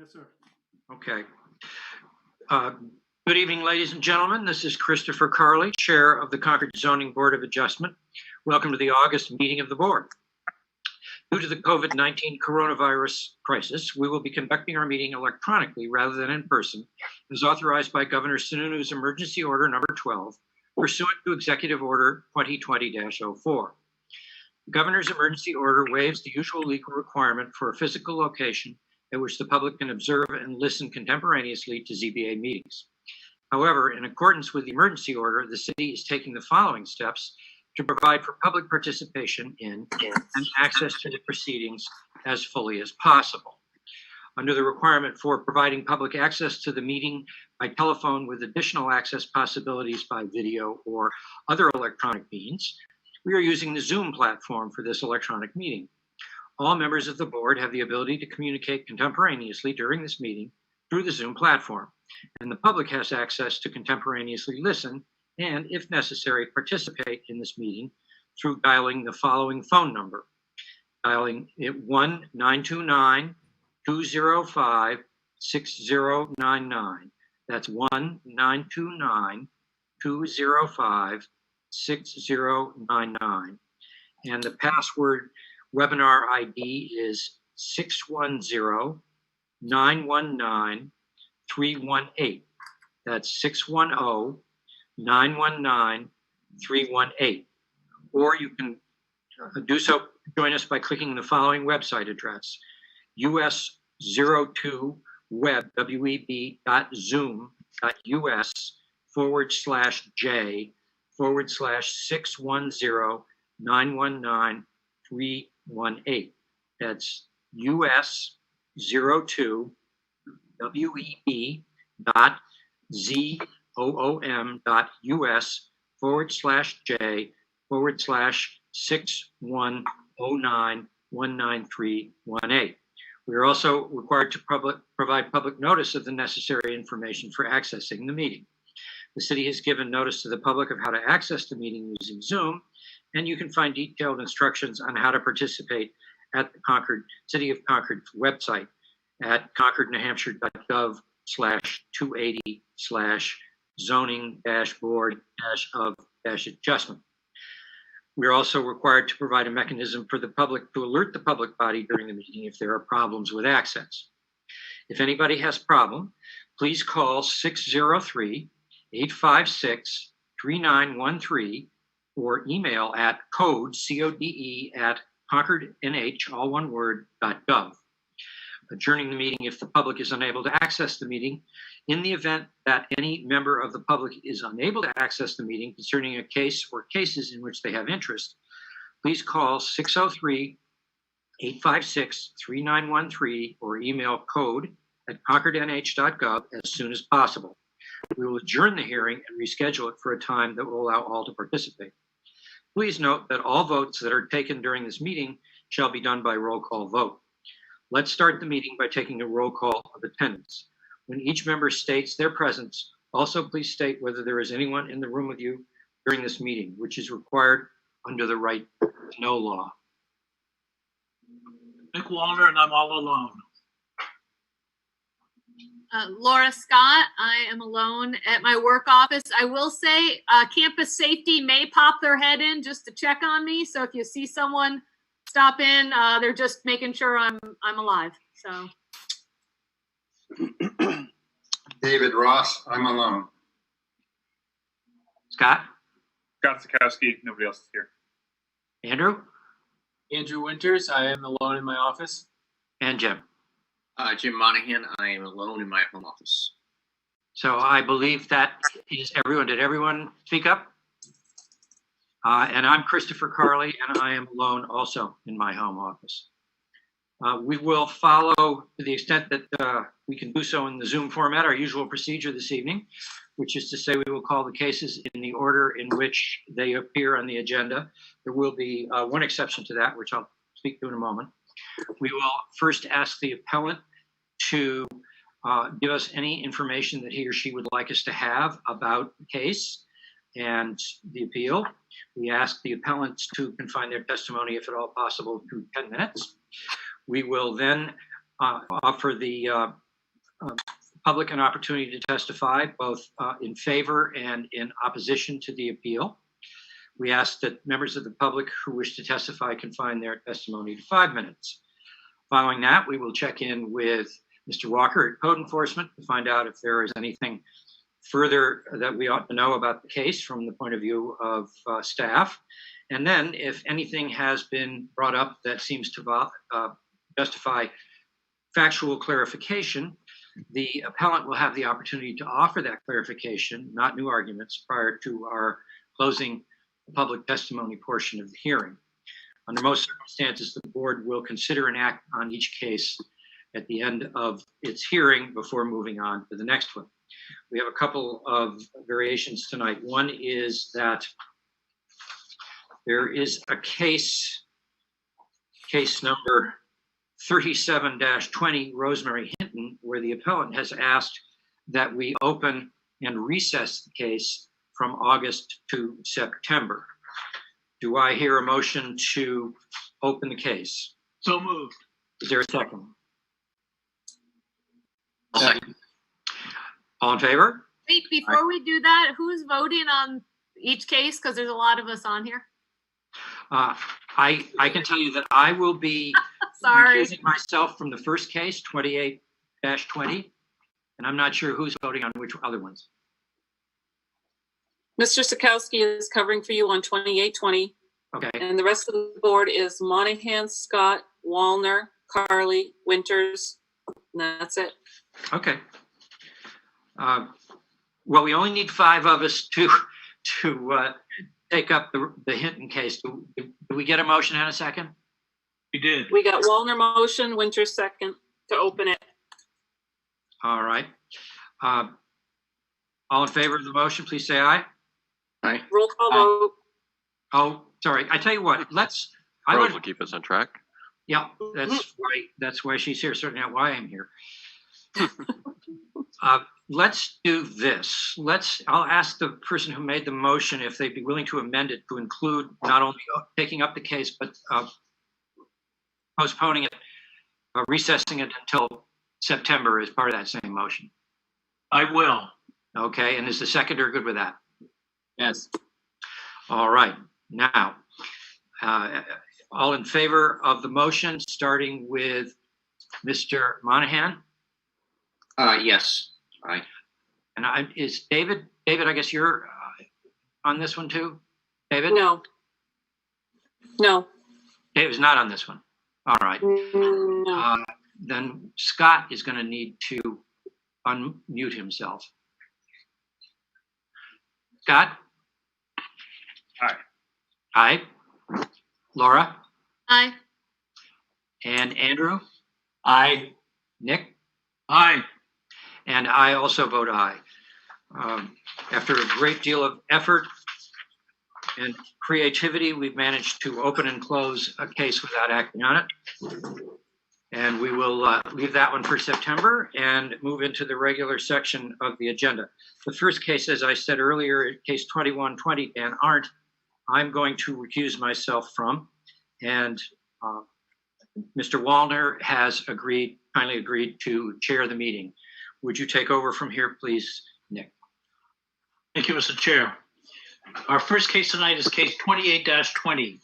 Yes, sir. Okay. Good evening, ladies and gentlemen. This is Christopher Carley, Chair of the Concord Zoning Board of Adjustment. Welcome to the August meeting of the board. Due to the COVID-19 coronavirus crisis, we will be conducting our meeting electronically rather than in person, as authorized by Governor Sununu's Emergency Order Number 12, pursuant to Executive Order 2020-04. The Governor's emergency order waives the usual legal requirement for a physical location at which the public can observe and listen contemporaneously to ZBA meetings. However, in accordance with the emergency order, the city is taking the following steps to provide for public participation in and access to the proceedings as fully as possible. Under the requirement for providing public access to the meeting by telephone with additional access possibilities by video or other electronic means, we are using the Zoom platform for this electronic meeting. All members of the board have the ability to communicate contemporaneously during this meeting through the Zoom platform, and the public has access to contemporaneously listen and, if necessary, participate in this meeting through dialing the following phone number. Dialing it 1-929-205-6099. That's 1-929-205-6099. And the password webinar ID is 610-919-318. That's 610-919-318. Or you can do so, join us by clicking the following website address, us02web.zoom.us/j/610-919-318. That's us02web.zoom.us/j/610919318. We are also required to provide public notice of the necessary information for accessing the meeting. The city has given notice to the public of how to access the meeting using Zoom, and you can find detailed instructions on how to participate at the City of Concord's website at concordnewhampshire.gov/280/zoning-board-of-adjustment. We are also required to provide a mechanism for the public to alert the public body during the meeting if there are problems with access. If anybody has a problem, please call 603-856-3913 or email at code@concordnh.gov. Adjourning the meeting if the public is unable to access the meeting. In the event that any member of the public is unable to access the meeting concerning a case or cases in which they have interest, please call 603-856-3913 or email code@concordnh.gov as soon as possible. We will adjourn the hearing and reschedule it for a time that will allow all to participate. Please note that all votes that are taken during this meeting shall be done by roll call vote. Let's start the meeting by taking a roll call of attendance. When each member states their presence, also please state whether there is anyone in the room with you during this meeting, which is required under the right to know law. Nick Wallner, and I'm all alone. Laura Scott, I am alone at my work office. I will say campus safety may pop their head in just to check on me. So if you see someone stop in, they're just making sure I'm alive. So. David Ross, I'm alone. Scott? Scott Sikowski, nobody else is here. Andrew? Andrew Winters, I am alone in my office. And Jim? Jim Monahan, I am alone in my home office. So I believe that is everyone. Did everyone speak up? And I'm Christopher Carley, and I am alone also in my home office. We will follow, to the extent that we can do so in the Zoom format, our usual procedure this evening, which is to say we will call the cases in the order in which they appear on the agenda. There will be one exception to that, which I'll speak to in a moment. We will first ask the appellant to give us any information that he or she would like us to have about the case and the appeal. We ask the appellants to confine their testimony, if at all possible, to 10 minutes. We will then offer the public an opportunity to testify both in favor and in opposition to the appeal. We ask that members of the public who wish to testify confine their testimony to 5 minutes. Following that, we will check in with Mr. Walker at Code Enforcement to find out if there is anything further that we ought to know about the case from the point of view of staff. And then if anything has been brought up that seems to justify factual clarification, the appellant will have the opportunity to offer that clarification, not new arguments, prior to our closing public testimony portion of the hearing. Under most circumstances, the board will consider an act on each case at the end of its hearing before moving on to the next one. We have a couple of variations tonight. One is that there is a case number 37-20, Rosemary Hinton, where the appellant has asked that we open and recess the case from August to September. Do I hear a motion to open the case? So moved. Is there a second? Second. All in favor? Wait, before we do that, who's voting on each case? Because there's a lot of us on here. I can tell you that I will be Sorry. recusing myself from the first case, 28-20, and I'm not sure who's voting on which other ones. Mr. Sikowski is covering for you on 2820, Okay, and the rest of the board is Monahan, Scott, Wallner, Carly, Winters, and that's it. okay. Well, we only need 5 of us to take up the Hinton case. Do we get a motion and a second? You did. We got Wallner motion, Winters second to open it. All right. All in favor of the motion, please say aye. Aye. Roll call vote. Oh, sorry. I tell you what, I Rose would, will keep us on track. yeah, that's why she's here, certainly not why I'm here. Let's do this. I'll ask the person who made the motion if they'd be willing to amend it to include not only taking up the case, but postponing it, recessing it until September as part of that same motion. I will. Okay, and is the seconder good with that? Yes. All right, now, all in favor of the motion, starting with Mr. Monahan? Yes. Aye. And is David, I guess you're on this one too? David? No. No. David's not on this one. All right. No. Then Scott is going to need to unmute himself. Scott? Aye. Aye. Laura? Aye. And Andrew? Aye. Nick? Aye. And I also vote aye. After a great deal of effort and creativity, we've managed to open and close a case without acting on it. And we will leave that one for September and move into the regular section of the agenda. The first case, as I said earlier, case 2120, Dan Arndt, I'm going to recuse myself from. And Mr. Wallner has kindly agreed to chair the meeting. Would you take over from here, please, Nick? Thank you, Mr. Chair. Our first case tonight is case 28-20.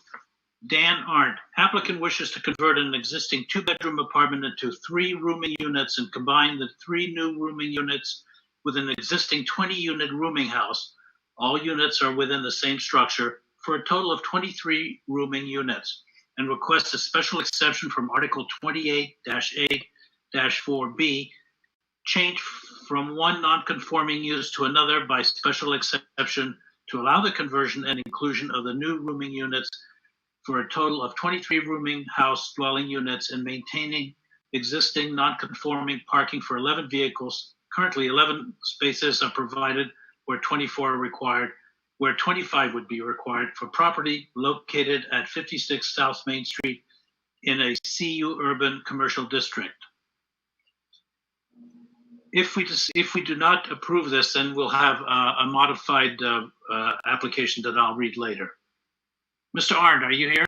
Dan Arndt, applicant wishes to convert an existing 2-bedroom apartment into 3 rooming units and combine the 3 new rooming units with an existing 20-unit rooming house. All units are within the same structure for a total of 23 rooming units, and requests a special exception from Article 28-8-4B, change from one non-conforming use to another by special exception to allow the conversion and inclusion of the new rooming units for a total of 23 rooming house dwelling units and maintaining existing non-conforming parking for 11 vehicles. Currently, 11 spaces are provided where 24 are required, where 25 would be required for property located at 56 South Main Street in a CU urban commercial district. If we do not approve this, then we'll have a modified application that I'll read later. Mr. Arndt, are you here?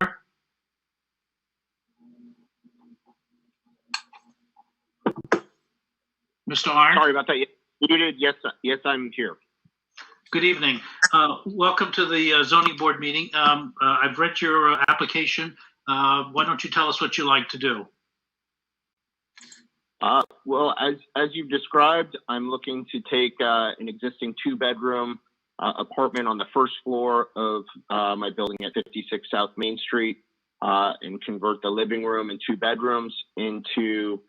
Mr. Arndt? Sorry about that. Muted. Yes, I'm here. Good evening. Welcome to the zoning board meeting. I've read your application. Why don't you tell us what you like to do? Well, as you've described, I'm looking to take an existing 2-bedroom apartment on the first floor of my building at 56 South Main Street and convert the living room and 2 bedrooms into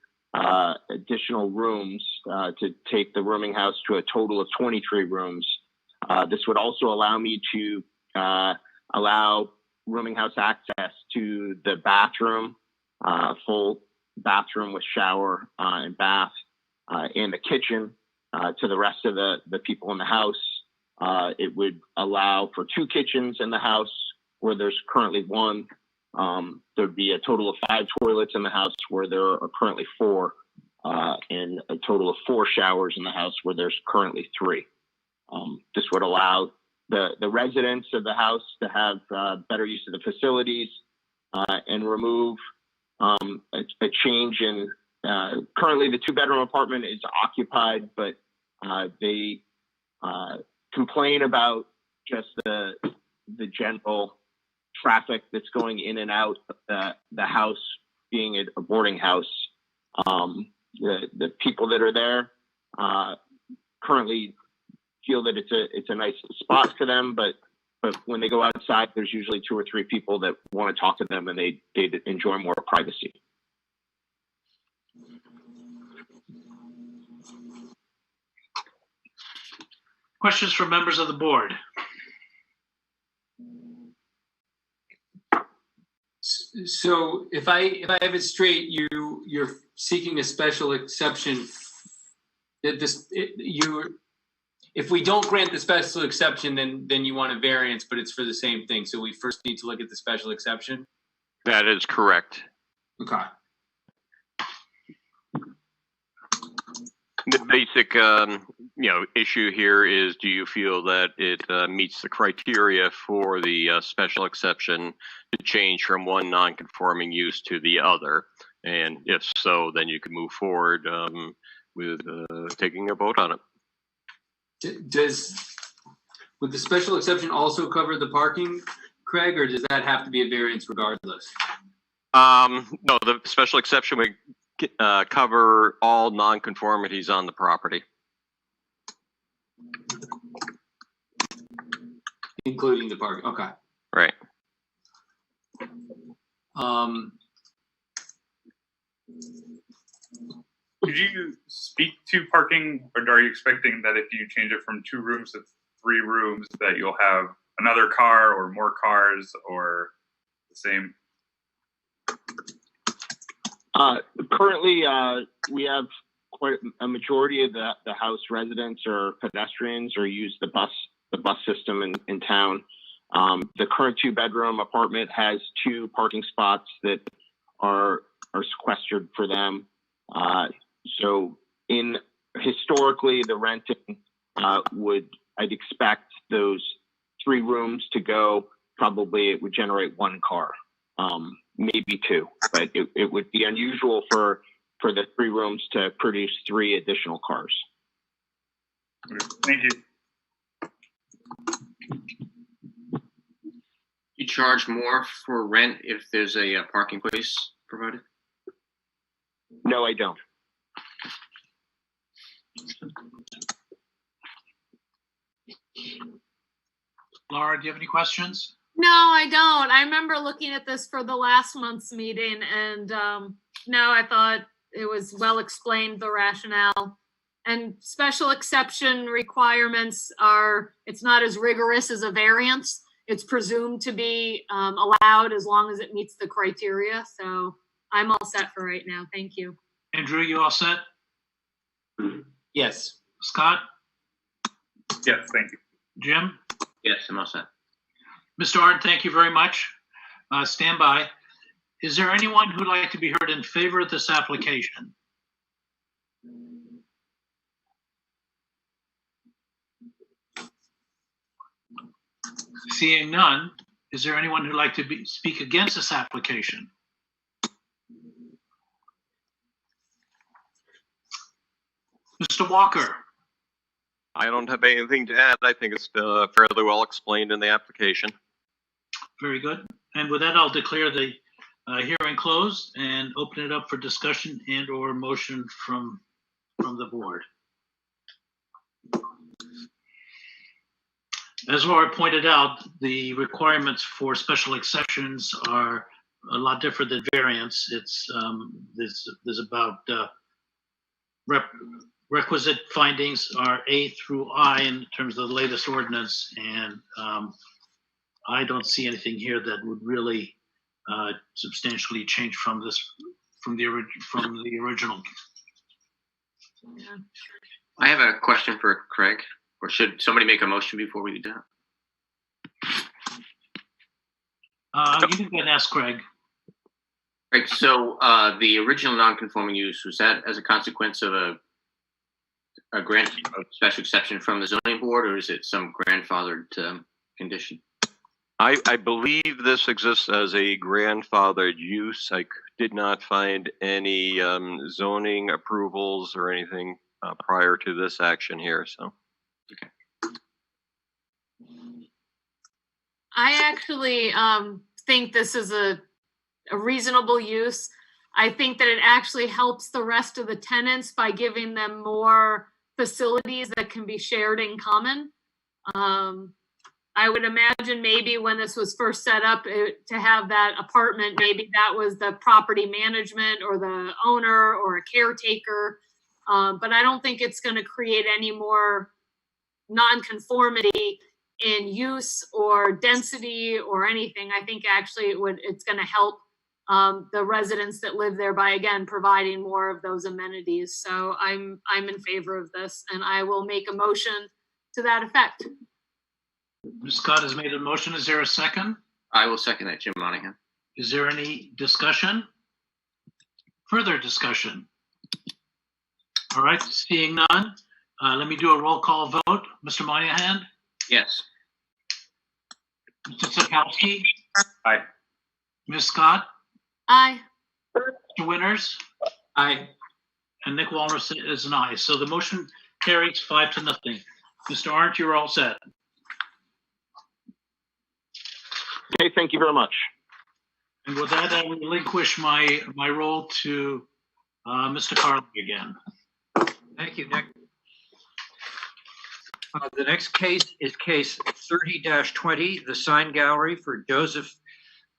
additional rooms to take the rooming house to a total of 23 rooms. This would also allow me to allow rooming house access to the bathroom, full bathroom with shower and bath, and the kitchen to the rest of the people in the house. It would allow for 2 kitchens in the house where there's currently 1. There'd be a total of 5 toilets in the house where there are currently 4, and a total of 4 showers in the house where there's currently 3. This would allow the residents of the house to have better use of the facilities and remove a change in currently the 2-bedroom apartment is occupied, but they complain about just the general traffic that's going in and out of the house being a boarding house. The people that are there currently feel that it's a nice spot for them, but when they go outside, there's usually 2 or 3 people that want to talk to them, and they enjoy more privacy. Questions from members of the board? So if I have it straight, you're seeking a special exception. If we don't grant the special exception, then you want a variance, but it's for the same thing. So we first need to look at the special exception. That is correct. Okay. The basic, issue here is: do you feel that it meets the criteria for the special exception to change from one non-conforming use to the other? And if so, then you can move forward with taking a vote on it. Would the special exception also cover the parking, Craig, or does that have to be a variance regardless? No, the special exception would cover all non-conformities on the property. Including the parking, okay. Right. Could you speak to parking, or are you expecting that if you change it from 2 rooms to 3 rooms that you'll have another car or more cars or the same? Currently, we have quite a majority of the house residents or pedestrians or use the bus system in town. The current 2-bedroom apartment has 2 parking spots that are sequestered for them. So historically, the renting I'd expect those 3 rooms to go, probably it would generate 1 car, maybe 2, but it would be unusual for the 3 rooms to produce 3 additional cars. Thank you. You charge more for rent if there's a parking place provided? No, I don't. Laura, do you have any questions? No, I don't. I remember looking at this for the last month's meeting, and no, I thought it was well explained, the rationale. And special exception requirements it's not as rigorous as a variance. It's presumed to be allowed as long as it meets the criteria. So I'm all set for right now. Thank you. Andrew, you all set? Yes. Scott? Yes, thank you. Jim? Yes, I'm all set. Mr. Arndt, thank you very much. Stand by. Is there anyone who'd like to be heard in favor of this application? Seeing none, is there anyone who'd like to speak against this application? Mr. Walker? I don't have anything to add. I think it's fairly well explained in the application. Very good. And with that, I'll declare the hearing closed and open it up for discussion and or motion from the board. As Laura pointed out, the requirements for special exceptions are a lot different than variance. It's there's about requisite findings are A through I in terms of the latest ordinance, and I don't see anything here that would really substantially change from the original. I have a question for Craig, or should somebody make a motion before we do that? You can go and ask Craig. Right, so the original non-conforming use, was that as a consequence of a grant of special exception from the zoning board, or is it some grandfathered condition? I believe this exists as a grandfathered use. I did not find any zoning approvals or anything prior to this action here, so. Okay. I actually think this is a reasonable use. I think that it actually helps the rest of the tenants by giving them more facilities that can be shared in common. I would imagine maybe when this was first set up to have that apartment, maybe that was the property management or the owner or a caretaker. But I don't think it's going to create any more non-conformity in use or density or anything. I think actually it's going to help the residents that live there by, again, providing more of those amenities. So I'm in favor of this, and I will make a motion to that effect. Ms. Scott has made a motion. Is there a second? I will second that, Jim Monahan. Is there any discussion? Further discussion? All right, seeing none, let me do a roll call vote. Mr. Monahan? Yes. Mr. Sikowski? Aye. Ms. Scott? Aye. Mr. Winters? Aye. And Nick Walner is an aye. So the motion carries 5-0. Mr. Arndt, you're all set. Okay, thank you very much. And with that, I relinquish my role to Mr. Carly again. Thank you, Nick. The next case is case 30-20, the sign gallery for Joseph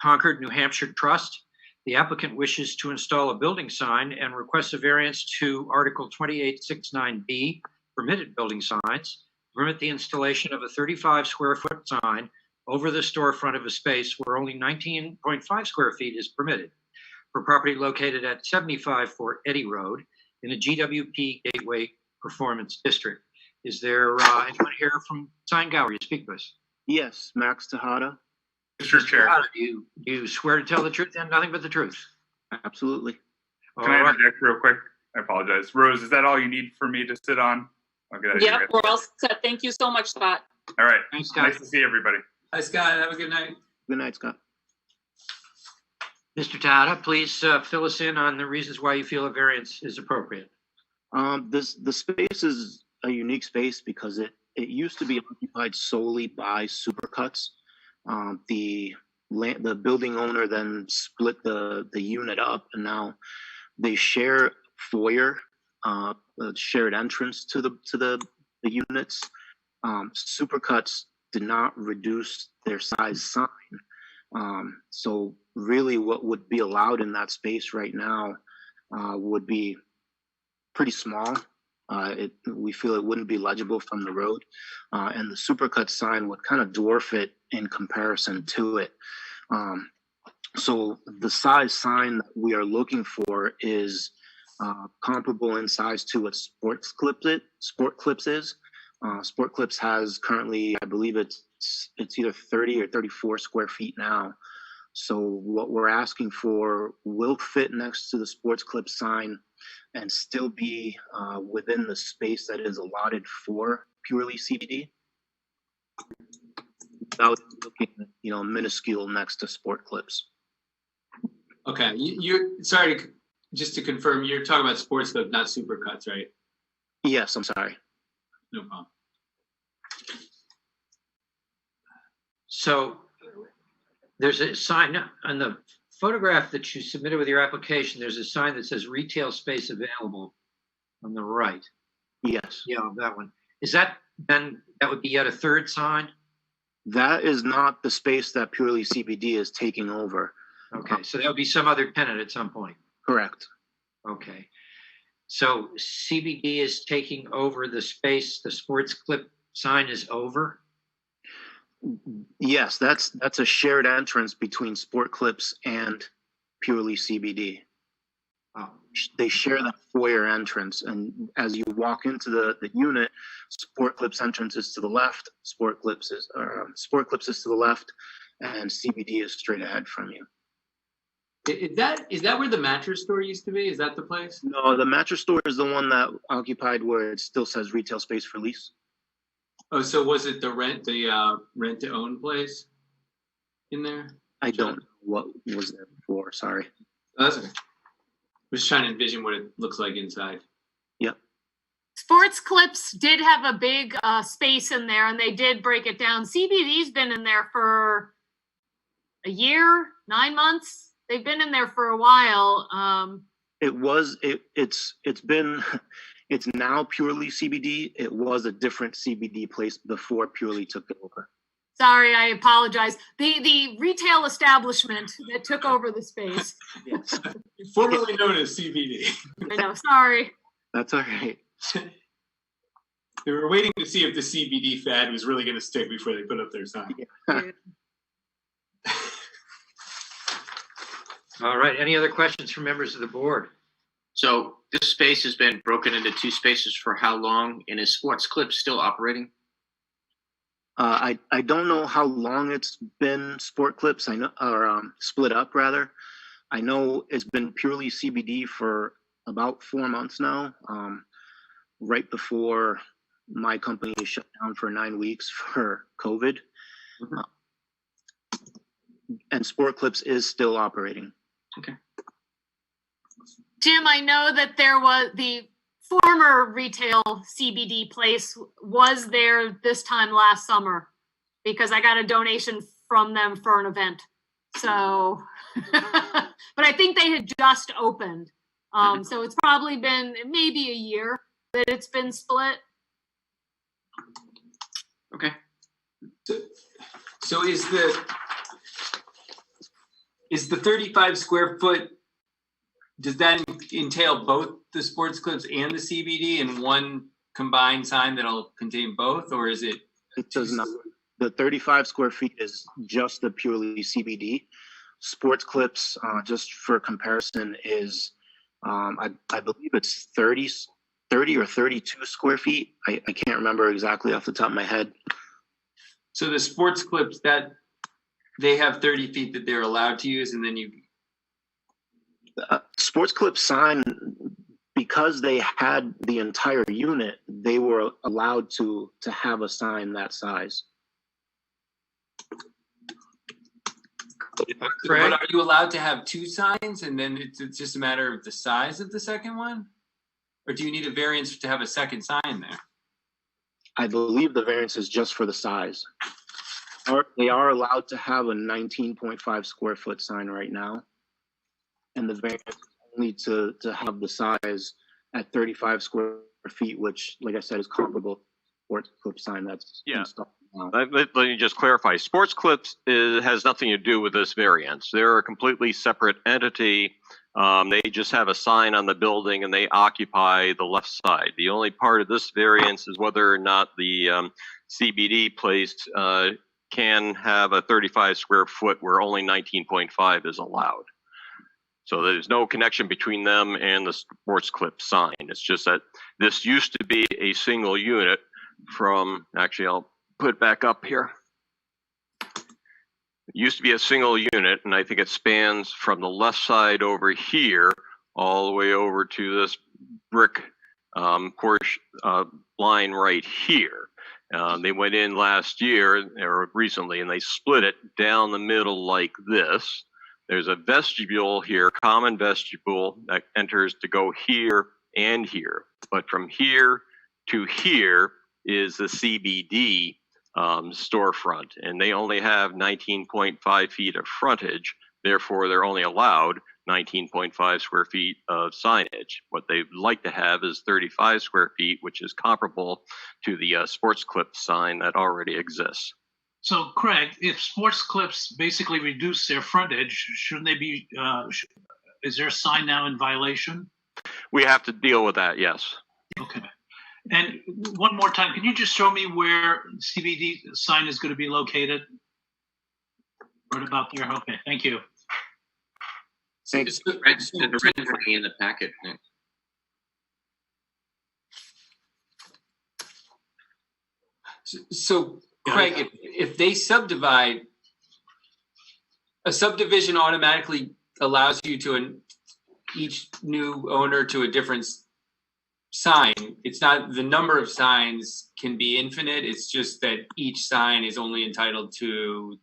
Concord, New Hampshire Trust. The applicant wishes to install a building sign and requests a variance to Article 2869B, permitted building signs, permit the installation of a 35 square foot sign over the storefront of a space where only 19.5 square feet is permitted for property located at 75 Fort Eddy Road in a GWP Gateway Performance District. Is there anyone here from Sign Gallery to speak to us? Yes, Max Tejada. Mr. Chair. Tejada, do you swear to tell the truth and nothing but the truth? Absolutely. Can I interject real quick? I apologize. Rose, is that all you need for me to sit on? Okay. Yep, we're all set. Thank you so much, Scott. All right. Thanks, Scott. Nice to see everybody. Hi, Scott. Have a good night. Good night, Scott. Mr. Tejada, please fill us in on the reasons why you feel a variance is appropriate. The space is a unique space because it used to be occupied solely by supercuts. The building owner then split the unit up, and now they share foyer, shared entrance to the units. Supercuts did not reduce their size sign. So really what would be allowed in that space right now would be pretty small. We feel it wouldn't be legible from the road. And the supercut sign would kind of dwarf it in comparison to it. So the size sign that we are looking for is comparable in size to what Sport Clips is. Sport Clips has currently, I believe it's either 30 or 34 square feet now. So what we're asking for will fit next to the Sports Clips sign and still be within the space that is allotted for purely CBD, without looking, minuscule next to Sport Clips. Okay, you're sorry. Just to confirm, you're talking about sports clip, not supercuts, right? Yes, I'm sorry. No problem. So there's a sign on the photograph that you submitted with your application. There's a sign that says retail space available on the right. Yes. Yeah, that one. Is that then, that would be yet a third sign? That is not the space that Purely CBD is taking over. Okay, so there'll be some other tenant at some point. Correct. Okay. So CBD is taking over the space, the sports clip sign is over? Yes, that's a shared entrance between Sport Clips and Purely CBD. Oh, They share that foyer entrance, and as you walk into the unit, Sport Clips entrance is to the left, Sport Clips is to the left, and CBD is straight ahead from you. Is that where the mattress store used to be? Is that the place? No, the mattress store is the one that occupied where it still says retail space for lease. Oh, so was it the rent to own place in there? I don't know what was there before. Sorry. Oh, that's okay. I'm just trying to envision what it looks like inside. Yep. Sports Clips did have a big space in there, and they did break it down. CBD's been in there for a year, 9 months. They've been in there for a while. It's now Purely CBD. It was a different CBD place before Purely took it over. Sorry, I apologize. The retail establishment that took over the space. Yes. Formerly known as CBD. I know, sorry. That's all right. They were waiting to see if the CBD fad was really going to stick before they put up their sign. all right. Any other questions from members of the board? So this space has been broken into two spaces for how long? And is Sports Clips still operating? I don't know how long it's been Sport Clips. I know, or split up rather. I know it's been Purely CBD for about 4 months now. Right before my company shut down for 9 weeks for COVID. Mm-hmm. And Sport Clips is still operating. Okay. Jim, I know that there was the former retail CBD place was there this time last summer because I got a donation from them for an event. So, but I think they had just opened. So it's probably been maybe a year that it's been split. Okay. So is the 35 square foot, does that entail both the Sports Clips and the CBD in one combined sign that'll contain both, or is it? It does not. The 35 square feet is just the Purely CBD. Sports Clips, just for comparison, is I believe it's 30 or 32 square feet. I can't remember exactly off the top of my head. So the Sports Clips, that they have 30 feet that they're allowed to use, and then you. Sports Clip sign, because they had the entire unit, they were allowed to have a sign that size. But are you allowed to have two signs, and then it's just a matter of the size of the second one? Or do you need a variance to have a second sign there? I believe the variance is just for the size. They are allowed to have a 19.5 square foot sign right now. And the variance is only to have the size at 35 square feet, which, like I said, is comparable to the Sports Clip sign that's installed now. Let me just clarify. Sports Clips has nothing to do with this variance. They're a completely separate entity. They just have a sign on the building and they occupy the left side. The only part of this variance is whether or not the CBD place can have a 35 square foot where only 19.5 is allowed. So there's no connection between them and the Sports Clip sign. It's just that this used to be a single unit from, actually I'll put it back up here. It used to be a single unit, and I think it spans from the left side over here all the way over to this brick line right here. They went in last year or recently, and they split it down the middle like this. There's a vestibule here, common vestibule that enters to go here and here. But from here to here is the CBD storefront, and they only have 19.5 feet of frontage. Therefore, they're only allowed 19.5 square feet of signage. What they'd like to have is 35 square feet, which is comparable to the Sports Clip sign that already exists. So, Craig, if Sports Clips basically reduce their frontage, shouldn't they be, is their sign now in violation? We have to deal with that, yes. Okay. And one more time, can you just show me where CBD sign is going to be located? Right about there. Okay, thank you. There's a rendering in the packet. Nick. So Craig, if they subdivide, a subdivision automatically allows you to each new owner to a different sign. It's not, the number of signs can be infinite. It's just that each sign is only entitled to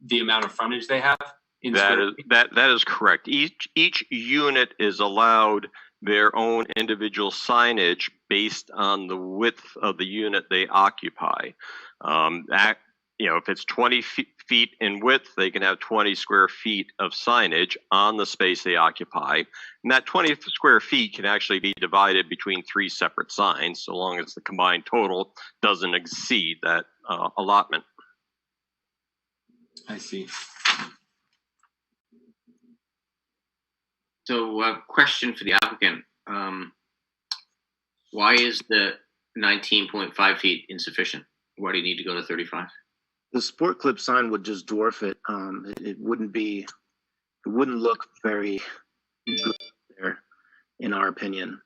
the amount of frontage they have. That is correct. Each unit is allowed their own individual signage based on the width of the unit they occupy. If it's 20 feet in width, they can have 20 square feet of signage on the space they occupy. And that 20 square feet can actually be divided between 3 separate signs, so long as the combined total doesn't exceed that allotment. I see. So, question for the applicant. Why is the 19.5 feet insufficient? Why do you need to go to 35? The Sport Clip sign would just dwarf it. It wouldn't look very good there, in our opinion.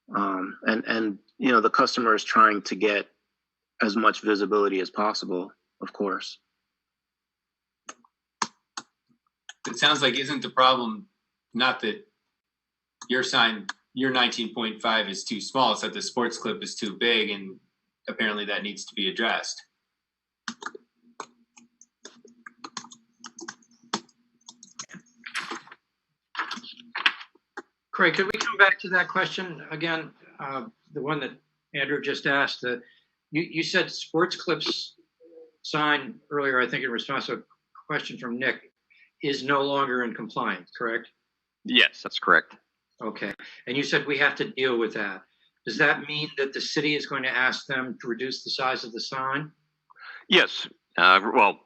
And the customer is trying to get as much visibility as possible, of course. It sounds like, isn't the problem not that your sign, your 19.5 is too small, it's that the Sports Clip is too big, and apparently that needs to be addressed. Craig, could we come back to that question again? The one that Andrew just asked. You said Sports Clips sign earlier, I think in response to a question from Nick, is no longer in compliance, correct? Yes, that's correct. Okay. And you said we have to deal with that. Does that mean that the city is going to ask them to reduce the size of the sign? Yes. We'll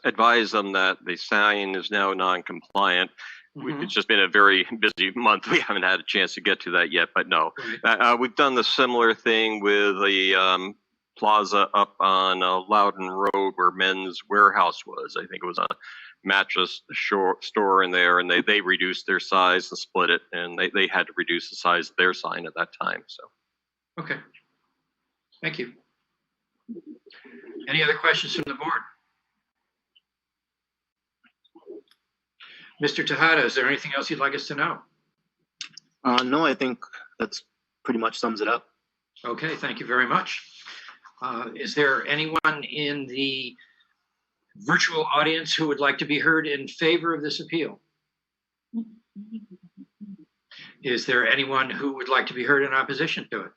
advise them that the sign is now non-compliant. Mm-hmm. It's just been a very busy month. We haven't had a chance to get to that yet, but no. Right. We've done the similar thing with the plaza up on Loudon Road where Men's Warehouse was. I think it was a mattress store in there, and they reduced their size and split it, and they had to reduce the size of their sign at that time. So, okay, thank you. Any other questions from the board? Mr. Tejada, is there anything else you'd like us to know? No, I think that's pretty much sums it up. Okay, thank you very much. Is there anyone in the virtual audience who would like to be heard in favor of this appeal? Is there anyone who would like to be heard in opposition to it?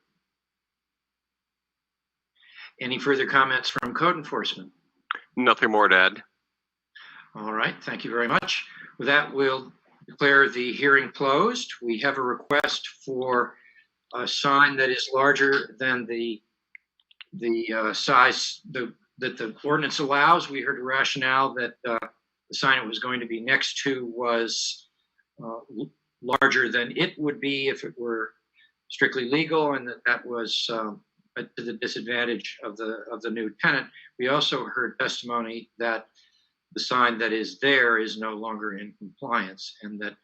Any further comments from code enforcement? Nothing more to add. All right, thank you very much. With that, we'll declare the hearing closed. We have a request for a sign that is larger than the size that the ordinance allows. We heard a rationale that the sign it was going to be next to was larger than it would be if it were strictly legal, and that was to the disadvantage of the new tenant. We also heard testimony that the sign that is there is no longer in compliance, and that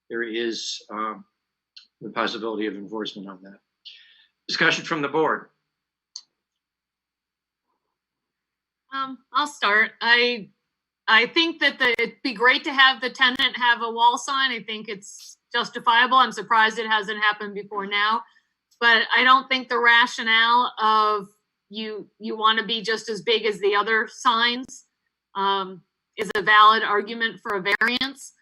there is the possibility of enforcement on that. Discussion from the board. I'll start. I think that it'd be great to have the tenant have a wall sign. I think it's justifiable. I'm surprised it hasn't happened before now, but I don't think the rationale of you want to be just as big as the other signs is a valid argument for a variance.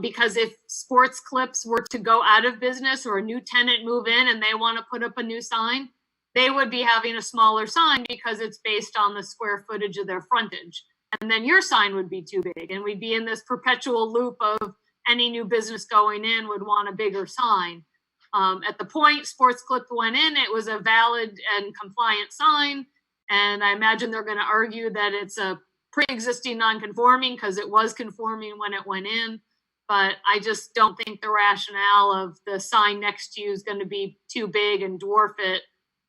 Because if Sports Clips were to go out of business or a new tenant move in and they want to put up a new sign, they would be having a smaller sign because it's based on the square footage of their frontage. And then your sign would be too big, and we'd be in this perpetual loop of any new business going in would want a bigger sign. At the point Sports Clip went in, it was a valid and compliant sign. And I imagine they're going to argue that it's a pre-existing non-conforming because it was conforming when it went in. But I just don't think the rationale of the sign next to you is going to be too big and dwarf it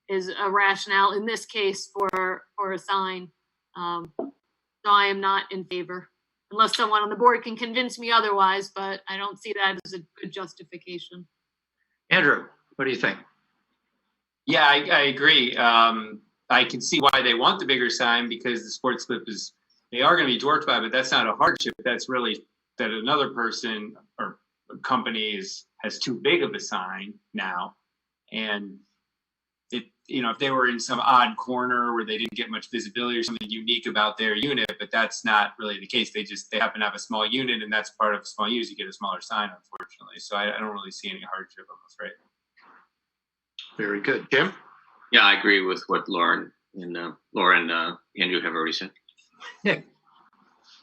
is a rationale in this case for a sign. So I am not in favor, unless someone on the board can convince me otherwise, but I don't see that as a good justification. Andrew, what do you think? Yeah, I agree. I can see why they want the bigger sign because the Sports Clip they are going to be dwarfed by, but that's not a hardship. That's really that another person or company has too big of a sign now. And if they were in some odd corner where they didn't get much visibility or something unique about their unit, but that's not really the case. They happen to have a small unit, and that's part of a small use. You get a smaller sign, unfortunately. So I don't really see any hardship, I'm afraid. Very good. Jim? Yeah, I agree with what Laura and Andrew have already said. Yeah.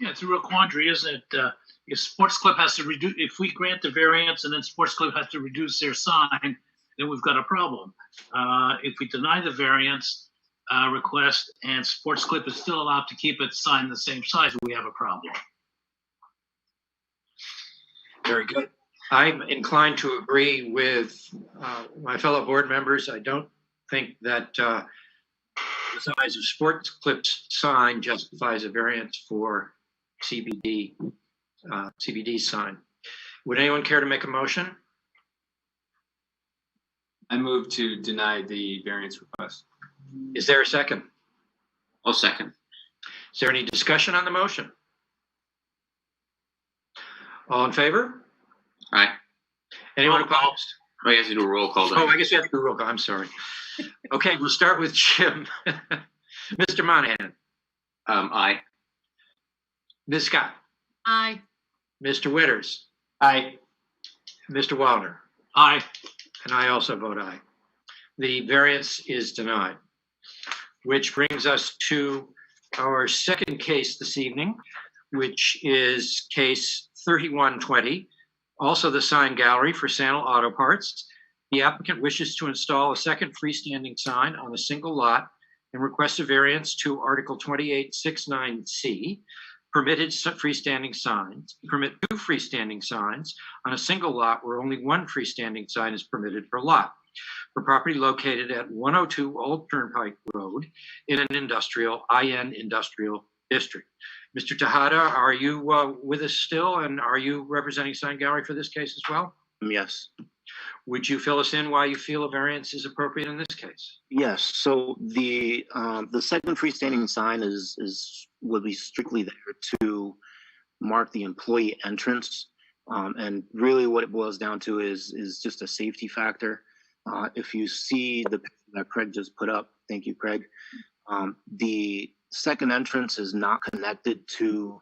Yeah, it's a real quandary, isn't it? If Sports Clip has to reduce, if we grant the variance and then Sports Clip has to reduce their sign, then we've got a problem. If we deny the variance request and Sports Clip is still allowed to keep its sign the same size, we have a problem. Very good. I'm inclined to agree with my fellow board members. I don't think that the size of Sports Clip's sign justifies a variance for CBD sign. Would anyone care to make a motion? I move to deny the variance request. Is there a second? I'll second. Is there any discussion on the motion? All in favor? Aye. Anyone opposed? Oh, you have to do a roll call. Oh, I guess we have to do a roll call. I'm sorry. Okay, we'll start with Jim. Mr. Monahan. Aye. Ms. Scott. Aye. Mr. Witters. Aye. Mr. Wallner. Aye. And I also vote aye. The variance is denied, which brings us to our second case this evening, which is case 3120, also the sign gallery for Sandal Auto Parts. The applicant wishes to install a second freestanding sign on a single lot and requests a variance to Article 2869C, permitted freestanding signs, permit 2 freestanding signs on a single lot where only 1 freestanding sign is permitted per lot, for property located at 102 Old Turnpike Road in an industrial district. Mr. Tejada, are you with us still, and are you representing Sign Gallery for this case as well? Yes. Would you fill us in why you feel a variance is appropriate in this case? Yes. So the second freestanding sign will be strictly there to mark the employee entrance, and really what it boils down to is just a safety factor. If you see the picture that Craig just put up, thank you, Craig. The second entrance is not connected to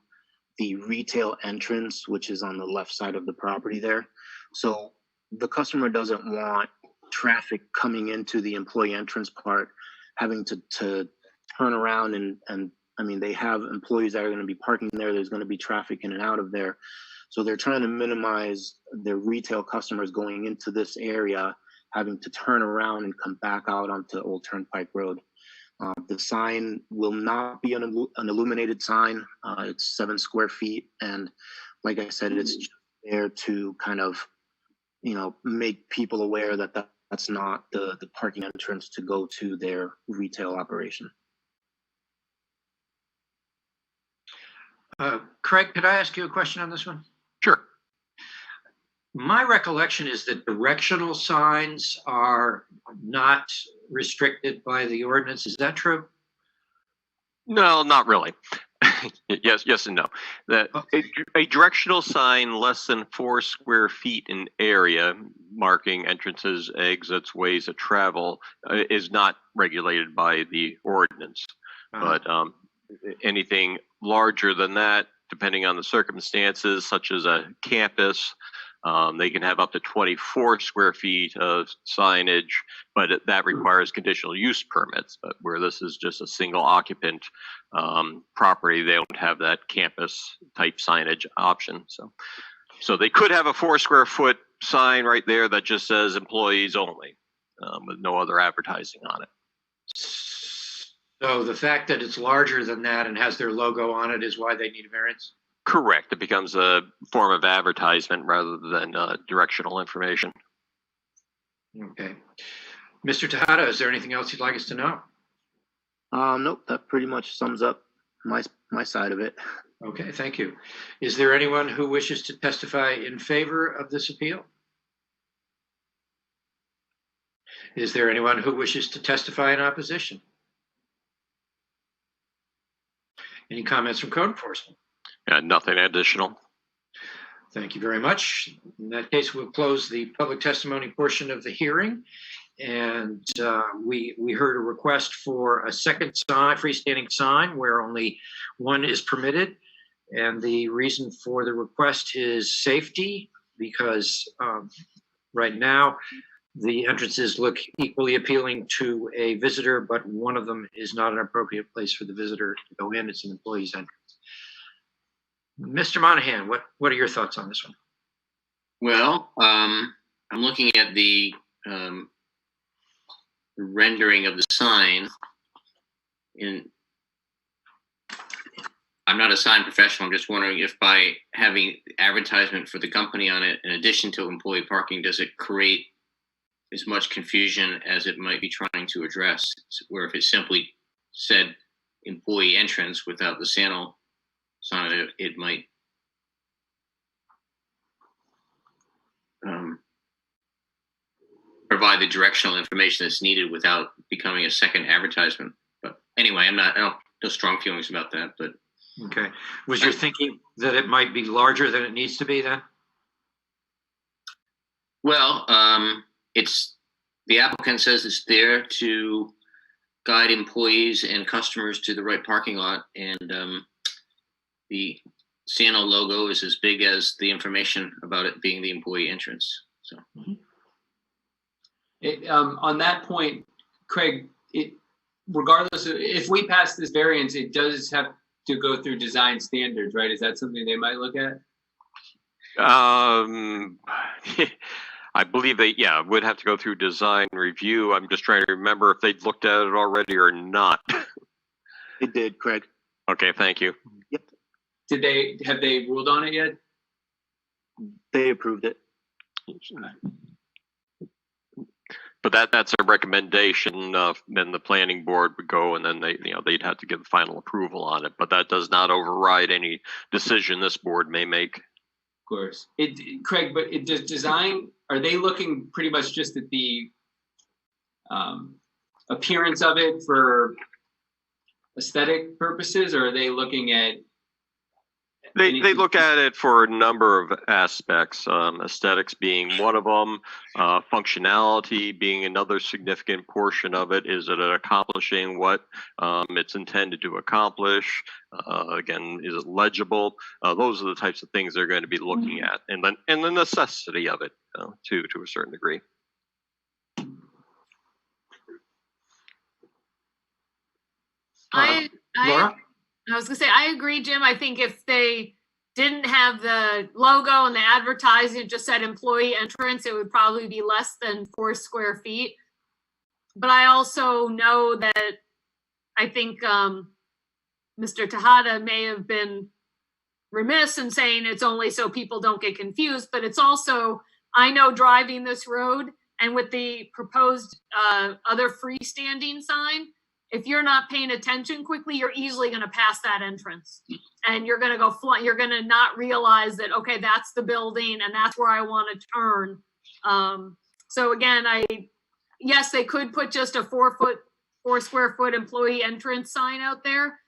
the retail entrance, which is on the left side of the property there. So the customer doesn't want traffic coming into the employee entrance part, having to turn around and I mean, they have employees that are going to be parking there. There's going to be traffic in and out of there. So they're trying to minimize their retail customers going into this area, having to turn around and come back out onto Old Turnpike Road. The sign will not be an illuminated sign. It's 7 square feet. And like I said, it's just there to kind of, make people aware that that's not the parking entrance to go to their retail operation. Craig, could I ask you a question on this one? Sure. My recollection is that directional signs are not restricted by the ordinance. Is that true? No, not really. Yes and no. A directional sign less than 4 square feet in area, marking entrances, exits, ways of travel, is not regulated by the ordinance. But anything larger than that depending on the circumstances, such as a campus. They can have up to 24 square feet of signage, but that requires conditional use permits. But where this is just a single occupant property, they don't have that campus type signage option. So they could have a 4 square foot sign right there that just says employees only, with no other advertising on it. So the fact that it's larger than that and has their logo on it is why they need a variance? Correct. It becomes a form of advertisement rather than directional information. Okay. Mr. Tejada, is there anything else you'd like us to know? Nope, that pretty much sums up my side of it. Okay, thank you. Is there anyone who wishes to testify in favor of this appeal? Is there anyone who wishes to testify in opposition? Any comments from code enforcement? Nothing additional. Thank you very much. In that case, we'll close the public testimony portion of the hearing. And we heard a request for a second sign, freestanding sign, where only one is permitted. And the reason for the request is safety, because right now the entrances look equally appealing to a visitor, but one of them is not an appropriate place for the visitor to go in. It's an employee's entrance. Mr. Monahan, what are your thoughts on this one? Well, I'm looking at the rendering of the sign. I'm not a sign professional. I'm just wondering if by having advertisement for the company on it, in addition to employee parking, does it create as much confusion as it might be trying to address? Where if it simply said employee entrance without the Sano sign, it might provide the directional information that's needed without becoming a second advertisement. But anyway, I don't no strong feelings about that. But okay, was your thinking that it might be larger than it needs to be then? Well, it's the applicant says it's there to guide employees and customers to the right parking lot, and the Sano logo is as big as the information about it being the employee entrance. So, on that point, Craig, regardless of if we pass this variance, it does have to go through design standards, right? Is that something they might look at? I believe they, would have to go through design review. I'm just trying to remember if they'd looked at it already or not. They did, Craig. Okay, thank you. Yep. Have they ruled on it yet? They approved it. But that's a recommendation, then the planning board would go and then they'd have to give final approval on it. But that does not override any decision this board may make. Of course. Craig, but does design, are they looking pretty much just at the appearance of it for aesthetic purposes, or are they looking at They look at it for a number of aspects, aesthetics being one of them, functionality being another significant portion of it. Is it accomplishing what it's intended to accomplish? Again, is it legible? Those are the types of things they're going to be looking at, and the necessity of it to a certain degree. Laura? I was gonna say, I agree, Jim. I think if they didn't have the logo and the advertising, it just said employee entrance, it would probably be less than 4 square feet. But I also know that I think Mr. Tejada may have been remiss in saying it's only so people don't get confused, but it's also, I know driving this road and with the proposed other freestanding sign, if you're not paying attention quickly, you're easily going to pass that entrance, and you're going to go you're going to not realize that, okay, that's the building and that's where I want to turn. So again, yes, they could put just a 4 square foot employee entrance sign out there,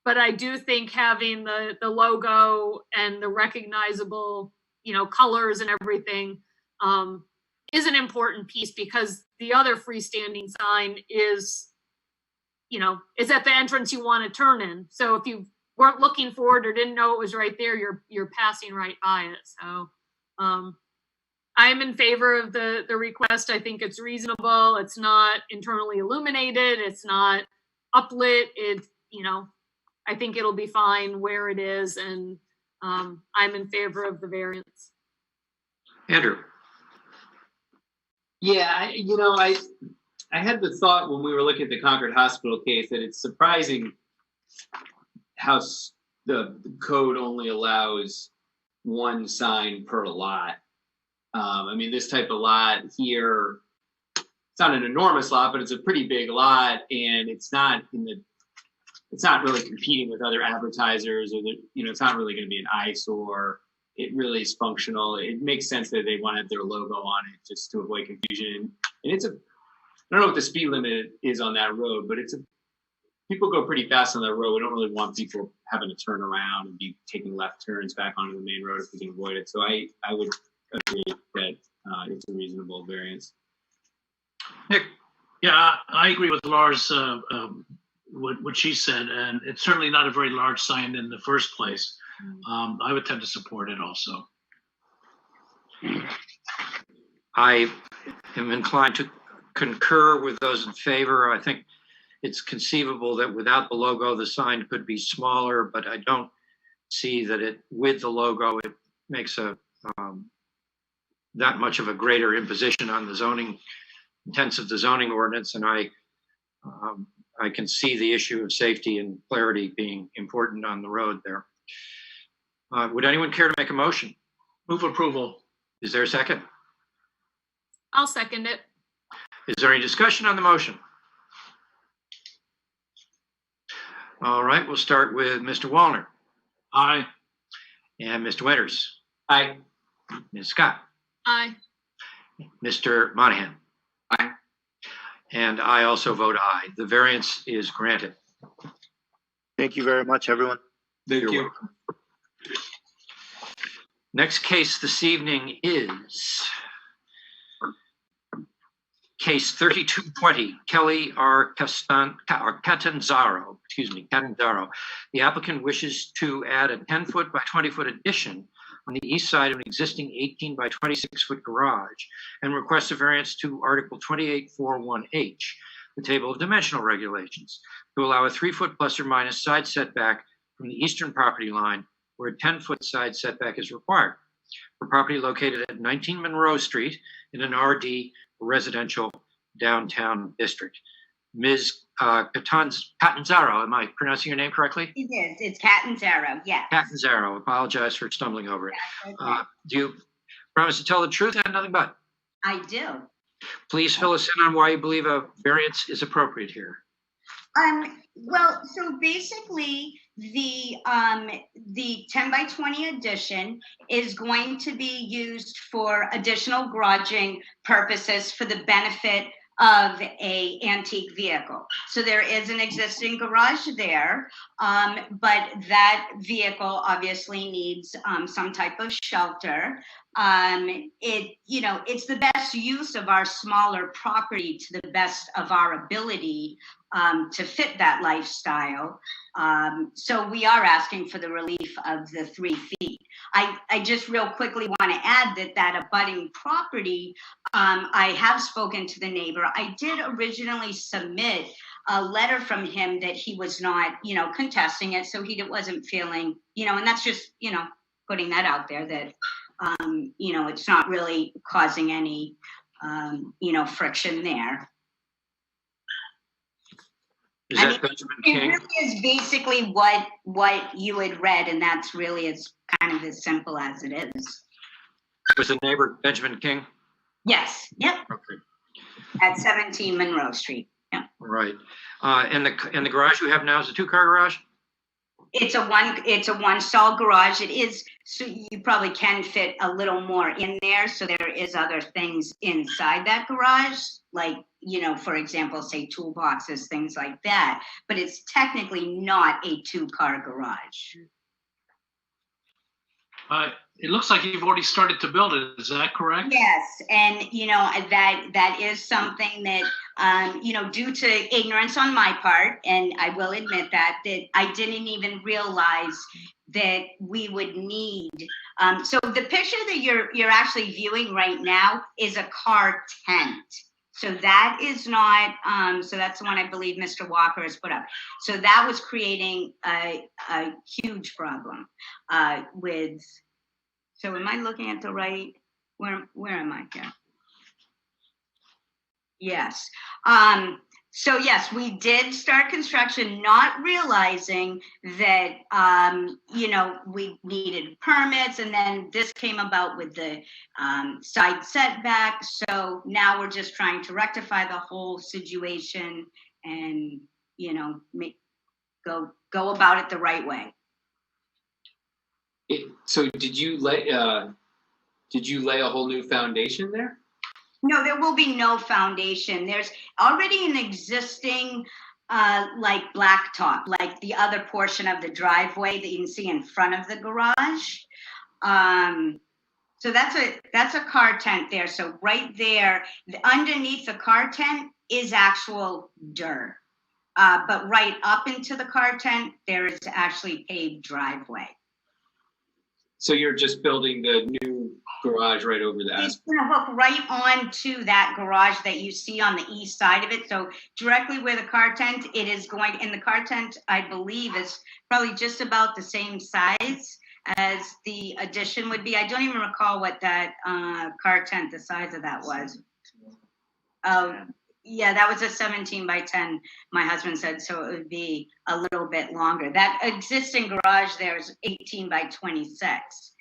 but I do think having the logo and the recognizable, colors and everything is an important piece, because the other freestanding sign is, it's at the entrance you want to turn in. So if you weren't looking for it or didn't know it was right there, you're passing right by it. So I'm in favor of the request. I think it's reasonable. It's not internally illuminated. It's not uplit. It, I think it'll be fine where it is, and I'm in favor of the variance. Andrew. Yeah, I had the thought when we were looking at the Concord Hospital case that it's surprising how the code only allows one sign per lot. I mean, this type of lot here, it's not an enormous lot, but it's a pretty big lot, and it's not really competing with other advertisers, or it's not really going to be an eyesore. It really is functional. It makes sense that they wanted their logo on it just to avoid confusion. And I don't know what the speed limit is on that road, but people go pretty fast on that road. We don't really want people having to turn around and be taking left turns back onto the main road if we can avoid it. So I would agree that it's a reasonable variance. Nick. Yeah, I agree with Laura's what she said, and it's certainly not a very large sign in the first place. I would tend to support it also. I am inclined to concur with those in favor. I think it's conceivable that without the logo, the sign could be smaller, but I don't see that with the logo, it makes that much of a greater imposition on the zoning intents of the zoning ordinance. And I can see the issue of safety and clarity being important on the road there. Would anyone care to make a motion? Move approval. Is there a second? I'll second it. Is there any discussion on the motion? All right, we'll start with Mr. Wallner. Aye. And Mr. Winters. Aye. Ms. Scott. Aye. Mr. Monahan. Aye. And I also vote aye. The variance is granted. Thank you very much, everyone. Thank You're you. welcome. Next case this evening is case 3220, Kelly R. Catanzaro. The applicant wishes to add a 10-foot by 20-foot addition on the east side of an existing 18 by 26-foot garage and requests a variance to Article 2841H, the Table of Dimensional Regulations, to allow a 3-foot plus or minus side setback from the eastern property line where a 10-foot side setback is required for property located at 19 Monroe Street in an RD residential downtown district. Ms. Catanzaro, am I pronouncing your name correctly? It is. It's Catanzaro, yes. Catanzaro, apologize for stumbling over it. That's okay. Do you promise to tell the truth and nothing but? I do. Please fill us in on why you believe a variance is appropriate here. Well, so basically the 10 by 20 addition is going to be used for additional garaging purposes for the benefit of a antique vehicle. So there is an existing garage there, but that vehicle obviously needs some type of shelter. It's the best use of our smaller property to the best of our ability to fit that lifestyle. So we are asking for the relief of the 3 feet. I just real quickly want to add that abutting property, I have spoken to the neighbor. I did originally submit a letter from him that he was not, contesting it. So he wasn't feeling, and that's just, putting that out there that, it's not really causing any, friction there. Is that Benjamin King? It really is basically what you had read, and that's really it's kind of as simple as it is. Was the neighbor Benjamin King? Yes. Yep. Okay. At 17 Monroe Street. Yeah. Right. And the garage you have now is a 2-car garage? It's a one stall garage. It is, so you probably can fit a little more in there. So there is other things inside that garage, like, for example, say toolboxes, things like that. But it's technically not a 2-car garage. It looks like you've already started to build it. Is that correct? Yes, and that is something that due to ignorance on my part, and I will admit that I didn't even realize that we would need. So the picture that you're actually viewing right now is a car tent. So that is not. So that's the one I believe Mr. Walker has put up. So that was creating a huge problem with. So am I looking at the right, where am I here? Yes. So yes, we did start construction, not realizing that, we needed permits, and then this came about with the side setback. So now we're just trying to rectify the whole situation and, go about it the right way. So did you lay a whole new foundation there? No, there will be no foundation. There's already an existing like blacktop, like the other portion of the driveway that you can see in front of the garage. So that's a car tent there. So right there, underneath the car tent is actual dirt. But right up into the car tent, there is actually paved driveway. So you're just building the new garage right over that? It's going to hook right onto that garage that you see on the east side of it. So directly where the car tent, it is going, and the car tent, I believe, is probably just about the same size as the addition would be. I don't even recall what that car tent, the size of that was. Yeah, that was a 17 by 10, my husband said, so it would be a little bit longer. That existing garage there is 18 by 26.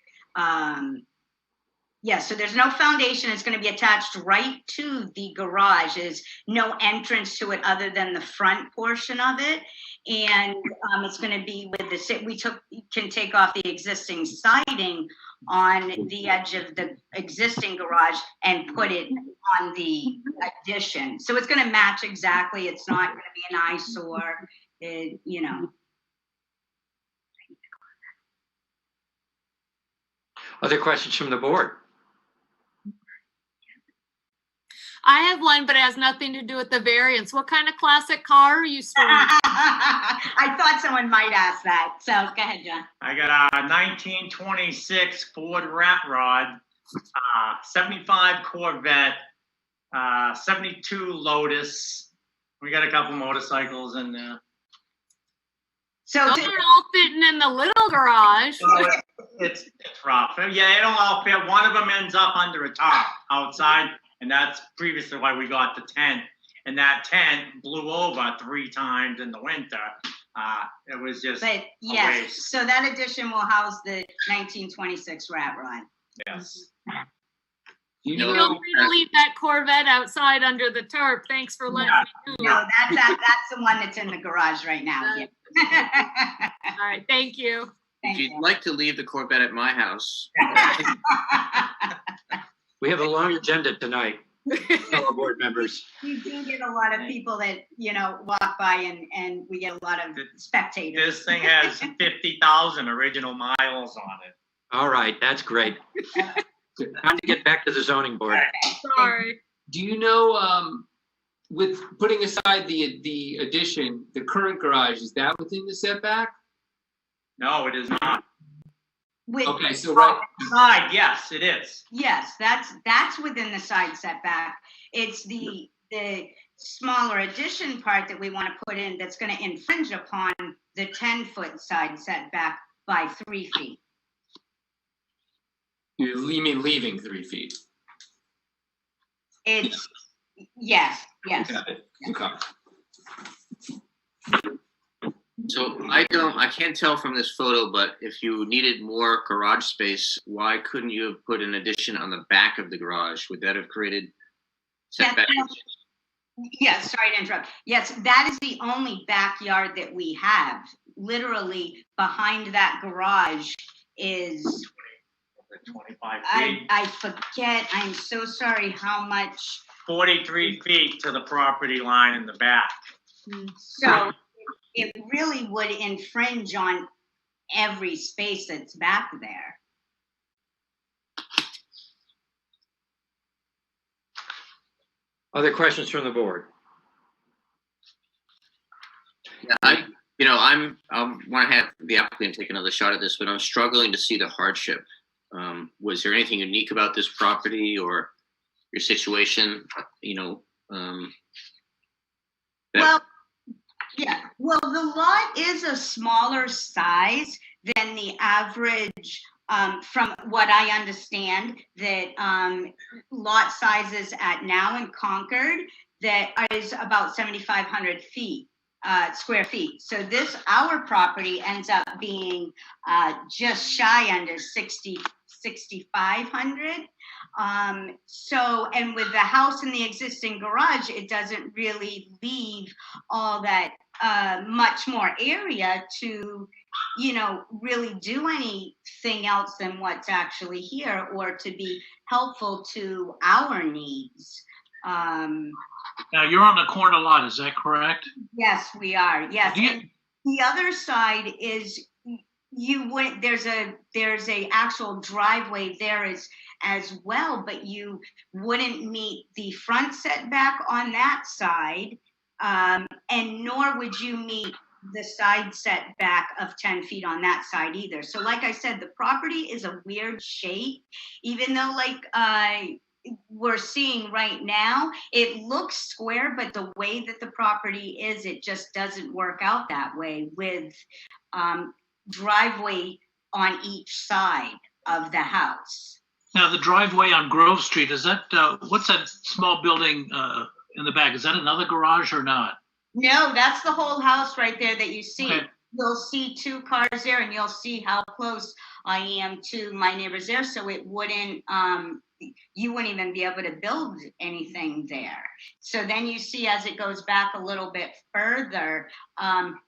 Yeah, so there's no foundation. It's going to be attached right to the garage. There's no entrance to it other than the front portion of it. And it's going to be with can take off the existing siding on the edge of the existing garage and put it on the addition. So it's going to match exactly. It's not going to be an eyesore, Other questions from the board? I have one, but it has nothing to do with the variance. What kind of classic car are you storing? I thought someone might ask that. So go ahead, John. I got a 1926 Ford Rat Rod, 75 Corvette, 72 Lotus. We got a couple motorcycles in there. So those are all fitting in the little garage. It's rough. Yeah, they don't all fit. One of them ends up under a tarp outside. And that's previously why we got the tent. And that tent blew over 3 times in the winter. It was just But yes, so that addition will house the 1926 Rat Rod. Yes. Feel free to leave that Corvette outside under the tarp. Thanks for letting me know. No, that's the one that's in the garage right now. Yeah. All right, thank you. If you'd like to leave the Corvette at my house. We have a long agenda tonight, fellow board members. You do get a lot of people that, walk by and we get a lot of spectators. This thing has 50,000 original miles on it. All right, that's great. Time to get back to the zoning board. Sorry. Do you know, with putting aside the addition, the current garage, is that within the setback? No, it is not. Okay, so right side, yes, it is. Yes, that's within the side setback. It's the smaller addition part that we want to put in that's going to infringe upon the 10-foot side setback by 3 feet. You mean leaving 3 feet? It's yes. Got it. Okay. So I can't tell from this photo, but if you needed more garage space, why couldn't you have put an addition on the back of the garage? Would that have created setback? Yes, sorry to interrupt. Yes, that is the only backyard that we have. Literally behind that garage is 25 feet. I forget, I'm so sorry how much. 43 feet to the property line in the back. So it really would infringe on every space that's back there. Other questions from the board? Yeah, I want to have the applicant take another shot at this, but I'm struggling to see the hardship. Was there anything unique about this property or your situation? Well, yeah. Well, the lot is a smaller size than the average. From what I understand, that lot sizes at now in Concord that is about 7,500 square feet. So our property ends up being just shy under 6,500. And with the house and the existing garage, it doesn't really leave all that much more area to, really do anything else than what's actually here or to be helpful to our needs. Now, you're on the corner lot, is that correct? Yes, we are. Yes. And the other side is there's a actual driveway there as well, but you wouldn't meet the front setback on that side, and nor would you meet the side setback of 10 feet on that side either. So like I said, the property is a weird shape, even though we're seeing right now, it looks square, but the way that the property is, it just doesn't work out that way with driveway on each side of the house. Now, the driveway on Grove Street, is that, what's that small building in the back? Is that another garage or not? No, that's the whole house right there that you see. Okay. You'll see two cars there, and you'll see how close I am to my neighbors there. So it wouldn't, you wouldn't even be able to build anything there. So then you see as it goes back a little bit further,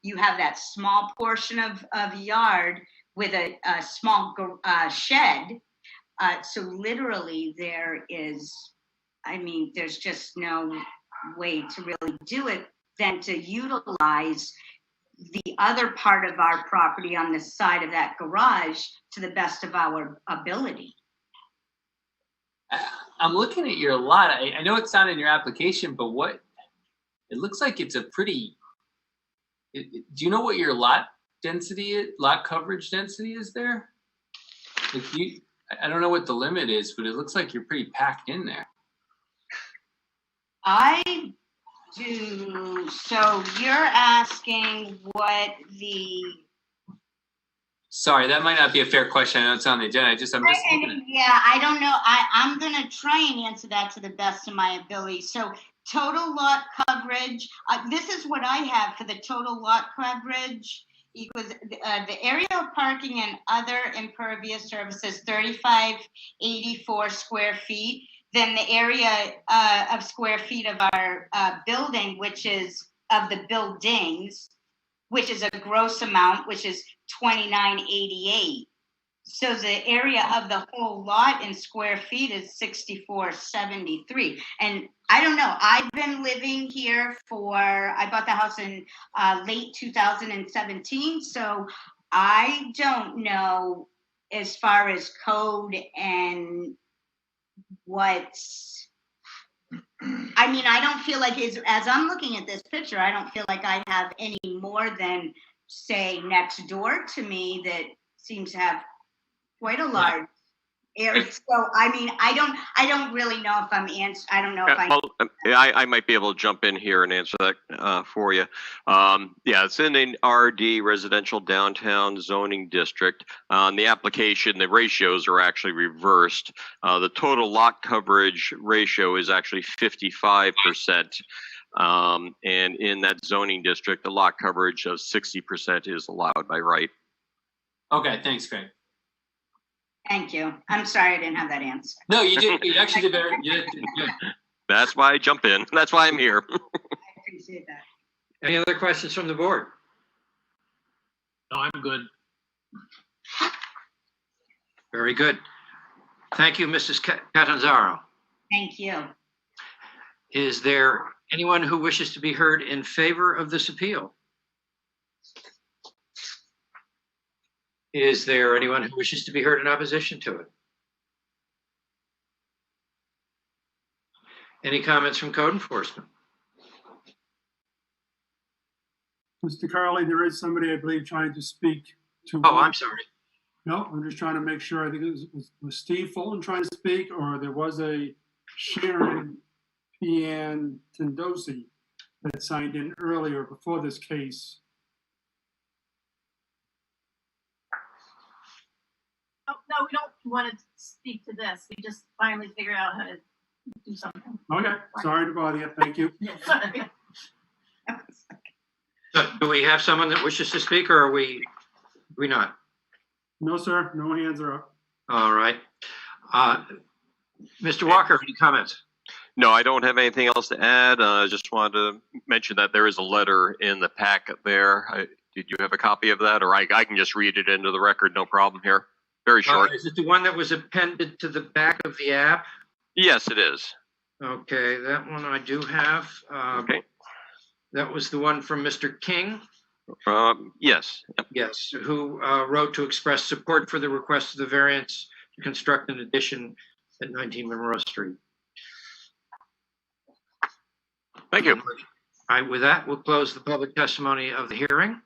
you have that small portion of yard with a small shed. So literally there's just no way to really do it than to utilize the other part of our property on the side of that garage to the best of our ability. I'm looking at your lot. I know it's not in your application, but it looks like it's a pretty, do you know what your lot coverage density is there? I don't know what the limit is, but it looks like you're pretty packed in there. I do. So you're asking what the... Sorry, that might not be a fair question. I know it's on the agenda. I'm just looking at it. Yeah, I don't know. I'm going to try and answer that to the best of my ability. So total lot coverage, this is what I have for the total lot coverage. Equals the area of parking and other impervious surfaces, 3,584 square feet. Then the area of square feet of our building, which is of the buildings, which is a gross amount, which is 2,988. So the area of the whole lot in square feet is 6,473. And I don't know, I've been living here I bought the house in late 2017. So I don't know as far as code and I don't feel like as I'm looking at this picture, I don't feel like I have any more than, say, next door to me that seems to have quite a large area. So I don't really know if I'm answering. I don't know if I might be able to jump in here and answer that for you. It's in an RD, residential downtown zoning district. On the application, the ratios are actually reversed. The total lot coverage ratio is actually 55%. And in that zoning district, the lot coverage of 60% is allowed by right. Okay, thanks, Craig. Thank you. I'm sorry I didn't have that answer. No, you did. You actually did better. You did good. That's why I jump in. That's why I'm here. I appreciate that. Any other questions from the board? No, I'm good. Very good. Thank you, Mrs. Catanzaro. Thank you. Is there anyone who wishes to be heard in favor of this appeal? Is there anyone who wishes to be heard in opposition to it? Any comments from code enforcement? Mr. Carley, there is somebody, I believe, trying to speak to. Oh, I'm sorry. No, I'm just trying to make sure. I think it was Steve Fulton trying to speak, or there was a Sharon Pian Tendosi that signed in earlier before this case. Oh, no, we don't want to speak to this. We just finally figured out how to do something. Okay, sorry to bother you. Thank you. So, do we have someone that wishes to speak, or are we not? No, sir. No hands are up. All right. Mr. Walker, any comments? No, I don't have anything else to add. I just wanted to mention that there is a letter in the packet there. Did you have a copy of that? Or I can just read it into the record, no problem here. Very short. Is it the one that was appended to the back of the app? Yes, it is. Okay, that one I do have. Okay. That was the one from Mr. King. Yes. Yep. Yes, who wrote to express support for the request of the variance to construct an addition at 19 Monroe Street. Thank you. With that, we'll close the public testimony of the hearing.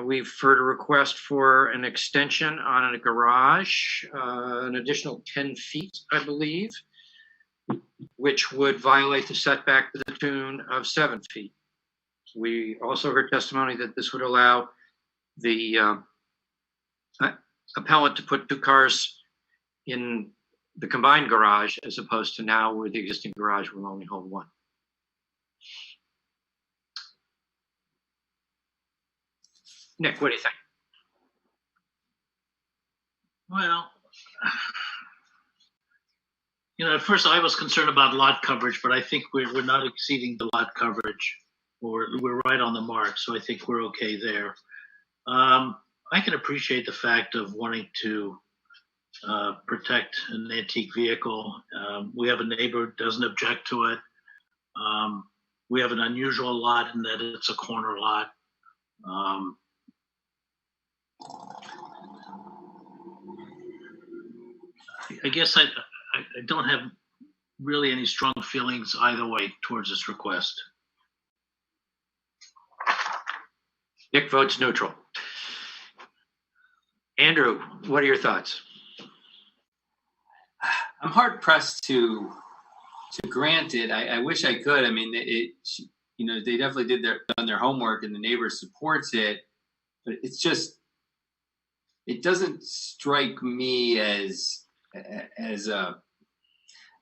We've heard a request for an extension on a garage, an additional 10 feet, I believe, which would violate the setback to the tune of 7 feet. We also heard testimony that this would allow the appellant to put 2 cars in the combined garage as opposed to now where the existing garage will only hold 1. Nick, what do you think? Well, at first I was concerned about lot coverage, but I think we're not exceeding the lot coverage. We're right on the mark, so I think we're okay there. I can appreciate the fact of wanting to protect an antique vehicle. We have a neighbor who doesn't object to it. We have an unusual lot in that it's a corner lot. I guess I don't have really any strong feelings either way towards this request. Nick votes neutral. Andrew, what are your thoughts? I'm hard pressed to grant it. I wish I could. I mean, they definitely done their homework, and the neighbor supports it. But it's just, it doesn't strike me as a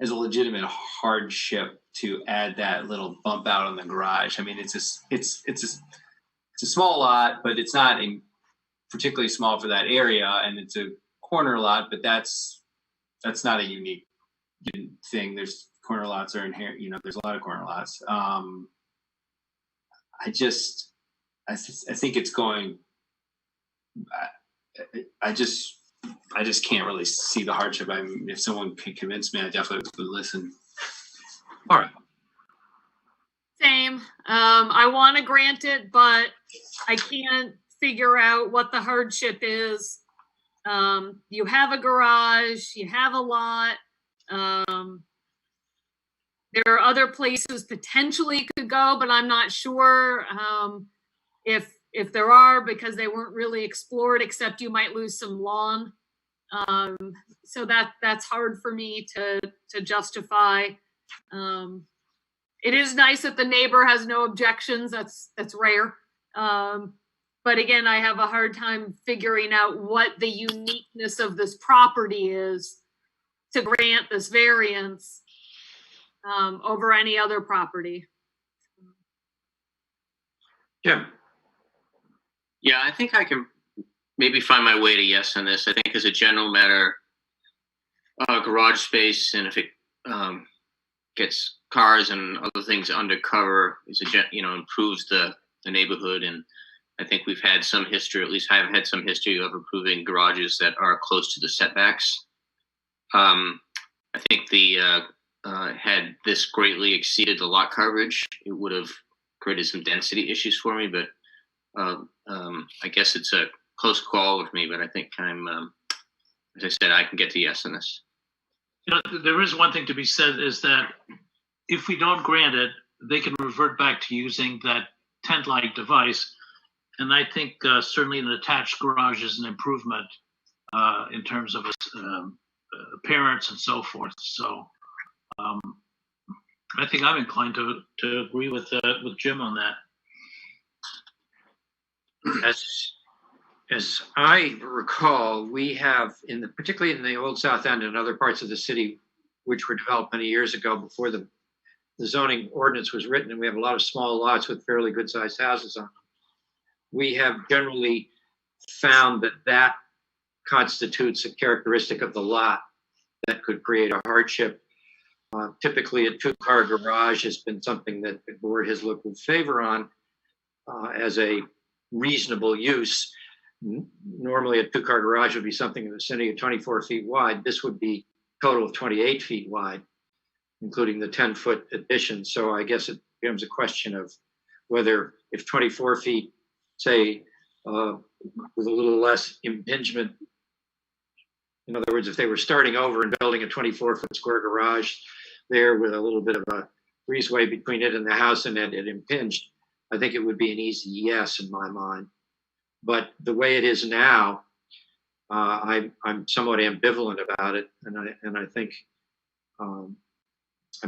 legitimate hardship to add that little bump out on the garage. I mean, it's a small lot, but it's not particularly small for that area, and it's a corner lot, but that's not a unique thing. There's corner lots are inherent, there's a lot of corner lots. I think it's going, I just can't really see the hardship. I mean, if someone can convince me, I definitely would listen. All right. Same. I want to grant it, but I can't figure out what the hardship is. You have a garage, you have a lot. There are other places potentially you could go, but I'm not sure if there are, because they weren't really explored, except you might lose some lawn. So that's hard for me to justify. It is nice that the neighbor has no objections. That's rare. But again, I have a hard time figuring out what the uniqueness of this property is to grant this variance over any other property. Jim. Yeah, I think I can maybe find my way to yes on this. I think as a general matter, garage space, and if it gets cars and other things undercover, improves the neighborhood. And I think we've had some history, at least I've had some history of approving garages that are close to the setbacks. I think had this greatly exceeded the lot coverage, it would have created some density issues for me, but I guess it's a close call with me, but I think as I said, I can get to yes on this. There is one thing to be said, is that if we don't grant it, they can revert back to using that tent-like device. And I think certainly an attached garage is an improvement in terms of appearance and so forth. So I think I'm inclined to agree with Jim on that. As I recall, we have particularly in the old South End and other parts of the city, which were developed many years ago before the zoning ordinance was written, and we have a lot of small lots with fairly good sized houses on them. We have generally found that constitutes a characteristic of the lot that could create a hardship. Typically, a 2-car garage has been something that the board has looked with favor on as a reasonable use. Normally, a 2-car garage would be something in the vicinity of 24 feet wide. This would be a total of 28 feet wide, including the 10-foot addition. So I guess it becomes a question of whether, if 24 feet, say, with a little less impingement, in other words, if they were starting over and building a 24-foot square garage there with a little bit of a breezeway between it and the house and it impinged, I think it would be an easy yes in my mind. But the way it is now, I'm somewhat ambivalent about it, and I think I'm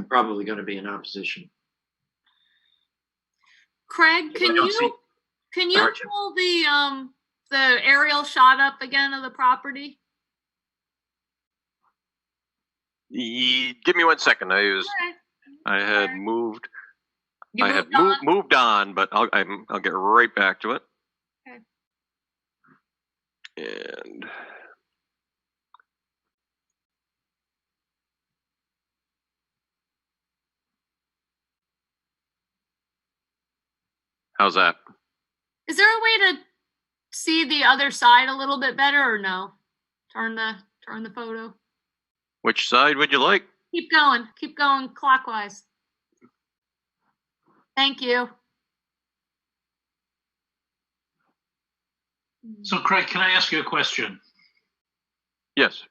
probably going to be in opposition. Craig, can you pull the aerial shot up again of the property? Give me 1 second. I had moved. Moved on, but I'll get right back to it. Okay. And how's that? Is there a way to see the other side a little bit better, or no? Turn the photo. Which side would you like? Keep going clockwise. Thank you. So, Craig, can I ask you a question? Yes.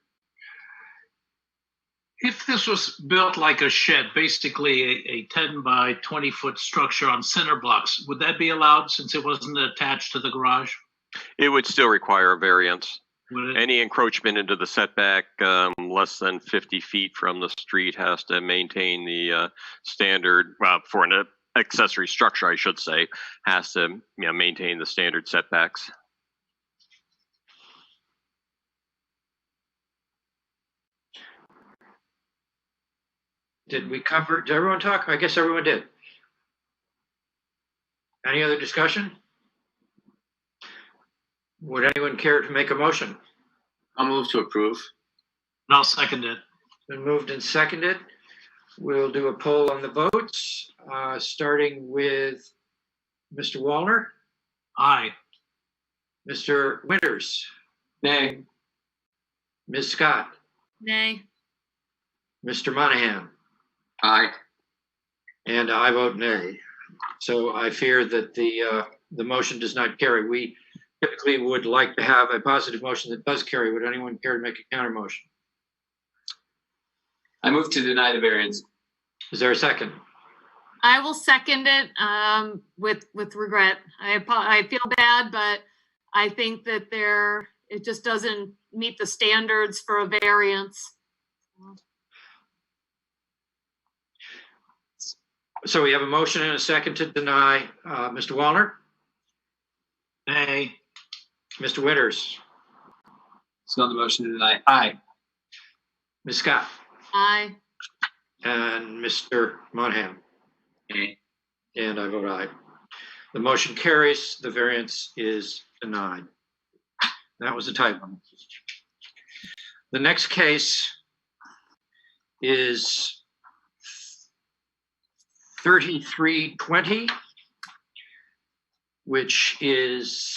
If this was built like a shed, basically a 10 by 20 foot structure on cinder blocks, would that be allowed since it wasn't attached to the garage? It would still require a variance. Would it? Any encroachment into the setback less than 50 feet from the street has to maintain the standard, for an accessory structure, I should say, has to maintain the standard setbacks. Did everyone talk? I guess everyone did. Any other discussion? Would anyone care to make a motion? I'll move to approve. And I'll second it. Been moved and seconded. We'll do a poll on the votes, starting with Mr. Wallner. Aye. Mr. Winters. Nay. Ms. Scott. Nay. Mr. Monahan. Aye. And I vote nay. So I fear that the motion does not carry. We typically would like to have a positive motion that does carry. Would anyone care to make a counter motion? I move to deny the variance. Is there a second? I will second it with regret. I feel bad, but I think that it just doesn't meet the standards for a variance. So we have a motion and a second to deny. Mr. Wallner? Nay. Mr. Winters? So on the motion to deny, aye. Ms. Scott? Aye. And Mr. Monahan? Aye. And I vote aye. The motion carries. The variance is denied. That was a tight one. The next case is 3320, which is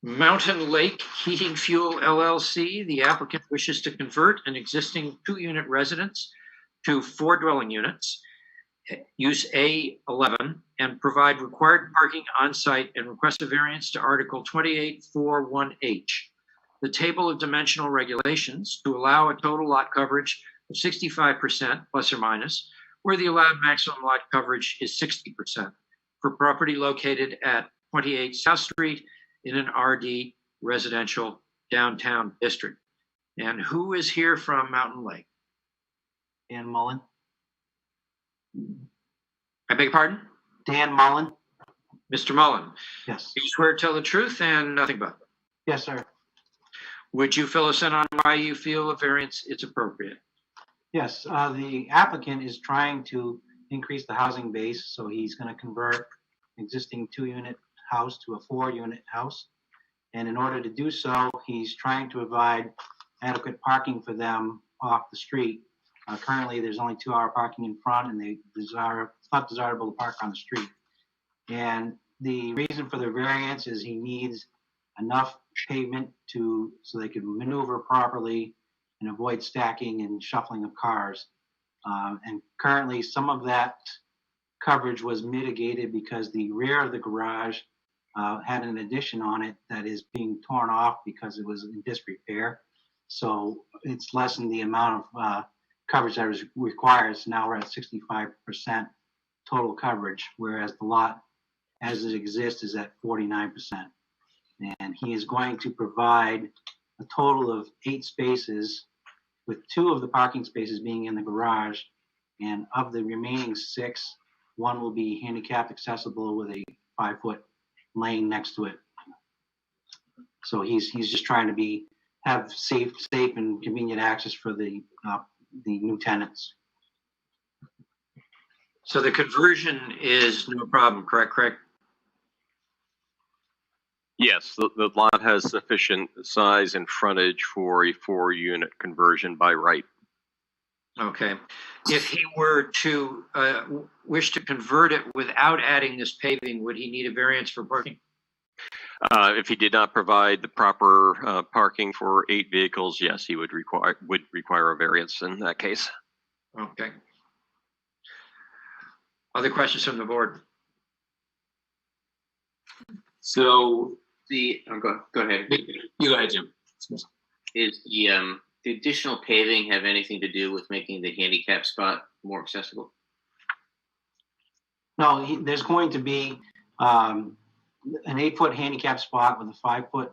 Mountain Lake Heating Fuel LLC. The applicant wishes to convert an existing 2-unit residence to 4 dwelling units, use A11, and provide required parking on site and request a variance to Article 2841H, the table of dimensional regulations, to allow a total lot coverage of 65% plus or minus, where the allowed maximum lot coverage is 60% for property located at 28 South Street in an RD residential downtown district. And who is here from Mountain Lake? Dan Mullen. I beg your pardon? Dan Mullen. Mr. Mullen, Yes. you swear to tell the truth and nothing but? Yes, sir. Would you fill us in on why you feel a variance is appropriate? Yes, the applicant is trying to increase the housing base, so he's going to convert existing 2-unit house to a 4-unit house. And in order to do so, he's trying to provide adequate parking for them off the street. Currently, there's only 2-hour parking in front, and it's not desirable to park on the street. And the reason for the variance is he needs enough pavement so they can maneuver properly and avoid stacking and shuffling of cars. And currently, some of that coverage was mitigated because the rear of the garage had an addition on it that is being torn off because it was in disrepair. So it's lessened the amount of coverage that was required. So now we're at 65% total coverage, whereas the lot as it exists is at 49%. And he is going to provide a total of 8 spaces, with 2 of the parking spaces being in the garage. And of the remaining 6, 1 will be handicap accessible with a 5-foot lane next to it. So he's just trying to have safe and convenient access for the new tenants. So the conversion is no problem, correct, Craig? Yes, the lot has sufficient size and frontage for a 4-unit conversion by right. Okay. If he were to wish to convert it without adding this paving, would he need a variance for parking? If he did not provide the proper parking for 8 vehicles, yes, he would require a variance in that case. Okay. Other questions from the board? So go ahead. You go ahead, Jim. Is the additional paving have anything to do with making the handicap spot more accessible? No, there's going to be an 8-foot handicap spot with a 5-foot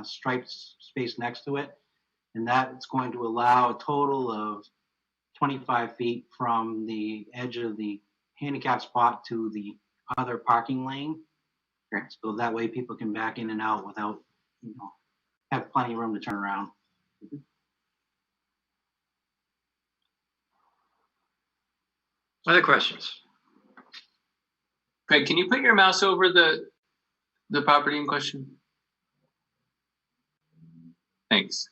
striped space next to it. And that's going to allow a total of 25 feet from the edge of the handicap spot to the other parking lane. Okay. So that way people can back in and out without, have plenty of room to turn around. Other questions? Craig, can you put your mouse over the property in question? Thanks.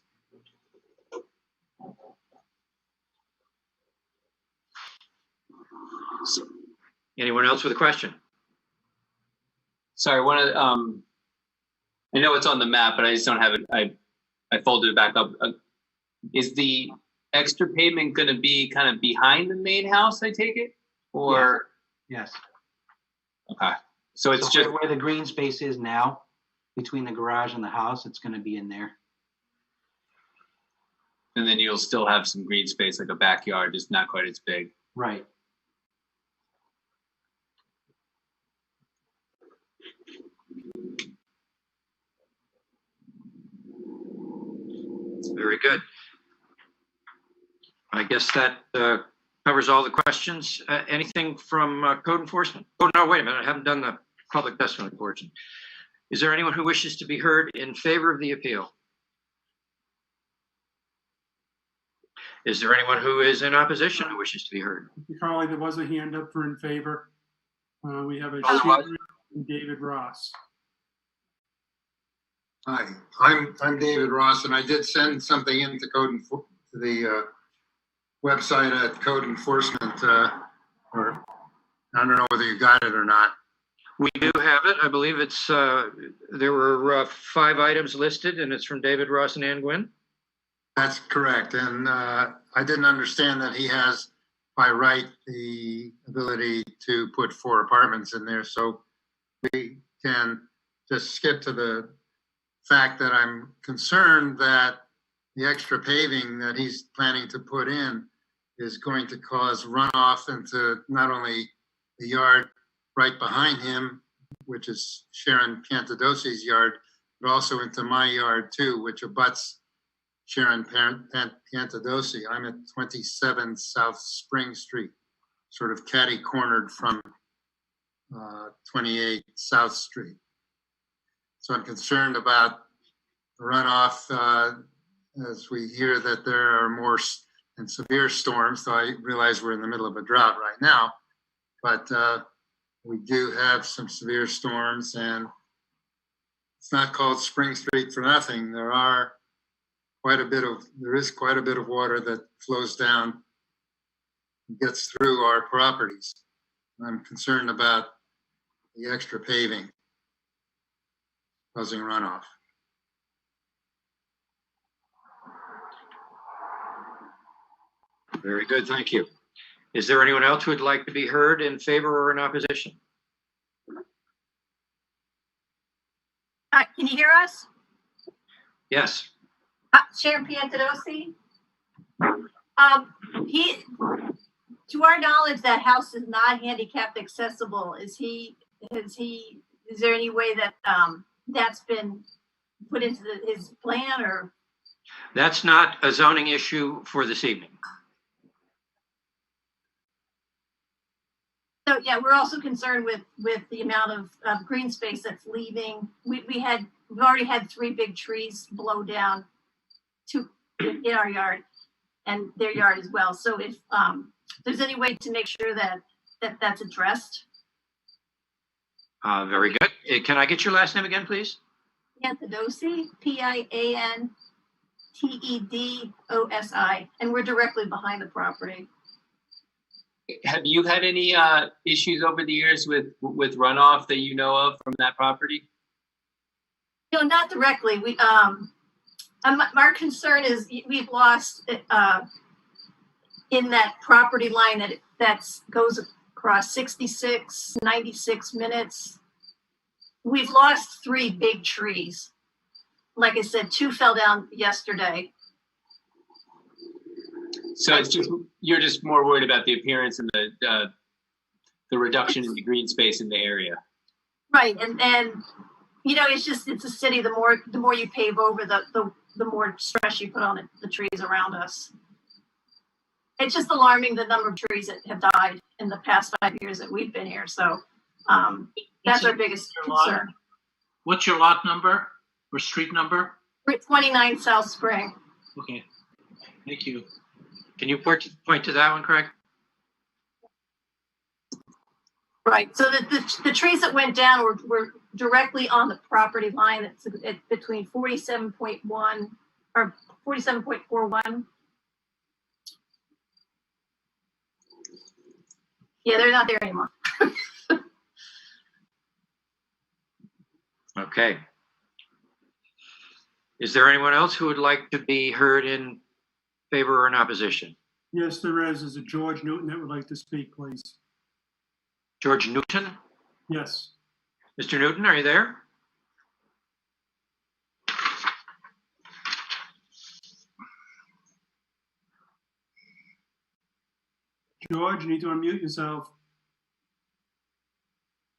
Anyone else with a question? Sorry, I know it's on the map, but I just don't have it. I folded it back up. Is the extra pavement going to be kind of behind the main house, I take it? Or Yes. Okay. So it's just where the green space is now, between the garage and the house, it's going to be in there. And then you'll still have some green space, like a backyard, just not quite as big. Right. Very good. I guess that covers all the questions. Anything from code enforcement? Oh, no, wait a minute. I haven't done the public testimony portion. Is there anyone who wishes to be heard in favor of the appeal? Is there anyone who is in opposition who wishes to be heard? Carly, there was a hand up for in favor. We have a David Ross. Hi, I'm David Ross, and I did send something into to the website at Code Enforcement, or I don't know whether you got it or not. We do have it. I believe it's there were 5 items listed, and it's from David Ross and Ann Gwynn. That's correct, and I didn't understand that he has by right the ability to put 4 apartments in there, so we can just skip to the fact that I'm concerned that the extra paving that he's planning to put in is going to cause runoff into not only the yard right behind him, which is Sharon Cantadosi's yard, but also into my yard too, which abuts Sharon Cantadosi. I'm at 27 South Spring Street, sort of catty-cornered from 28 South Street. So I'm concerned about runoff as we hear that there are more and severe storms, though I realize we're in the middle of a drought right now, but we do have some severe storms, and it's not called Spring Street for nothing. There is quite a bit of water that flows down and gets through our properties. I'm concerned about the extra paving causing runoff. Very good, thank you. Is there anyone else who would like to be heard in favor or in opposition? Can you hear us? Yes. Sharon Piantadosi. To our knowledge, that house is not handicapped accessible. Is there any way that that's been put into his plan, or? That's not a zoning issue for this evening. So yeah, we're also concerned with the amount of green space that's leaving. We've already had 3 big trees blow down in our yard and their yard as well. So if there's any way to make sure that's addressed. Very good. Can I get your last name again, please? Piantadosi, Piantedosi, and we're directly behind the property. Have you had any issues over the years with runoff that you know of from that property? No, not directly. Our concern is we've lost in that property line that goes across 66, 96 minutes. We've lost 3 big trees. Like I said, 2 fell down yesterday. So you're just more worried about the appearance and the reduction in the green space in the area. Right, and it's a city. The more you pave over, the more stress you put on the trees around us. It's just alarming the number of trees that have died in the past 5 years that we've been here. So that's our biggest concern. What's your lot number or street number? We're at 29 South Spring. Okay, thank you. Can you point to that one, Craig? Right. So the trees that went down were directly on the property line. It's between 47.1 or 47.41. Yeah, they're not there anymore. Okay. Is there anyone else who would like to be heard in favor or in opposition? Yes, there is. There's a George Newton that would like to speak, please. George Newton? Yes. Mr. Newton, are you there? George, you need to unmute yourself.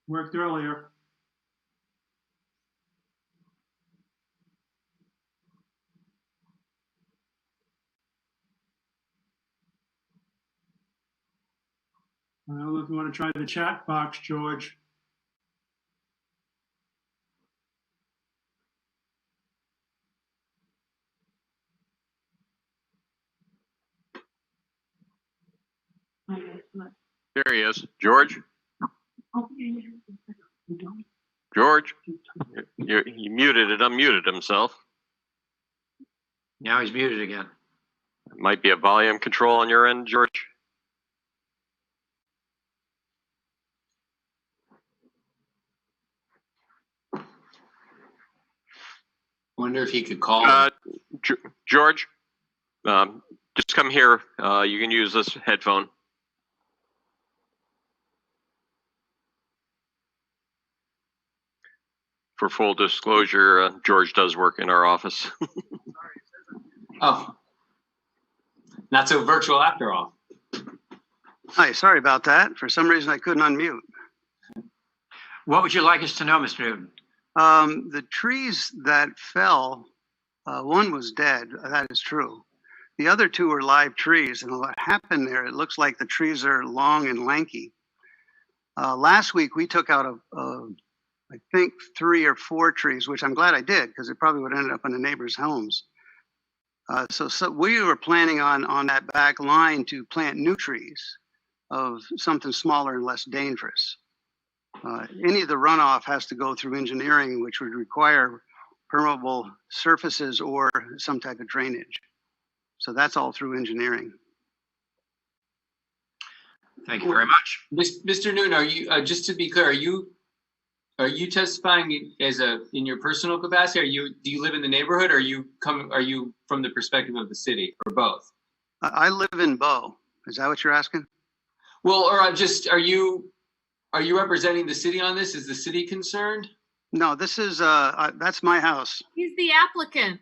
Worked earlier. I don't know if you want to try the chat box, George. There he is. George? George? He muted and unmuted himself. Now he's muted again. It might be a volume control on your end, George. Wonder if he could call. George, just come here. You can use this headphone. For full disclosure, George does work in our office. Oh, not so virtual after all. Hi, sorry about that. For some reason, I couldn't unmute. What would you like us to know, Mr. Newton? The trees that fell, one was dead. That is true. The other two were live trees. And what happened there, it looks like the trees are long and lanky. Last week, we took out I think 3 or 4 trees, which I'm glad I did because it probably would have ended up in the neighbors' homes. So we were planning on that back line to plant new trees of something smaller and less dangerous. Any of the runoff has to go through engineering, which would require permeable surfaces or some type of drainage. So that's all through engineering. Thank you very much. Mr. Newton, are you, just to be clear, are you testifying in your personal capacity? Do you live in the neighborhood, or are you from the perspective of the city, or both? I live in Bow. Is that what you're asking? Well, or are you representing the city on this? Is the city concerned? No, this is that's my house. He's the applicant.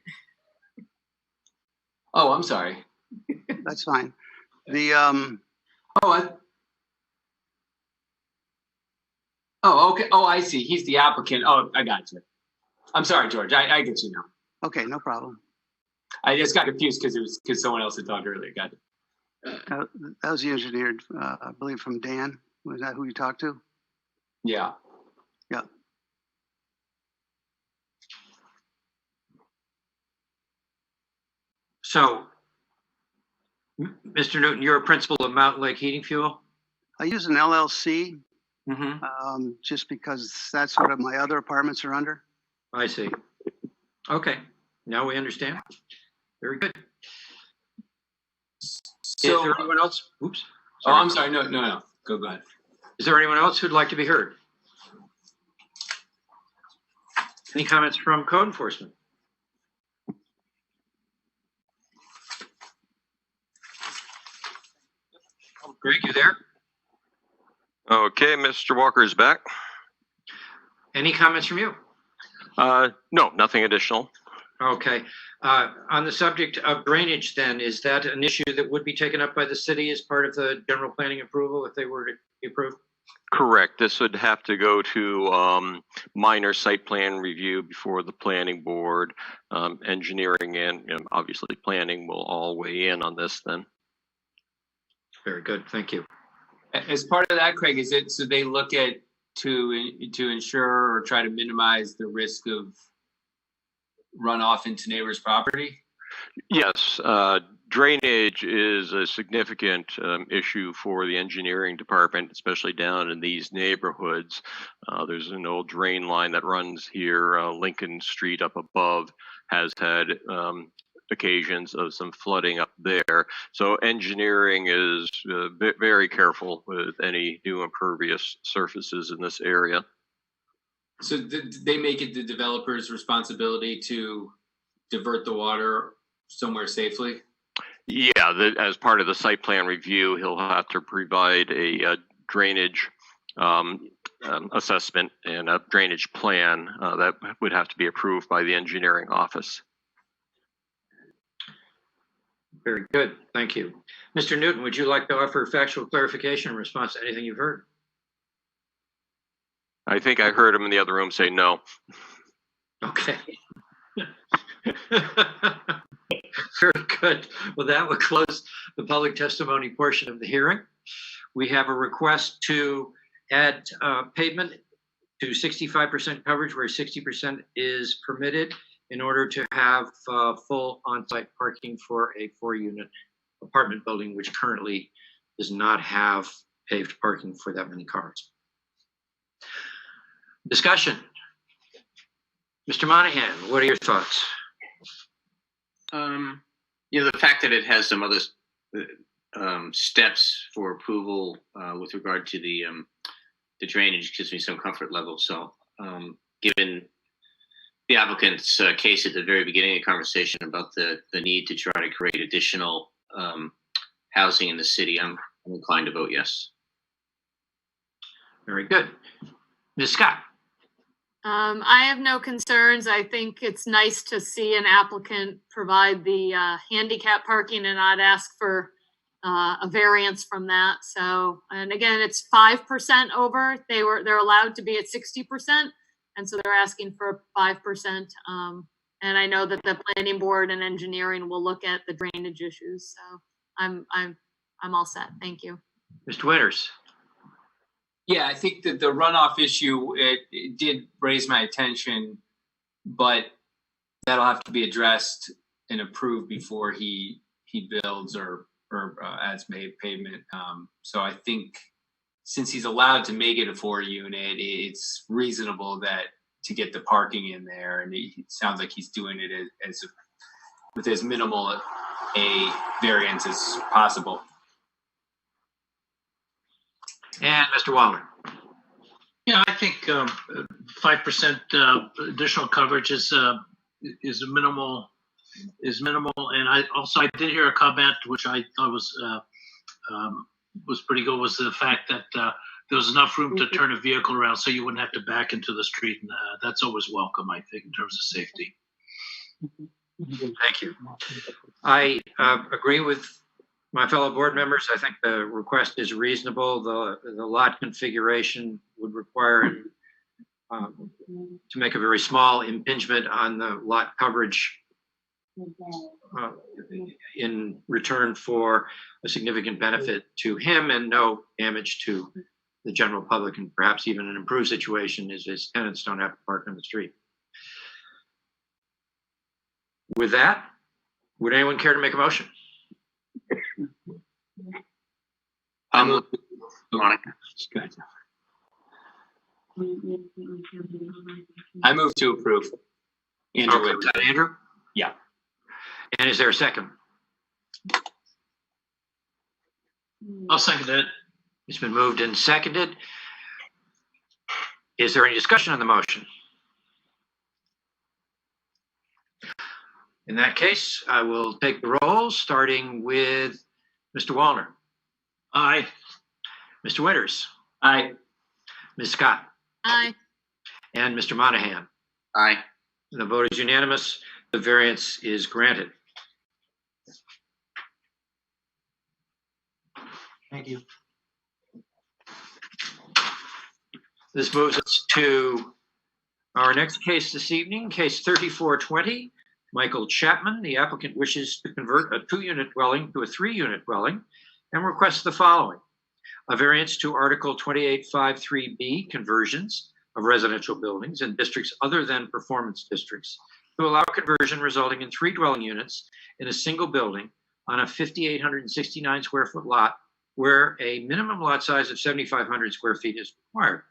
Oh, I'm sorry. That's fine. The Oh, okay. Oh, I see. He's the applicant. Oh, I got you. I'm sorry, George. I get you now. Okay, no problem. I just got confused because someone else had talked earlier. Got it. That was the engineer, I believe, from Dan. Was that who you talked to? Yeah. Yeah. So, Mr. Newton, you're a principal of Mountain Lake Heating Fuel? I use an LLC Mm-hmm. just because that's what my other apartments are under. I see. Okay, now we understand. Very good. So, is there anyone else? Oops. Oh, I'm sorry. No. Go ahead. Is there anyone else who'd like to be heard? Any comments from code enforcement? Greg, you there? Okay, Mr. Walker is back. Any comments from you? No, nothing additional. Okay. On the subject of drainage then, is that an issue that would be taken up by the city as part of the general planning approval if they were to be approved? Correct. This would have to go to minor site plan review before the planning board. Engineering and obviously planning will all weigh in on this then. Very good. Thank you. As part of that, Craig, is it so they look at to ensure or try to minimize the risk of runoff into neighbors' property? Yes, drainage is a significant issue for the engineering department, especially down in these neighborhoods. There's an old drain line that runs here, Lincoln Street up above has had occasions of some flooding up there. So engineering is very careful with any new impervious surfaces in this area. So they make it the developer's responsibility to divert the water somewhere safely? Yeah, as part of the site plan review, he'll have to provide a drainage assessment and a drainage plan that would have to be approved by the engineering office. Very good. Thank you. Mr. Newton, would you like to offer factual clarification in response to anything you've heard? I think I heard him in the other room say no. Okay. Very good. Well, that would close the public testimony portion of the hearing. We have a request to add pavement to 65% coverage where 60% is permitted in order to have full on-site parking for a 4-unit apartment building, which currently does not have paved parking for that many cars. Discussion. Mr. Monahan, what are your thoughts? The fact that it has some other steps for approval with regard to the drainage gives me some comfort level. So given the applicant's case at the very beginning of the conversation about the need to try to create additional housing in the city, I'm inclined to vote yes. Very good. Ms. Scott. I have no concerns. I think it's nice to see an applicant provide the handicap parking and not ask for a variance from that. So, and again, it's 5% over. They're allowed to be at 60%, and so they're asking for 5%. And I know that the planning board and engineering will look at the drainage issues. So I'm all set. Thank you. Mr. Winters. Yeah, I think that the runoff issue, it did raise my attention, but that'll have to be addressed and approved before he builds or adds pavement. So I think since he's allowed to make it a 4-unit, it's reasonable that to get the parking in there, and it sounds like he's doing it with as minimal a variance as possible. And Mr. Wallner. Yeah, I think 5% additional coverage is minimal, and I did hear a comment which I thought was pretty good, was the fact that there was enough room to turn a vehicle around so you wouldn't have to back into the street, and that's always welcome, I think, in terms of safety. Thank you. I agree with my fellow board members. I think the request is reasonable. The lot configuration would require to make a very small impingement on the lot coverage in return for a significant benefit to him and no damage to the general public, and perhaps even an improved situation is his tenants don't have to park on the street. With that, would anyone care to make a motion? Monica. I move to approve. Andrew. Okay, was that Andrew? Yeah. And is there a second? I'll second it. It's been moved and seconded. Is there any discussion on the motion? In that case, I will take the roll, starting with Mr. Wallner. Aye. Mr. Winters. Aye. Ms. Scott. Aye. And Mr. Monahan. Aye. The vote is unanimous. The variance is granted. Thank you. This moves us to our next case this evening, case 3420. Michael Chapman, the applicant, wishes to convert a 2-unit dwelling to a 3-unit dwelling and requests the following: a variance to Article 2853B, conversions of residential buildings in districts other than performance districts, to allow conversion resulting in 3 dwelling units in a single building on a 5,869 square foot lot where a minimum lot size of 7,500 square feet is required.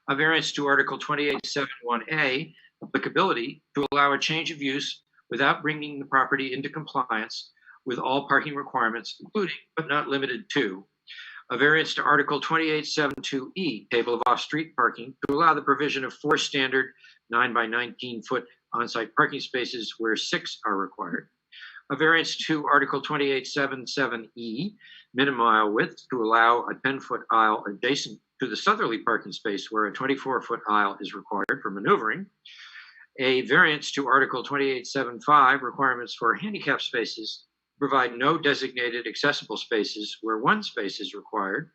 A variance to Article 2871A, applicability, to allow a change of use without bringing the property into compliance with all parking requirements, including but not limited to a variance to Article 2872E, table of off-street parking, to allow the provision of 4 standard 9 by 19 foot on-site parking spaces where 6 are required. A variance to Article 2877E, minimum aisle width, to allow a 10-foot aisle adjacent to the southerly parking space where a 24-foot aisle is required for maneuvering. A variance to Article 2875, requirements for handicap spaces, provide no designated accessible spaces where 1 space is required.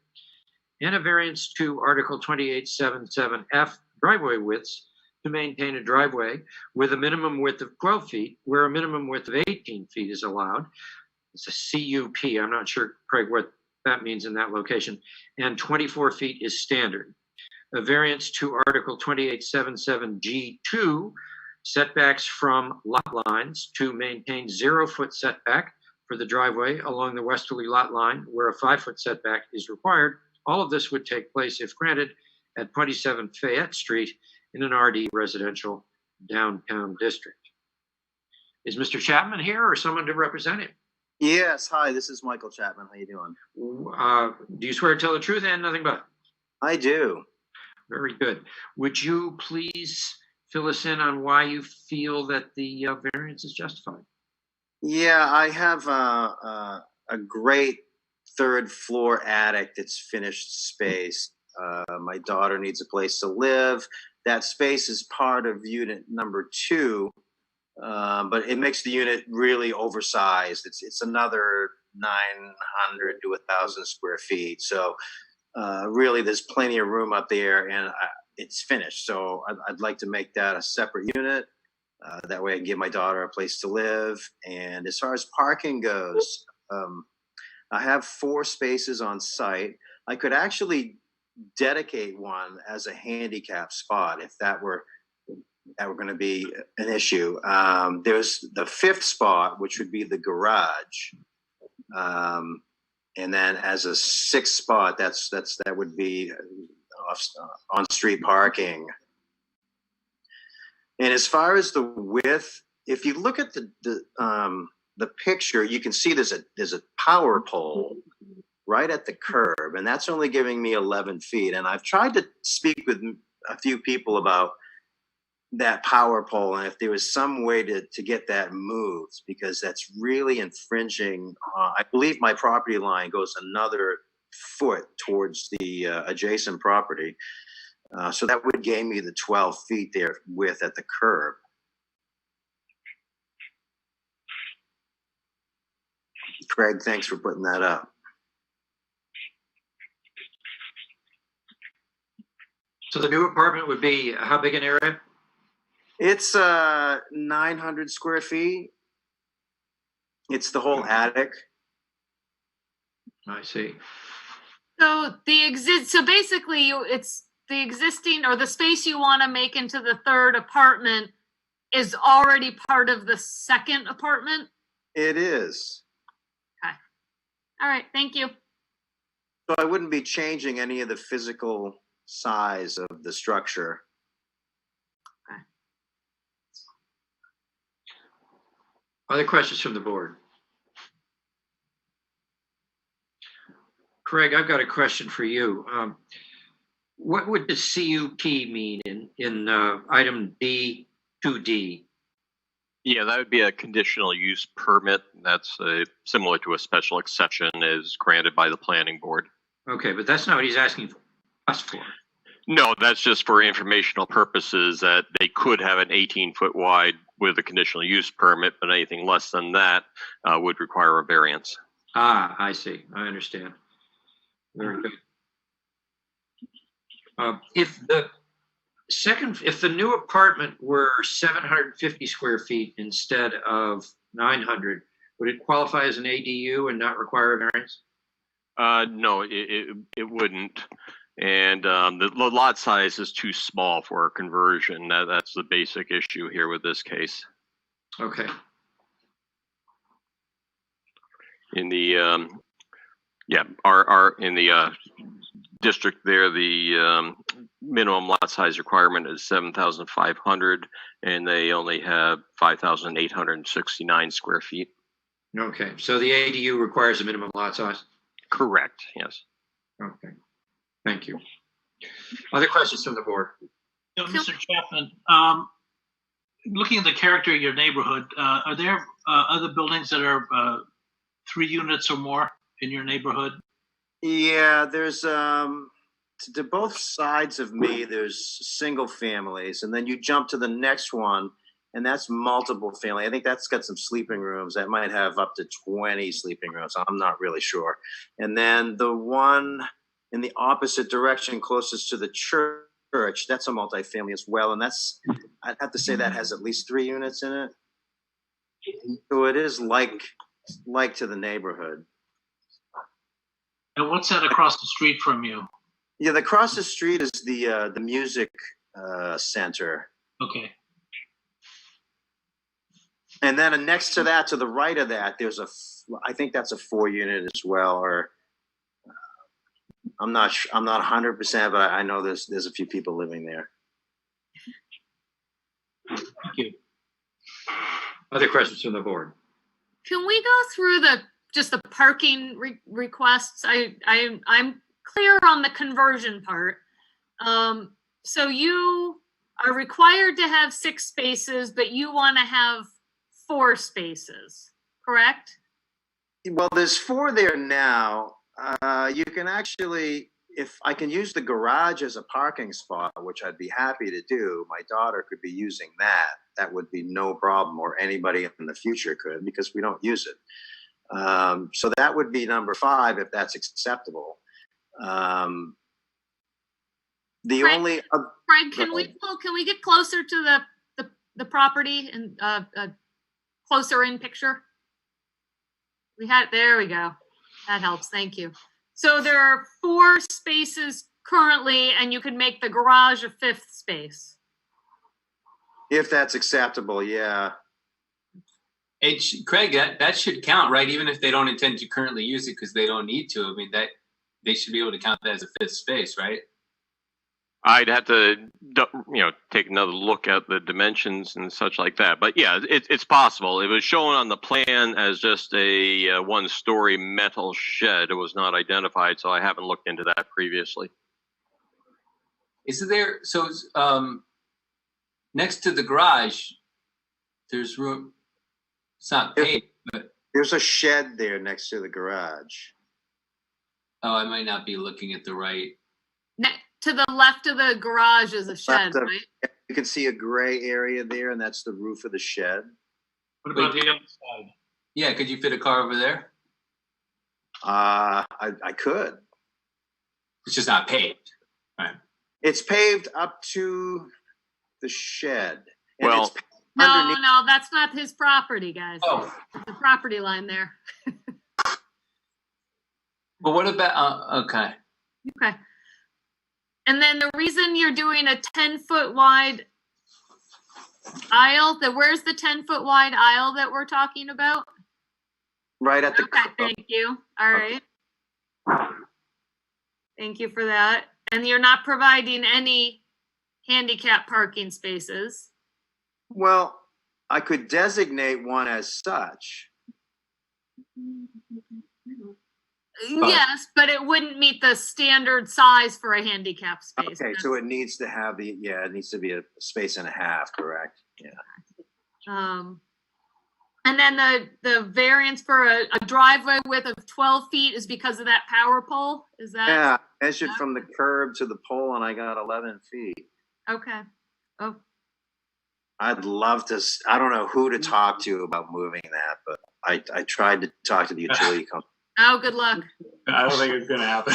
And a variance to Article 2877F, driveway widths, to maintain a driveway with a minimum width of 12 feet where a minimum width of 18 feet is allowed. It's a CUP. I'm not sure, Craig, what that means in that location. And 24 feet is standard. A variance to Article 2877G2, setbacks from lot lines, to maintain 0-foot setback for the driveway along the westerly lot line where a 5-foot setback is required. All of this would take place, if granted, at 27 Fayette Street in an RD residential downtown district. Is Mr. Chapman here or someone to represent him? Yes, hi, this is Michael Chapman. How you doing? Do you swear to tell the truth and nothing but? I do. Very good. Would you please fill us in on why you feel that the variance is justified? Yeah, I have a great 3rd floor attic that's finished space. My daughter needs a place to live. that space is part of unit number 2, but it makes the unit really oversized. It's another 900 to 1,000 square feet. So really, there's plenty of room up there, and it's finished. So I'd like to make that a separate unit. That way I can give my daughter a place to live. And as far as parking goes, I have 4 spaces on site. I could actually dedicate one as a handicap spot if that were going to be an issue. There's the 5th spot, which would be the garage. And then as a 6th spot, that would be on-street parking. And as far as the width, if you look at the picture, you can see there's a power pole right at the curb, and that's only giving me 11 feet. And I've tried to speak with a few people about that power pole, and if there was some way to get that moved, because that's really infringing. I believe my property line goes another foot towards the adjacent property. So that would gain me the 12 feet there width at the curb. Craig, thanks for putting that up. So the new apartment would be how big an area? It's 900 square feet. It's the whole attic. I see. So so basically it's the existing or the space you want to make into the 3rd apartment is already part of the 2nd apartment? It is. Okay. All right, thank you. So I wouldn't be changing any of the physical size of the structure. Okay. Other questions from the board? Craig, I've got a question for you. What would the CUP mean in item D2D? Yeah, that would be a conditional use permit. That's similar to a special exception as granted by the planning board. Okay, but that's not what he's asking us for. No, that's just for informational purposes that they could have an 18-foot wide with a conditional use permit, but anything less than that would require a variance. Ah, I see. I understand. Very good. If the new apartment were 750 square feet instead of 900, would it qualify as an ADU and not require a variance? No, it wouldn't. And the lot size is too small for a conversion. That's the basic issue here with this case. Okay. In the in the district there, the minimum lot size requirement is 7,500, and they only have 5,869 square feet. Okay, so the ADU requires a minimum lot size? Correct, yes. Okay, thank you. Other questions from the board? Mr. Chapman, looking at the character of your neighborhood, are there other buildings that are 3 units or more in your neighborhood? Yeah, there's to both sides of me, there's single families, and then you jump to the next one, and that's multiple family. I think that's got some sleeping rooms. That might have up to 20 sleeping rooms. I'm not really sure. And then the one in the opposite direction, closest to the church, that's a multifamily as well. And that's, I'd have to say that has at least 3 units in it. So it is like to the neighborhood. And what's that across the street from you? Yeah, across the street is the music center. Okay. And then next to that, to the right of that, there's I think that's a 4 unit as well. Or I'm not 100%, but I know there's a few people living there. Thank you. Other questions from the board? Can we go through just the parking requests? I'm clear on the conversion part. So you are required to have 6 spaces, but you want to have 4 spaces, correct? Well, there's 4 there now. You can actually, if I can use the garage as a parking spot, which I'd be happy to do, my daughter could be using that. That would be no problem, or anybody in the future could, because we don't use it. So that would be number 5, if that's acceptable. The Craig, only Craig, can we get closer to the property and closer in picture? There we go. That helps. Thank you. So there are 4 spaces currently, and you can make the garage a 5th space. if that's acceptable, yeah. Craig, that should count, right? Even if they don't intend to currently use it because they don't need to. I mean, that they should be able to count that as a 5th space, right? I'd have to, take another look at the dimensions and such like that. But yeah, it's possible. It was shown on the plan as just a 1-story metal shed. It was not identified, so I haven't looked into that previously. Is there, so next to the garage, there's room, it's not paved, but. There's a shed there next to the garage. Oh, I might not be looking at the right. To the left of the garage is a shed, right? You can see a gray area there, and that's the roof of the shed. What about the other side? Yeah, could you fit a car over there? I could. It's just not paved, right? It's paved up to the shed. And well, it's No, that's not his property, guys. Oh. The property line there. But what about, okay. Okay. And then the reason you're doing a 10-foot wide aisle, where's the 10-foot wide aisle that we're talking about? Right at the. Okay, thank you. All right. Thank you for that. And you're not providing any handicap parking spaces. Well, I could designate one as such. Yes, but it wouldn't meet the standard size for a handicap space. Okay, so it needs to have it needs to be a space and a half, correct? Yeah. And then the variance for a driveway width of 12 feet is because of that power pole? Is that? Yeah, measured from the curb to the pole, and I got 11 feet. Okay. Oh. I'd love to, I don't know who to talk to about moving that, but I tried to talk to the utility company. Oh, good luck. I don't think it's going to happen.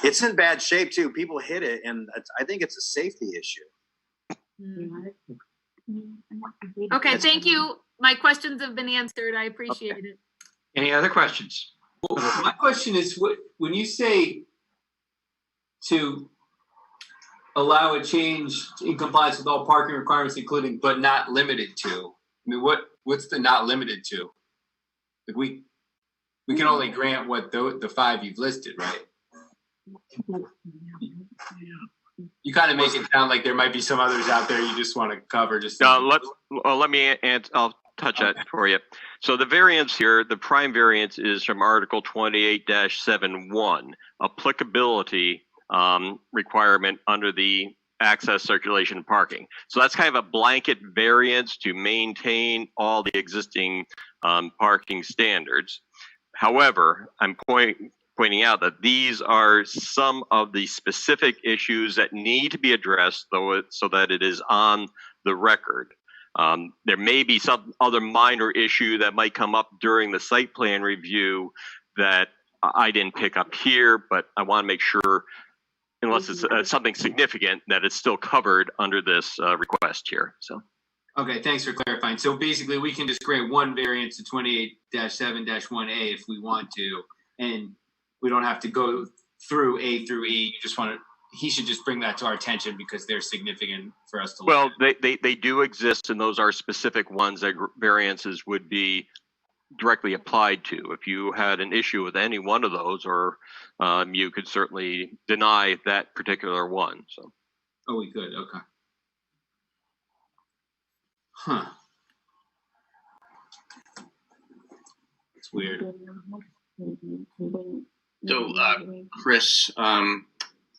It's in bad shape too. People hit it, and I think it's a safety issue. Okay, thank you. My questions have been answered. I appreciate it. Any other questions? Well, my question is, when you say to allow a change in compliance with all parking requirements, including but not limited to, I mean, what's the not limited to? Like we can only grant what the 5 you've listed, right? You kind of make it sound like there might be some others out there you just want to cover. Let me I'll touch that for you. So the variance here, the prime variance is from Article 28-7.1, applicability requirement under the access, circulation, and parking. So that's kind of a blanket variance to maintain all the existing parking standards. However, I'm pointing out that these are some of the specific issues that need to be addressed, so that it is on the record. There may be some other minor issue that might come up during the site plan review that I didn't pick up here, but I want to make sure, unless it's something significant, that it's still covered under this request here. So. Okay, thanks for clarifying. So basically, we can just grant one variance to 28-7-1A if we want to, and we don't have to go through A through E. You just want to. He should just bring that to our attention because they're significant for us to. Well, they do exist, and those are specific ones that variances would be directly applied to. If you had an issue with any one of those, or you could certainly deny that particular one. So. Oh, we could. Okay. Huh. It's weird. So, Chris,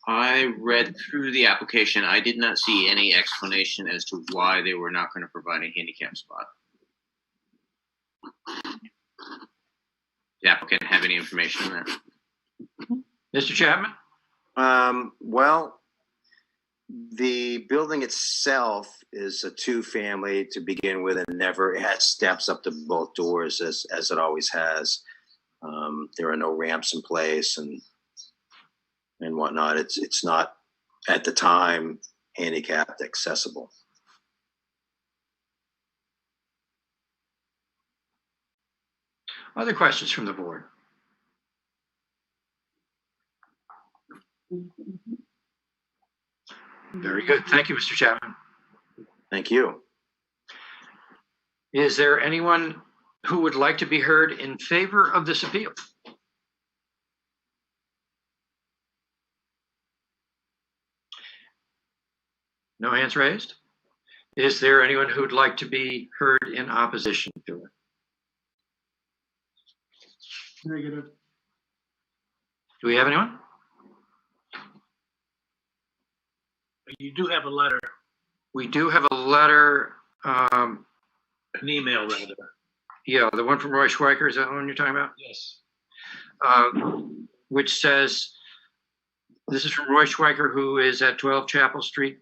I read through the application. I did not see any explanation as to why they were not going to provide a handicap spot. the applicant have any information on that? Mr. Chapman? Well, the building itself is a two-family to begin with, and never had steps up to both doors as it always has. There are no ramps in place and whatnot. It's not at the time handicapped accessible. Other questions from the board? Very good. Thank you, Mr. Chapman. Thank you. Is there anyone who would like to be heard in favor of this appeal? No hands raised? Is there anyone who'd like to be heard in opposition to it? Negative. Do we have anyone? You do have a letter, We do have a letter, an email rather. yeah, the one from Roy Schweiker, is that the one you're talking about? Yes. Which says, this is from Roy Schweiker, who is at 12 Chapel Street.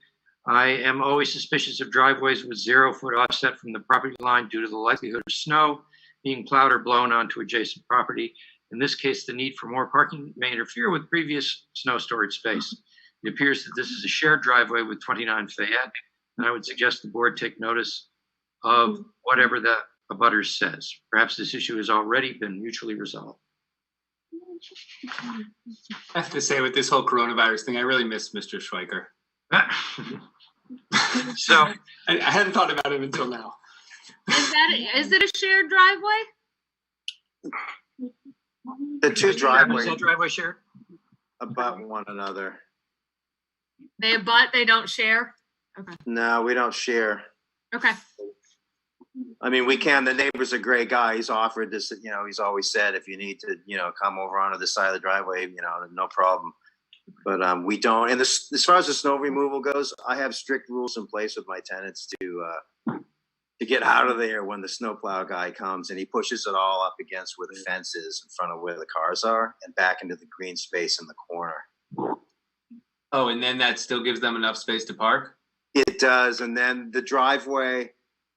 I am always suspicious of driveways with 0-foot offset from the property line due to the likelihood of snow being plowed or blown onto adjacent property. In this case, the need for more parking may interfere with previous snow storage space. It appears that this is a shared driveway with 29 Fayette, and I would suggest the board take notice of whatever the abutter says. Perhaps this issue has already been mutually resolved. I have to say, with this whole coronavirus thing, I really miss Mr. Schweiker. So I hadn't thought about it until now. Is it a shared driveway? The two driveways Is that driveway shared? abut one another. They abut, they don't share? Okay. No, we don't share. Okay. I mean, we can. The neighbor's a great guy. He's offered this, he's always said, if you need to, come over onto the side of the driveway, no problem. But we don't. And as far as the snow removal goes, I have strict rules in place with my tenants to get out of there when the snowplow guy comes, and he pushes it all up against where the fence is in front of where the cars are and back into the green space in the corner. Oh, and then that still gives them enough space to park? It does. And then the driveway,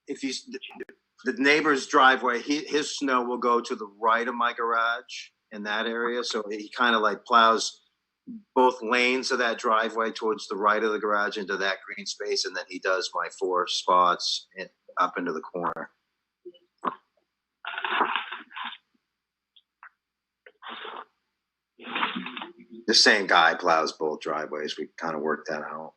the neighbor's driveway, his snow will go to the right of my garage in that area. So he kind of like plows both lanes of that driveway towards the right of the garage into that green space. And then he does my 4 spots up into the corner. The same guy plows both driveways. We kind of worked that out.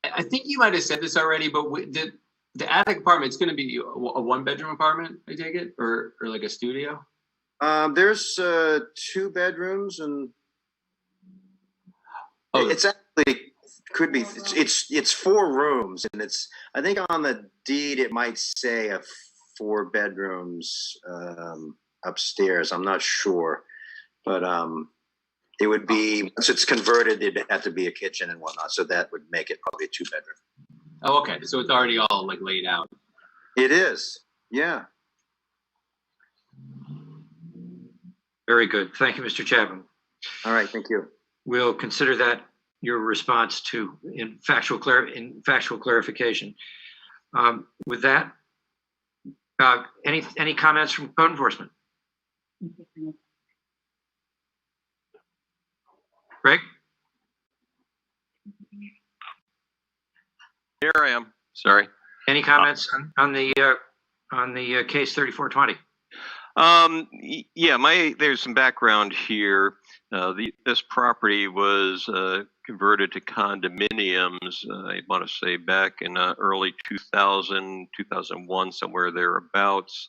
I think you might have said this already, but the attic apartment is going to be a 1-bedroom apartment, I take it, or like a studio? There's 2 bedrooms and it's actually could be it's 4 rooms, and I think on the deed it might say 4 bedrooms upstairs. I'm not sure, but it would be, once it's converted, it'd have to be a kitchen and whatnot, so that would make it probably a 2-bedroom. Oh, okay. So it's already all like laid out. It is, yeah. Very good. Thank you, Mr. Chapman. All right, thank you. We'll consider that your response to in factual clarification. With that, any comments from code enforcement? Greg? Here I am. Sorry. Any comments on the case 3420? Yeah, there's some background here. This property was converted to condominiums, I want to say back in early 2000, 2001, somewhere thereabouts.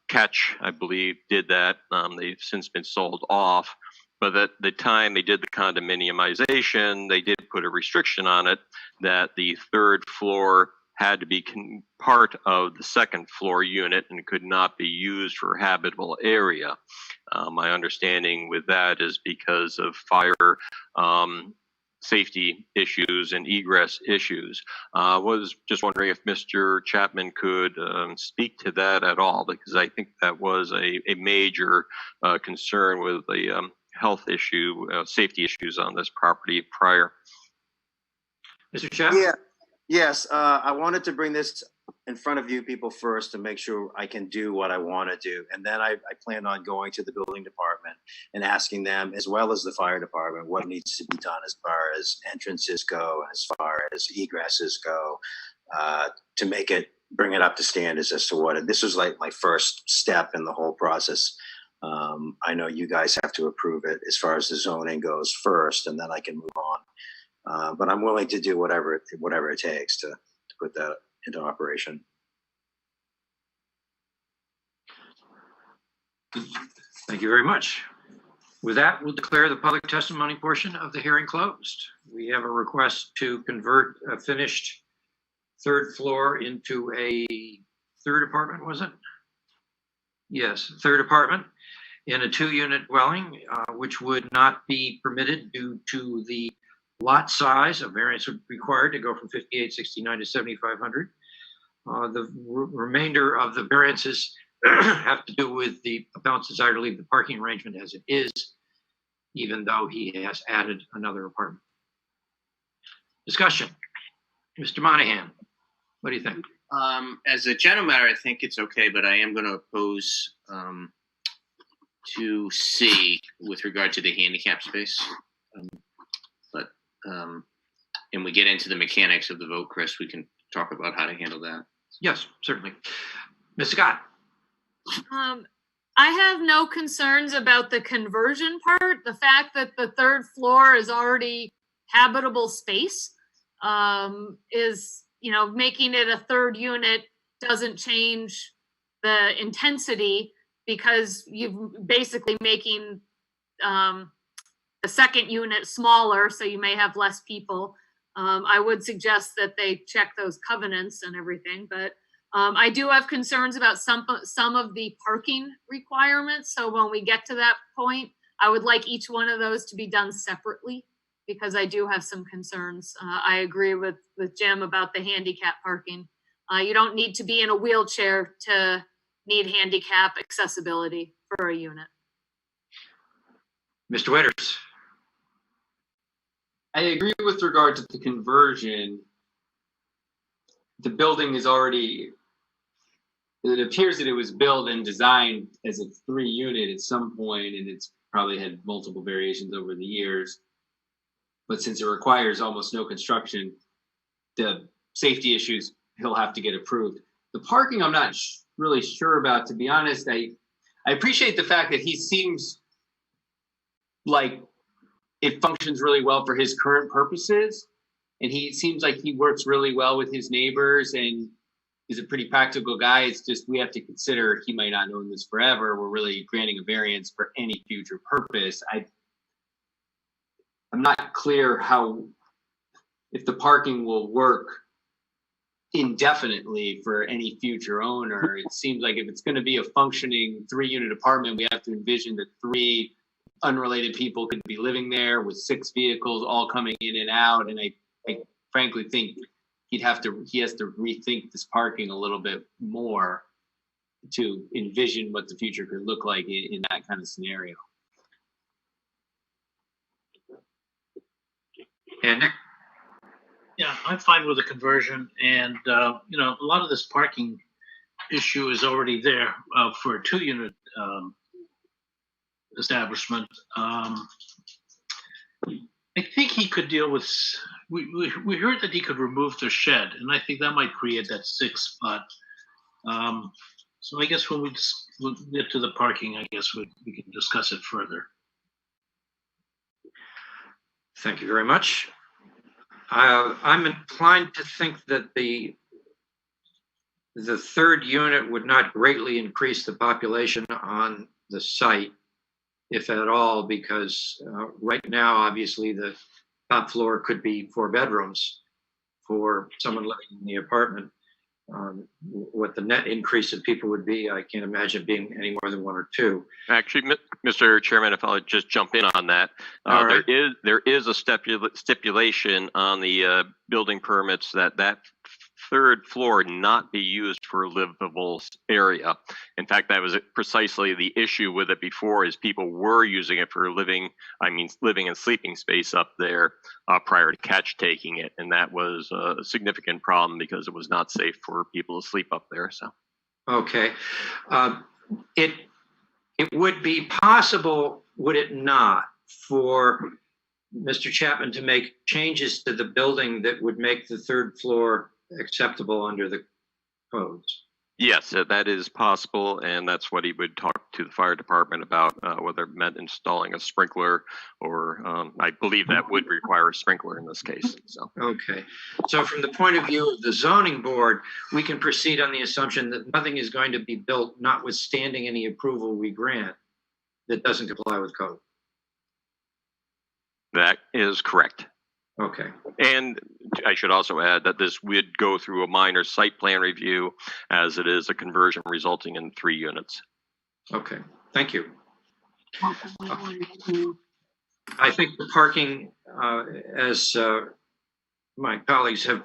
Catch, I believe, did that. They've since been sold off. But at the time they did the condominiumization, they did put a restriction on it that the 3rd floor had to be part of the 2nd floor unit and could not be used for habitable area. My understanding with that is because of fire safety issues and egress issues. Was just wondering if Mr. Chapman could speak to that at all, because I think that was a major concern with the health issue, safety issues on this property prior. Mr. Chapman? Yeah, yes, I wanted to bring this in front of you people first to make sure I can do what I want to do. And then I plan on going to the building department and asking them, as well as the fire department, what needs to be done as far as entrances go, as far as egresses go, to bring it up to standards as to what this was like my first step in the whole process. I know you guys have to approve it as far as the zoning goes first, and then I can move on. But I'm willing to do whatever it takes to put that into operation. Thank you very much. With that, we'll declare the public testimony portion of the hearing closed. We have a request to convert a finished third floor into a third apartment, was it? Yes, third apartment in a 2-unit dwelling, which would not be permitted due to the lot size. A variance would be required to go from 5869 to 7500. The remainder of the variances have to do with the appellant's desire to leave the parking arrangement as it is, even though he has added another apartment. Discussion. Mr. Monahan, what do you think? As a general matter, I think it's okay, but I am going to oppose to C with regard to the handicap space. And we get into the mechanics of the vote, Chris, we can talk about how to handle that. Yes, certainly. Ms. Scott. I have no concerns about the conversion part. The fact that the third floor is already habitable space is, making it a third unit doesn't change the intensity, because you're basically making the second unit smaller, so you may have less people. I would suggest that they check those covenants and everything, but I do have concerns about some of the parking requirements. So when we get to that point, I would like each one of those to be done separately, because I do have some concerns. I agree with Jim about the handicap parking. You don't need to be in a wheelchair to need handicap accessibility for a unit. Mr. Witters. I agree with regard to the conversion. The building is already, it appears that it was built and designed as a 3-unit at some point, and it's probably had multiple variations over the years. But since it requires almost no construction, the safety issues, he'll have to get approved. The parking, I'm not really sure about, to be honest. I appreciate the fact that he seems like it functions really well for his current purposes. And he seems like he works really well with his neighbors and is a pretty practical guy. It's just, we have to consider he might not own this forever. We're really granting a variance for any future purpose. I'm not clear if the parking will work indefinitely for any future owner. It seems like if it's going to be a functioning 3-unit apartment, we have to envision that 3 unrelated people could be living there with 6 vehicles all coming in and out. And I frankly think he has to rethink this parking a little bit more to envision what the future could look like in that kind of scenario. And Nick? Yeah, I'm fine with the conversion, and a lot of this parking issue is already there for a 2-unit establishment. I think he could deal with. We heard that he could remove the shed, and I think that might create that 6th spot. So I guess when we'll get to the parking, I guess we can discuss it further. Thank you very much. I'm inclined to think that the 3rd unit would not greatly increase the population on the site, if at all, because right now, obviously, the top floor could be 4 bedrooms for someone living in the apartment. what the net increase of people would be. I can't imagine it being any more than one or two. Actually, Mr. Chairman, if I'll just jump in on that, All right. there is a stipulation on the building permits that third floor not be used for a livable area. In fact, that was precisely the issue with it before, is people were using it for living and sleeping space up there prior to catch taking it. And that was a significant problem because it was not safe for people to sleep up there. So, okay. It would be possible, would it not, for Mr. Chapman to make changes to the building that would make the third floor acceptable under the codes? yes, that is possible. And that's what he would talk to the fire department about, whether it meant installing a sprinkler or I believe that would require a sprinkler in this case. So, okay. So from the point of view of the zoning board, we can proceed on the assumption that nothing is going to be built, notwithstanding any approval we grant, that doesn't comply with code. that is correct. Okay. And I should also add that this would go through a minor site plan review, as it is a conversion resulting in 3 units. Okay, thank you. I think the parking, as my colleagues have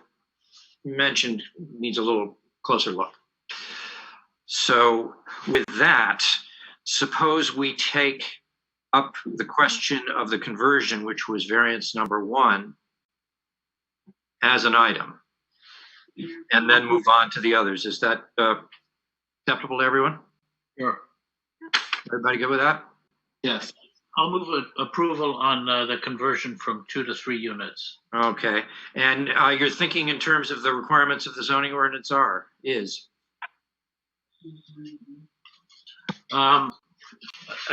mentioned, needs a little closer look. So with that, suppose we take up the question of the conversion, which was variance number 1, as an item, and then move on to the others. Is that acceptable to everyone? Sure. Everybody good with that? Yes. I'll move approval on the conversion from 2 to 3 units. Okay, and you're thinking in terms of the requirements of the zoning ordinance is? I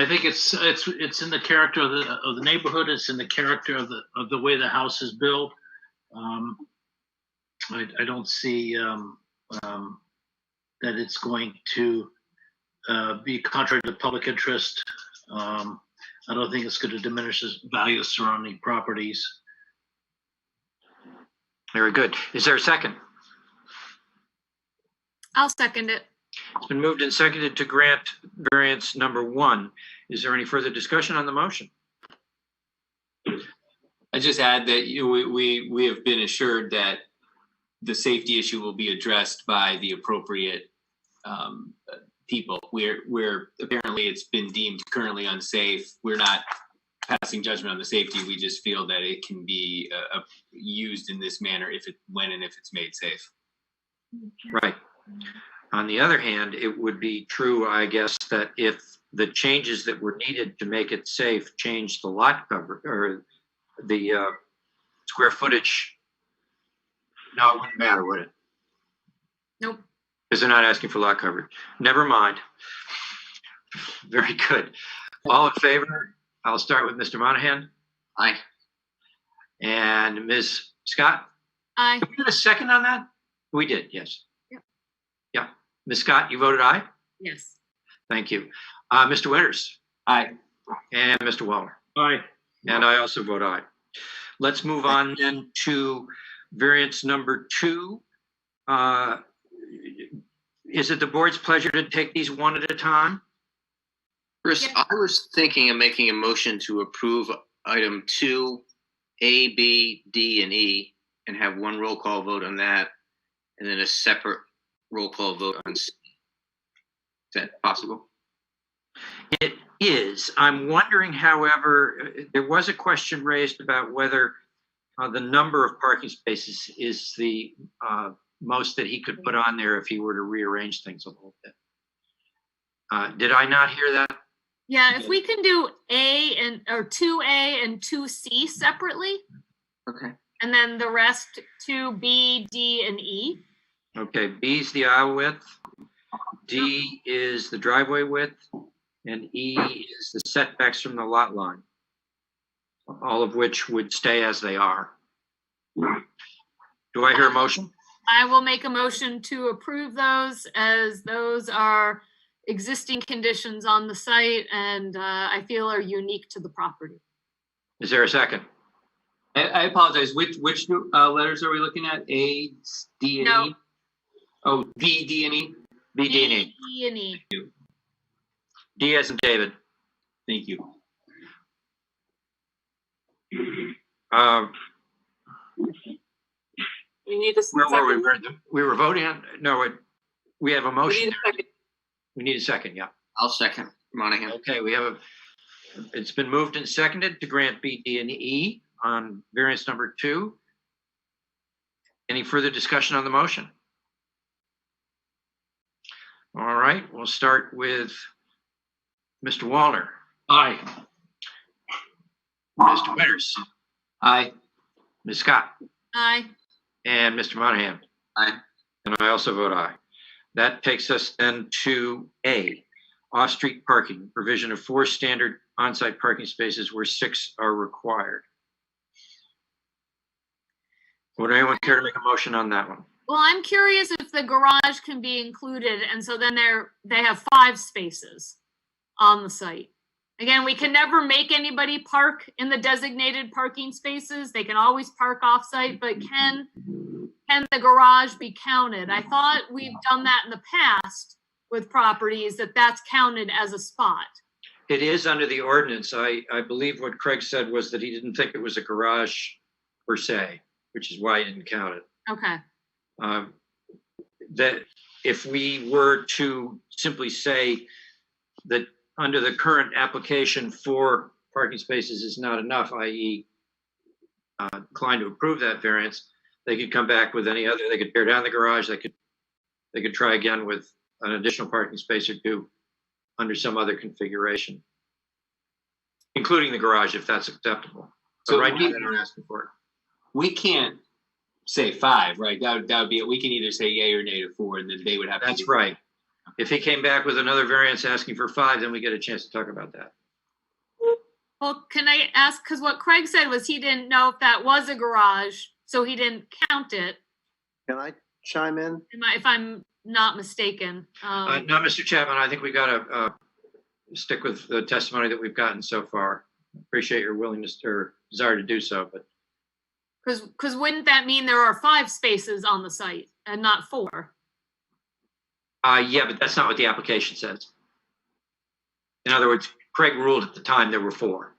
think it's in the character of the neighborhood. It's in the character of the way the house is built. I don't see that it's going to be contrary to public interest. I don't think it's going to diminish the value of surrounding properties. Very good. Is there a second? I'll second it. It's been moved and seconded to grant variance number 1. Is there any further discussion on the motion? I just add that we have been assured that the safety issue will be addressed by the appropriate people. We're apparently it's been deemed currently unsafe. We're not passing judgment on the safety. We just feel that it can be used in this manner when and if it's made safe. Right. On the other hand, it would be true, I guess, that if the changes that were needed to make it safe changed the lot cover or the square footage, no, it wouldn't matter, would it? Nope. Because they're not asking for lot coverage. Never mind. Very good. All in favor? I'll start with Mr. Monahan. Aye. And Ms. Scott? Aye. Did we get a second on that? We did, yes. Yep. Yeah. Ms. Scott, you voted aye? Yes. Thank you. Mr. Winters? Aye. And Mr. Weller? Aye. And I also vote aye. Let's move on then to variance number 2. Is it the board's pleasure to take these one at a time? Chris, I was thinking of making a motion to approve item 2, A, B, D, and E, and have one roll call vote on that, and then a separate roll call vote on C. Is that possible? It is. I'm wondering, however, there was a question raised about whether the number of parking spaces is the most that he could put on there if he were to rearrange things a little bit. Did I not hear that? Yeah, if we can do or 2A and 2C separately. Okay. And then the rest 2B, D, and E. Okay, B is the aisle width, D is the driveway width, and E is the setbacks from the lot line, all of which would stay as they are. Do I hear a motion? I will make a motion to approve those, as those are existing conditions on the site and I feel are unique to the property. Is there a second? I apologize. Which letters are we looking at? A, D, and No. E? Oh, D, D, and E? B, D, and E. D, and E. D as in David. Thank you. We need a Where were we? second. We were voting on, no, we have a We motion. need a second. We need a second, yeah. I'll second Monahan. Okay, it's been moved and seconded to grant B, D, and E on variance number 2. Any further discussion on the motion? All right, we'll start with Mr. Wallner. Aye. Mr. Winters. Aye. Ms. Scott. Aye. And Mr. Monahan. Aye. And I also vote aye. That takes us then to A, off-street parking, provision of 4 standard on-site parking spaces where 6 are required. Would anyone care to make a motion on that one? Well, I'm curious if the garage can be included, and so then they have 5 spaces on the site. Again, we can never make anybody park in the designated parking spaces. They can always park off-site, but can the garage be counted? I thought we've done that in the past with properties, that's counted as a spot. It is under the ordinance. I believe what Craig said was that he didn't think it was a garage per se, which is why he didn't count it. Okay. That if we were to simply say that under the current application 4 parking spaces is not enough, i.e. Decline to approve that variance, they could come back with any other, they could tear down the garage, they could try again with an additional parking space or 2 under some other configuration, including the garage if that's acceptable. So right now they're not asking for it. We can't say 5, right? That would be it. We can either say yay or nay to 4, and then they would have to. That's right. If he came back with another variance asking for 5, then we get a chance to talk about that. Well, can I ask, because what Craig said was he didn't know if that was a garage, so he didn't count it. Can I chime in? If I'm not mistaken. No, Mr. Chapman, I think we got to stick with the testimony that we've gotten so far. Appreciate your willingness or desire to do so, but. Because wouldn't that mean there are 5 spaces on the site and not 4? Yeah, but that's not what the application says. In other words, Craig ruled at the time there were 4.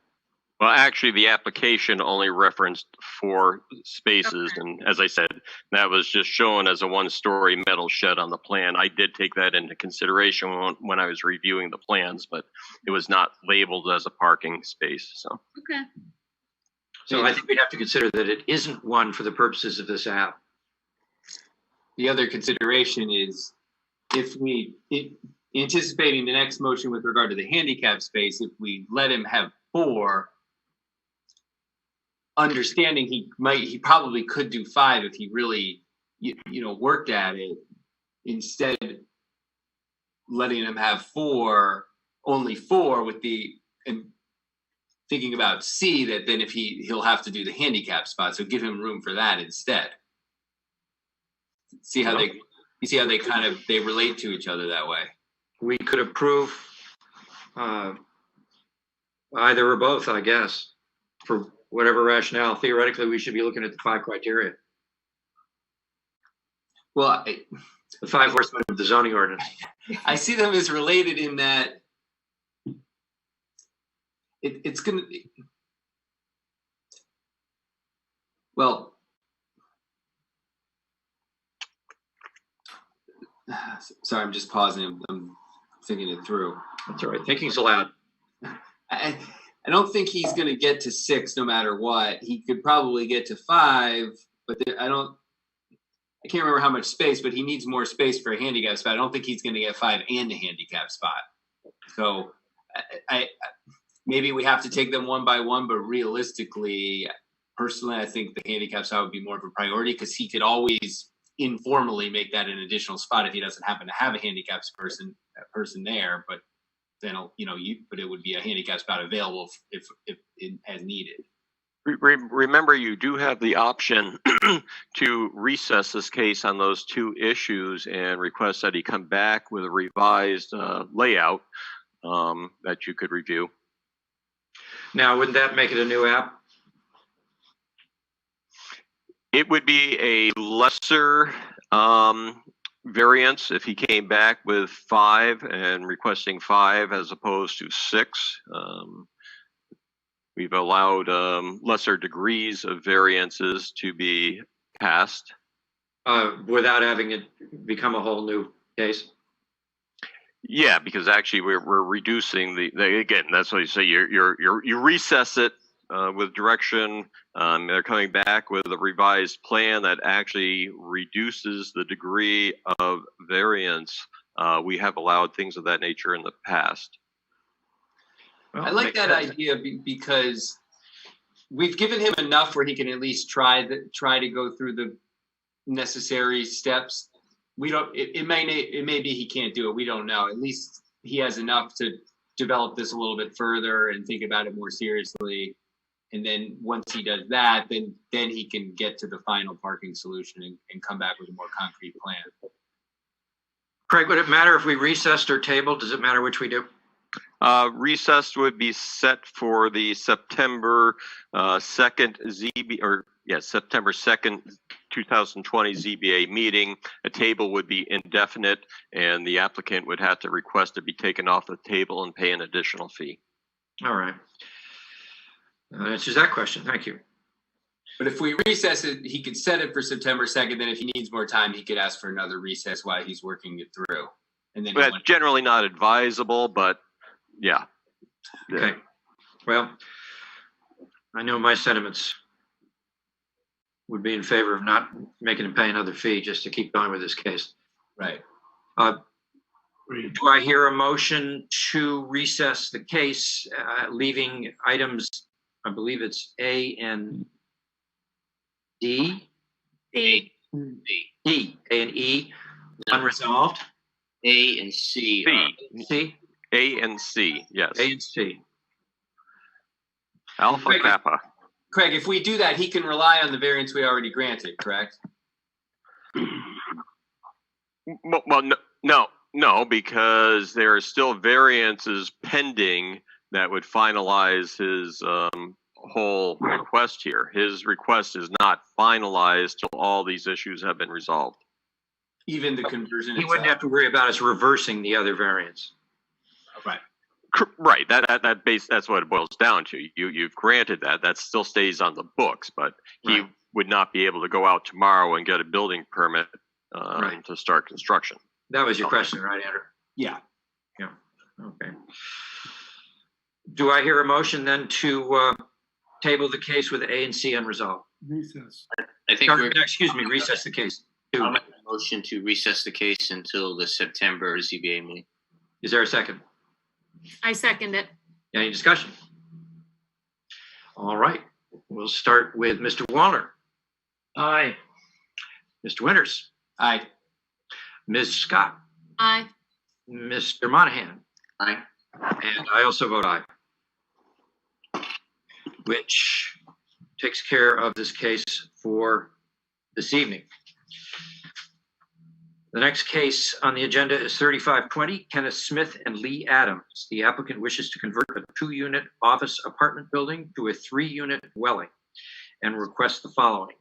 Well, actually, the application only referenced 4 spaces. Okay. And as I said, that was just shown as a 1-story metal shed on the plan. I did take that into consideration when I was reviewing the plans, but it was not labeled as a parking space. So. Okay. So I think we'd have to consider that it isn't one for the purposes of this app. The other consideration is anticipating the next motion with regard to the handicap space, if we let him have 4, understanding he probably could do 5 if he really worked at it. Instead, letting him have 4, only 4 and thinking about C, that then if he'll have to do the handicap spot, so give him room for that instead. See how they relate to each other that way. We could approve either or both, I guess, for whatever rationale. Theoretically, we should be looking at the 5 criteria. Well, the 5 horsemen of the zoning ordinance. I see them as related in that it's going to. Well, sorry, I'm just pausing. I'm thinking it through. That's all right. Thinking's allowed. I don't think he's going to get to 6 no matter what. He could probably get to 5, but I can't remember how much space, but he needs more space for a handicap spot. I don't think he's going to get 5 and a handicap spot. So maybe we have to take them one by one, but realistically, personally, I think the handicap spot would be more of a priority because he could always informally make that an additional spot if he doesn't happen to have a handicap person there. But then but it would be a handicap spot available if as needed. Remember, you do have the option to recess this case on those 2 issues and request that he come back with a revised layout that you could review. Now, wouldn't that make it a new app? It would be a lesser variance if he came back with 5 and requesting 5 as opposed to 6. We've allowed lesser degrees of variances to be passed. Without having it become a whole new case? Yeah, because actually we're reducing the again, that's what you say, you recess it with direction. They're coming back with a revised plan that actually reduces the degree of variance. We have allowed things of that nature in the past. Well, I like that idea because we've given him enough where he can at least try to go through the necessary steps. We don't. It may be he can't do it. We don't know. At least he has enough to develop this a little bit further and think about it more seriously. And then once he does that, then he can get to the final parking solution and come back with a more concrete plan. Craig, would it matter if we recessed or tabled? Does it matter which we do? Recessed would be set for the September 2nd September 2nd, 2020 ZBA meeting. A table would be indefinite, and the applicant would have to request to be taken off the table and pay an additional fee. All right. That answers that question. Thank you. But if we recess it, he could set it for September 2nd. Then if he needs more time, he could ask for another recess while he's working it through. And then That's generally not advisable, but yeah. Okay. Well, I know my sentiments would be in favor of not making him pay another fee just to keep going with this case. Right. Do I hear a motion to recess the case, leaving items, I believe it's A and D? D. E. A and E, unresolved? A and C. C? A and C, yes. A and C. Alpha Kappa. Craig, if we do that, he can rely on the variance we already granted, correct? Well, no, because there are still variances pending that would finalize his whole request here. His request is not finalized till all these issues have been resolved. Even the conversion He wouldn't have to worry about us reversing the other variance. Right. Right. That's what it boils down to. You've granted that still stays on the books, but he would not be able to go out tomorrow and get a building permit to start construction. That was your question, right, Andrew? Yeah. Yeah. Okay. Do I hear a motion then to table the case with A and C unresolved? Recess. I think recess the case. I'll make a motion to recess the case until the September ZBA meeting. Is there a second? I second it. Any discussion? All right. We'll start with Mr. Wallner. Aye. Mr. Winters. Aye. Ms. Scott. Aye. Mr. Monahan. Aye. And I also vote aye. Which takes care of this case for this evening. The next case on the agenda is 3520 Kenneth Smith and Lee Adams. The applicant wishes to convert a 2-unit office apartment building to a 3-unit dwelling and requests the following: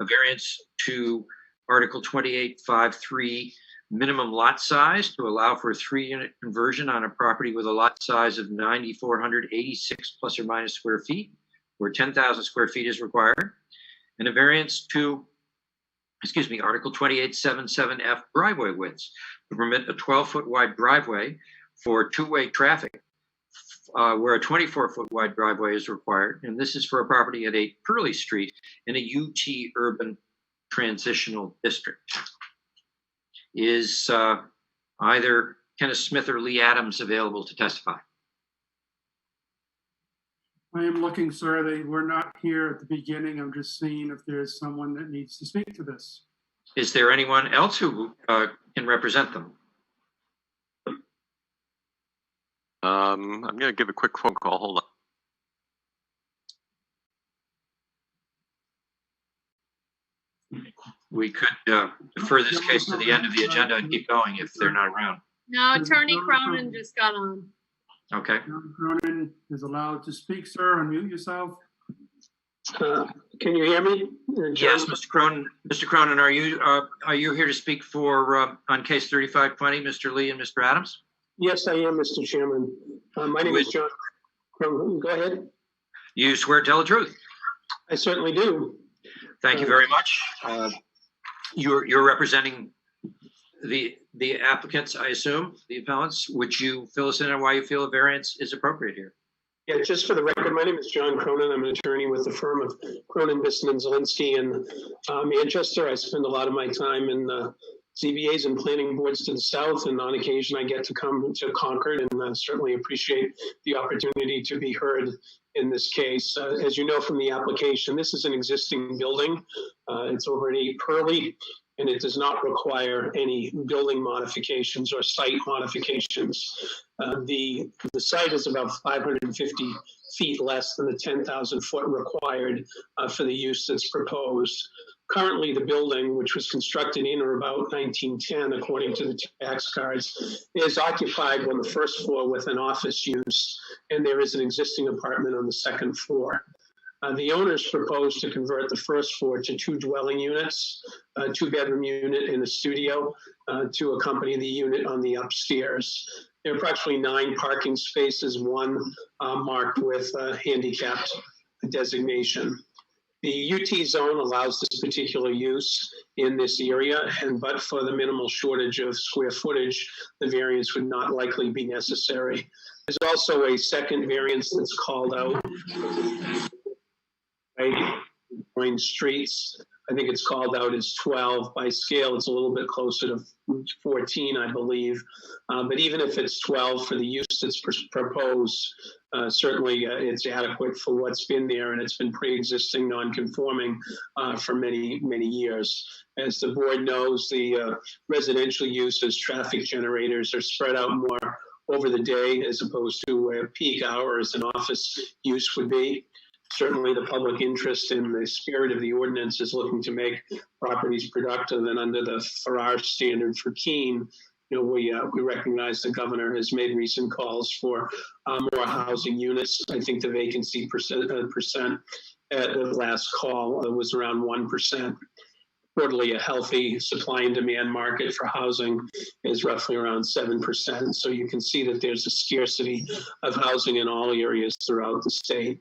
a variance to Article 28.53 minimum lot size to allow for a 3-unit conversion on a property with a lot size of 9,486 plus or minus square feet, where 10,000 square feet is required, and a variance to Article 28.77F driveway widths to permit a 12-foot wide driveway for 2-way traffic, where a 24-foot wide driveway is required. And this is for a property at 8 Pearly Street in a UT urban transitional district. Is either Kenneth Smith or Lee Adams available to testify? I am looking, sir. They were not here at the beginning. I'm just seeing if there's someone that needs to speak to this. Is there anyone else who can represent them? I'm going to give a quick phone call. Hold on. We could defer this case to the end of the agenda and keep going if they're not around. No, Attorney Cronin just got on. Okay. Cronin is allowed to speak, sir. Unmute yourself. Can you hear me? Yes, Mr. Cronin. Mr. Cronin, are you here to speak for on case 3520, Mr. Lee and Mr. Adams? Yes, I am, Mr. Chairman. My name is John Cronin. Go ahead. You swear to tell the truth? I certainly do. Thank you very much. You're representing the applicants, I assume, the appellants. Would you fill us in on why you feel a variance is appropriate here? Yeah, just for the record, my name is John Cronin. I'm an attorney with the firm of Cronin, Bisson, and Zielinski in Manchester. I spend a lot of my time in ZBAs and planning boards to the south, and on occasion I get to come to Concord, and certainly appreciate the opportunity to be heard in this case. As you know from the application, this is an existing building. It's over at 8 Pearly, and it does not require any building modifications or site modifications. The site is about 550 feet less than the 10,000 foot required for the use that's proposed. Currently, the building, which was constructed in or about 1910, according to the tax cards, is occupied on the first floor with an office use, and there is an existing apartment on the second floor. The owners propose to convert the first floor to 2 dwelling units, a 2-bedroom unit and a studio, to accompany the unit on the upstairs. There are approximately 9 parking spaces, 1 marked with a handicapped designation. The UT zone allows this particular use in this area, but for the minimal shortage of square footage, the variance would not likely be necessary. There's also a second variance that's called out. Right, streets. I think it's called out as 12. By scale, it's a little bit closer to 14, I believe. But even if it's 12 for the use that's proposed, certainly it's adequate for what's been there, and it's been pre-existing non-conforming for many, many years. As the board knows, the residential uses, traffic generators are spread out more over the day as opposed to where peak hours and office use would be. Certainly the public interest in the spirit of the ordinance is looking to make properties productive, and under the Farrar standard for Keene, we recognize the governor has made recent calls for more housing units. I think the vacancy percent at the last call was around 1%. Quarterly, a healthy supply and demand market for housing is roughly around 7%. So you can see that there's a scarcity of housing in all areas throughout the state.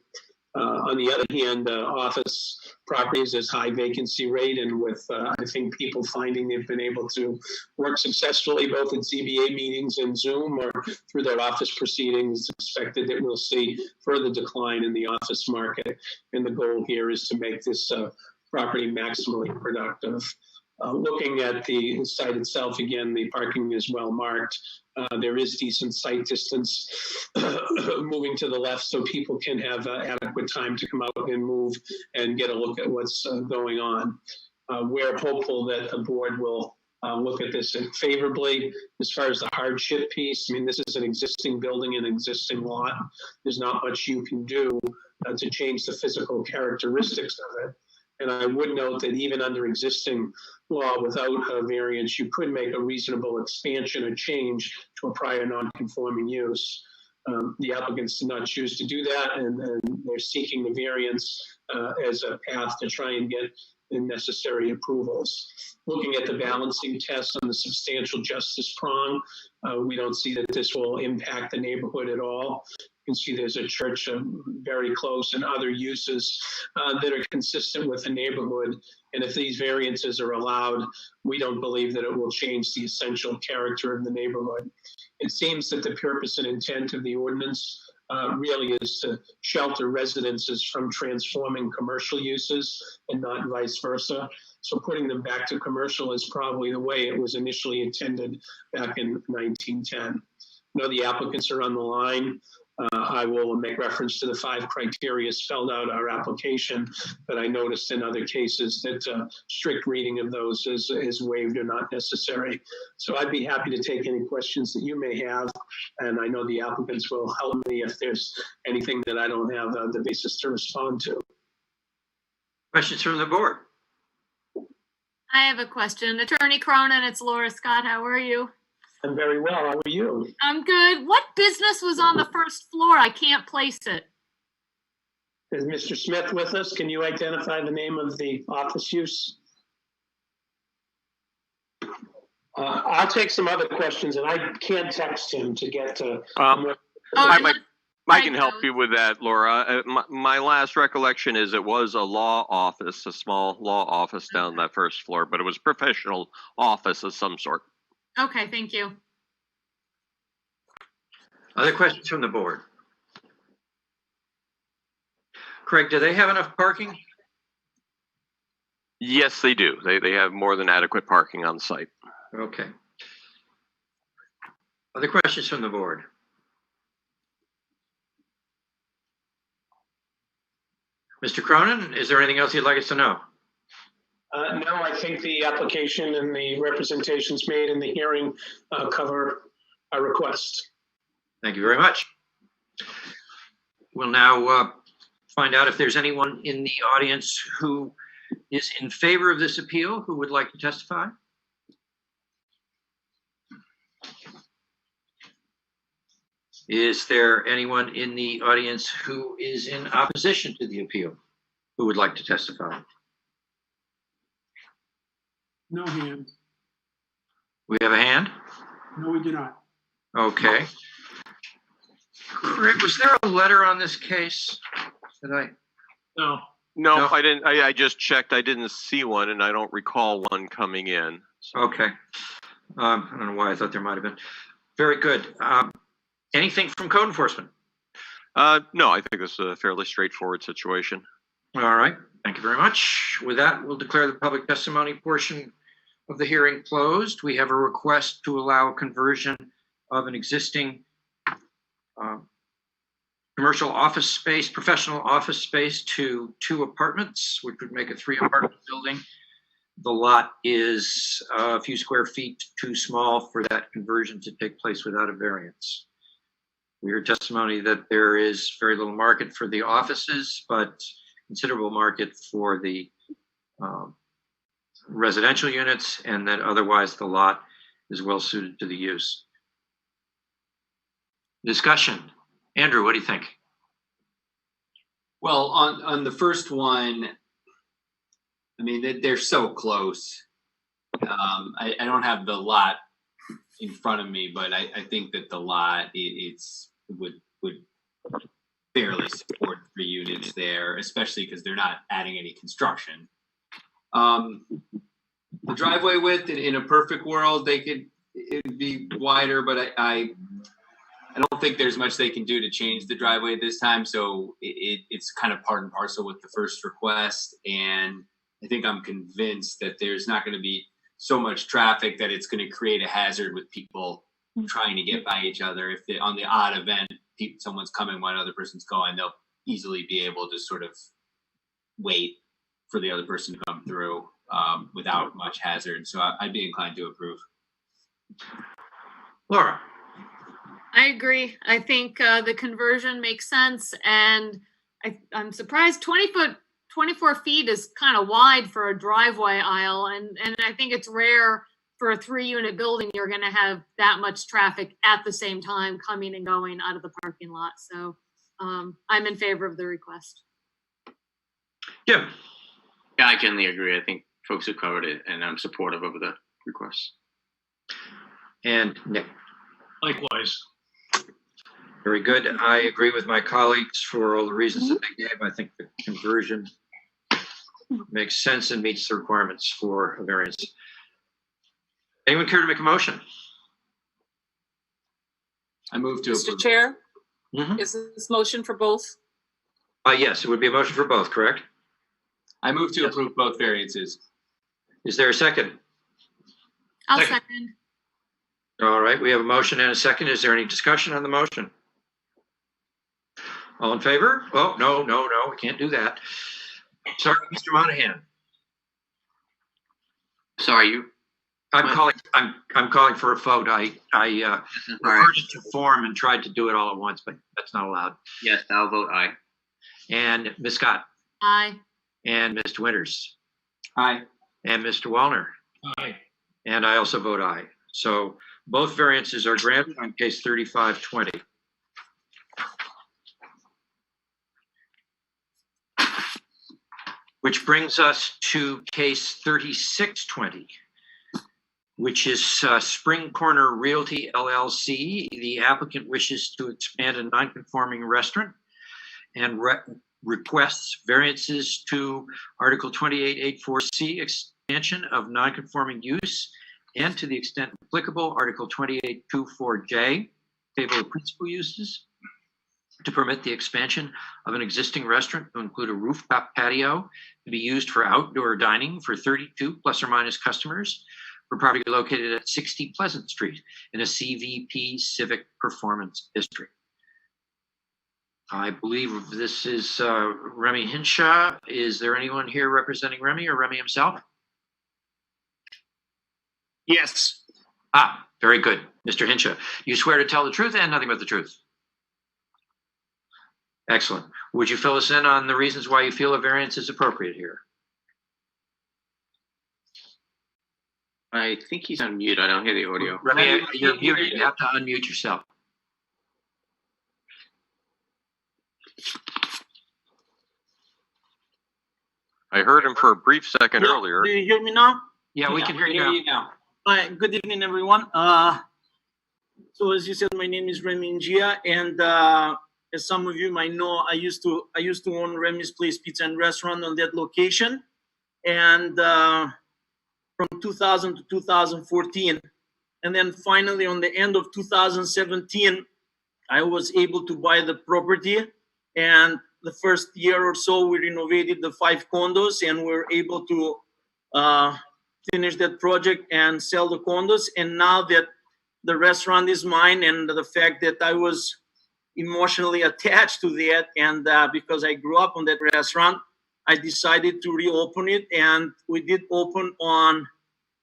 On the other hand, office properties has high vacancy rate, and with I think people finding they've been able to work successfully both at ZBA meetings and Zoom or through their office proceedings, it's expected that we'll see further decline in the office market. And the goal here is to make this property maximally productive. Looking at the site itself, again, the parking is well marked. There is decent site distance moving to the left so people can have adequate time to come out and move and get a look at what's going on. We're hopeful that the board will look at this favorably. As far as the hardship piece, I mean, this is an existing building, an existing lot. There's not much you can do to change the physical characteristics of it. And I would note that even under existing law, without a variance, you could make a reasonable expansion or change to a prior non-conforming use. The applicants did not choose to do that, and they're seeking the variance as a path to try and get the necessary approvals. Looking at the balancing test on the substantial justice prong, we don't see that this will impact the neighborhood at all. You can see there's a church very close and other uses that are consistent with the neighborhood. And if these variances are allowed, we don't believe that it will change the essential character of the neighborhood. It seems that the purpose and intent of the ordinance really is to shelter residences from transforming commercial uses and not vice versa. So putting them back to commercial is probably the way it was initially intended back in 1910. I know the applicants are on the line. I will make reference to the 5 criteria spelled out our application, but I noticed in other cases that strict reading of those is waived or not necessary. So I'd be happy to take any questions that you may have, and I know the applicants will help me if there's anything that I don't have the basis to respond to. Questions from the board? I have a question. Attorney Cronin, it's Laura Scott. How are you? I'm very well. How are you? I'm good. What business was on the first floor? I can't place it. Is Mr. Smith with us? Can you identify the name of the office use? I'll take some other questions, and I can't text him to get to. I can help you with that, Laura. My last recollection is it was a law office, a small law office down that first floor, but it was a professional office of some sort. Okay, thank you. Other questions from the board? Craig, do they have enough parking? Yes, they do. They have more than adequate parking on site. Okay. Other questions from the board? Mr. Cronin, is there anything else you'd like us to know? No, I think the application and the representations made in the hearing cover our request. Thank you very much. We'll now find out if there's anyone in the audience who is in favor of this appeal who would like to testify. Is there anyone in the audience who is in opposition to the appeal who would like to testify? No hand. We have a hand? No, we do not. Okay. Craig, was there a letter on this case? Did I? No. No, I didn't. I just checked. I didn't see one, and I don't recall one coming in. So. Okay. I don't know why I thought there might have been. Very good. Anything from code enforcement? No, I think this is a fairly straightforward situation. All right. Thank you very much. With that, we'll declare the public testimony portion of the hearing closed. We have a request to allow conversion of an existing commercial office space, professional office space to 2 apartments, which would make a 3-apartment building. The lot is a few square feet too small for that conversion to take place without a variance. We heard testimony that there is very little market for the offices, but considerable market for the residential units, and that otherwise the lot is well suited to the use. Discussion. Andrew, what do you think? Well, on the first one, I mean, they're so close. I don't have the lot in front of me, but I think that the lot would barely support 3 units there, especially because they're not adding any construction. The driveway width in a perfect world, it'd be wider, but I don't think there's much they can do to change the driveway this time. So it's kind of part and parcel with the first request. And I think I'm convinced that there's not going to be so much traffic that it's going to create a hazard with people trying to get by each other. If on the odd event, someone's coming, one other person's going, they'll easily be able to sort of wait for the other person to come through without much hazard. So I'd be inclined to approve. Laura. I agree. I think the conversion makes sense, and I'm surprised 24 feet is kind of wide for a driveway aisle, and I think it's rare for a 3-unit building you're going to have that much traffic at the same time coming and going out of the parking lot. So I'm in favor of the request. Yeah. Yeah, I generally agree. I think folks have covered it, and I'm supportive of the request. And Nick. Likewise. Very good. I agree with my colleagues for all the reasons that they gave. I think the conversion makes sense and meets the requirements for a variance. Anyone care to make a motion? I move to Mr. approve. Chair, Mm-hmm. is this motion for both? Yes, it would be a motion for both, correct? I move to approve both variances. Is there a second? I'll second. All right, we have a motion and a second. Is there any discussion on the motion? All in favor? Oh, no, we can't do that. Sorry, Mr. Monahan. Sorry, you. I'm calling for a vote. I referred it to form and tried to do it all at once, but that's not allowed. Yes, I'll vote aye. And Ms. Scott. Aye. And Mr. Winters. Aye. And Mr. Wallner. Aye. And I also vote aye. So both variances are granted on case 3520. Which brings us to case 3620, which is Spring Corner Realty LLC. The applicant wishes to expand a non-conforming restaurant and requests variances to Article 2884C, expansion of non-conforming use, and to the extent applicable, Article 2824J, table of principal uses, to permit the expansion of an existing restaurant to include a rooftop patio to be used for outdoor dining for 32 plus or minus customers for property located at 60 Pleasant Street in a CVP Civic Performance District. I believe this is Remy Hinshaw. Is there anyone here representing Remy or Remy himself? Yes. Ah, very good. Mr. Hinshaw, you swear to tell the truth and nothing but the truth? Excellent. Would you fill us in on the reasons why you feel a variance is appropriate here? I think he's on mute. I don't hear the audio. Remy, you're muted. You have to unmute yourself. I heard him for a brief second earlier. Do you hear me now? Yeah, we can hear you now. Hi, good evening, everyone. So as you said, my name is Remy Njia, and as some of you might know, I used to own Remy's Place Pizza and Restaurant on that location, and from 2000 to 2014, and then finally on the end of 2017, I was able to buy the property, and the first year or so, we renovated the 5 condos, and we were able to finish that project and sell the condos. And now that the restaurant is mine, and the fact that I was emotionally attached to that, and because I grew up on that restaurant, I decided to reopen it. And we did open on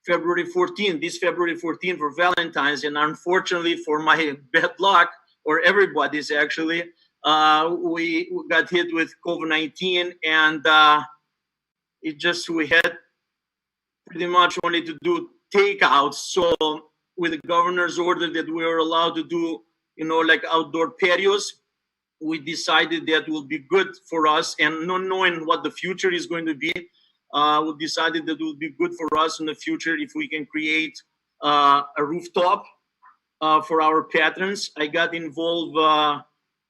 February 14th, this February 14th for Valentine's. And unfortunately for my bad luck, or everybody's actually, we got hit with COVID-19, and we had pretty much only to do takeouts. So with the governor's order that we were allowed to do, like outdoor patios, we decided that will be good for us, and not knowing what the future is going to be, we decided that it will be good for us in the future if we can create a rooftop for our patrons. I got involved,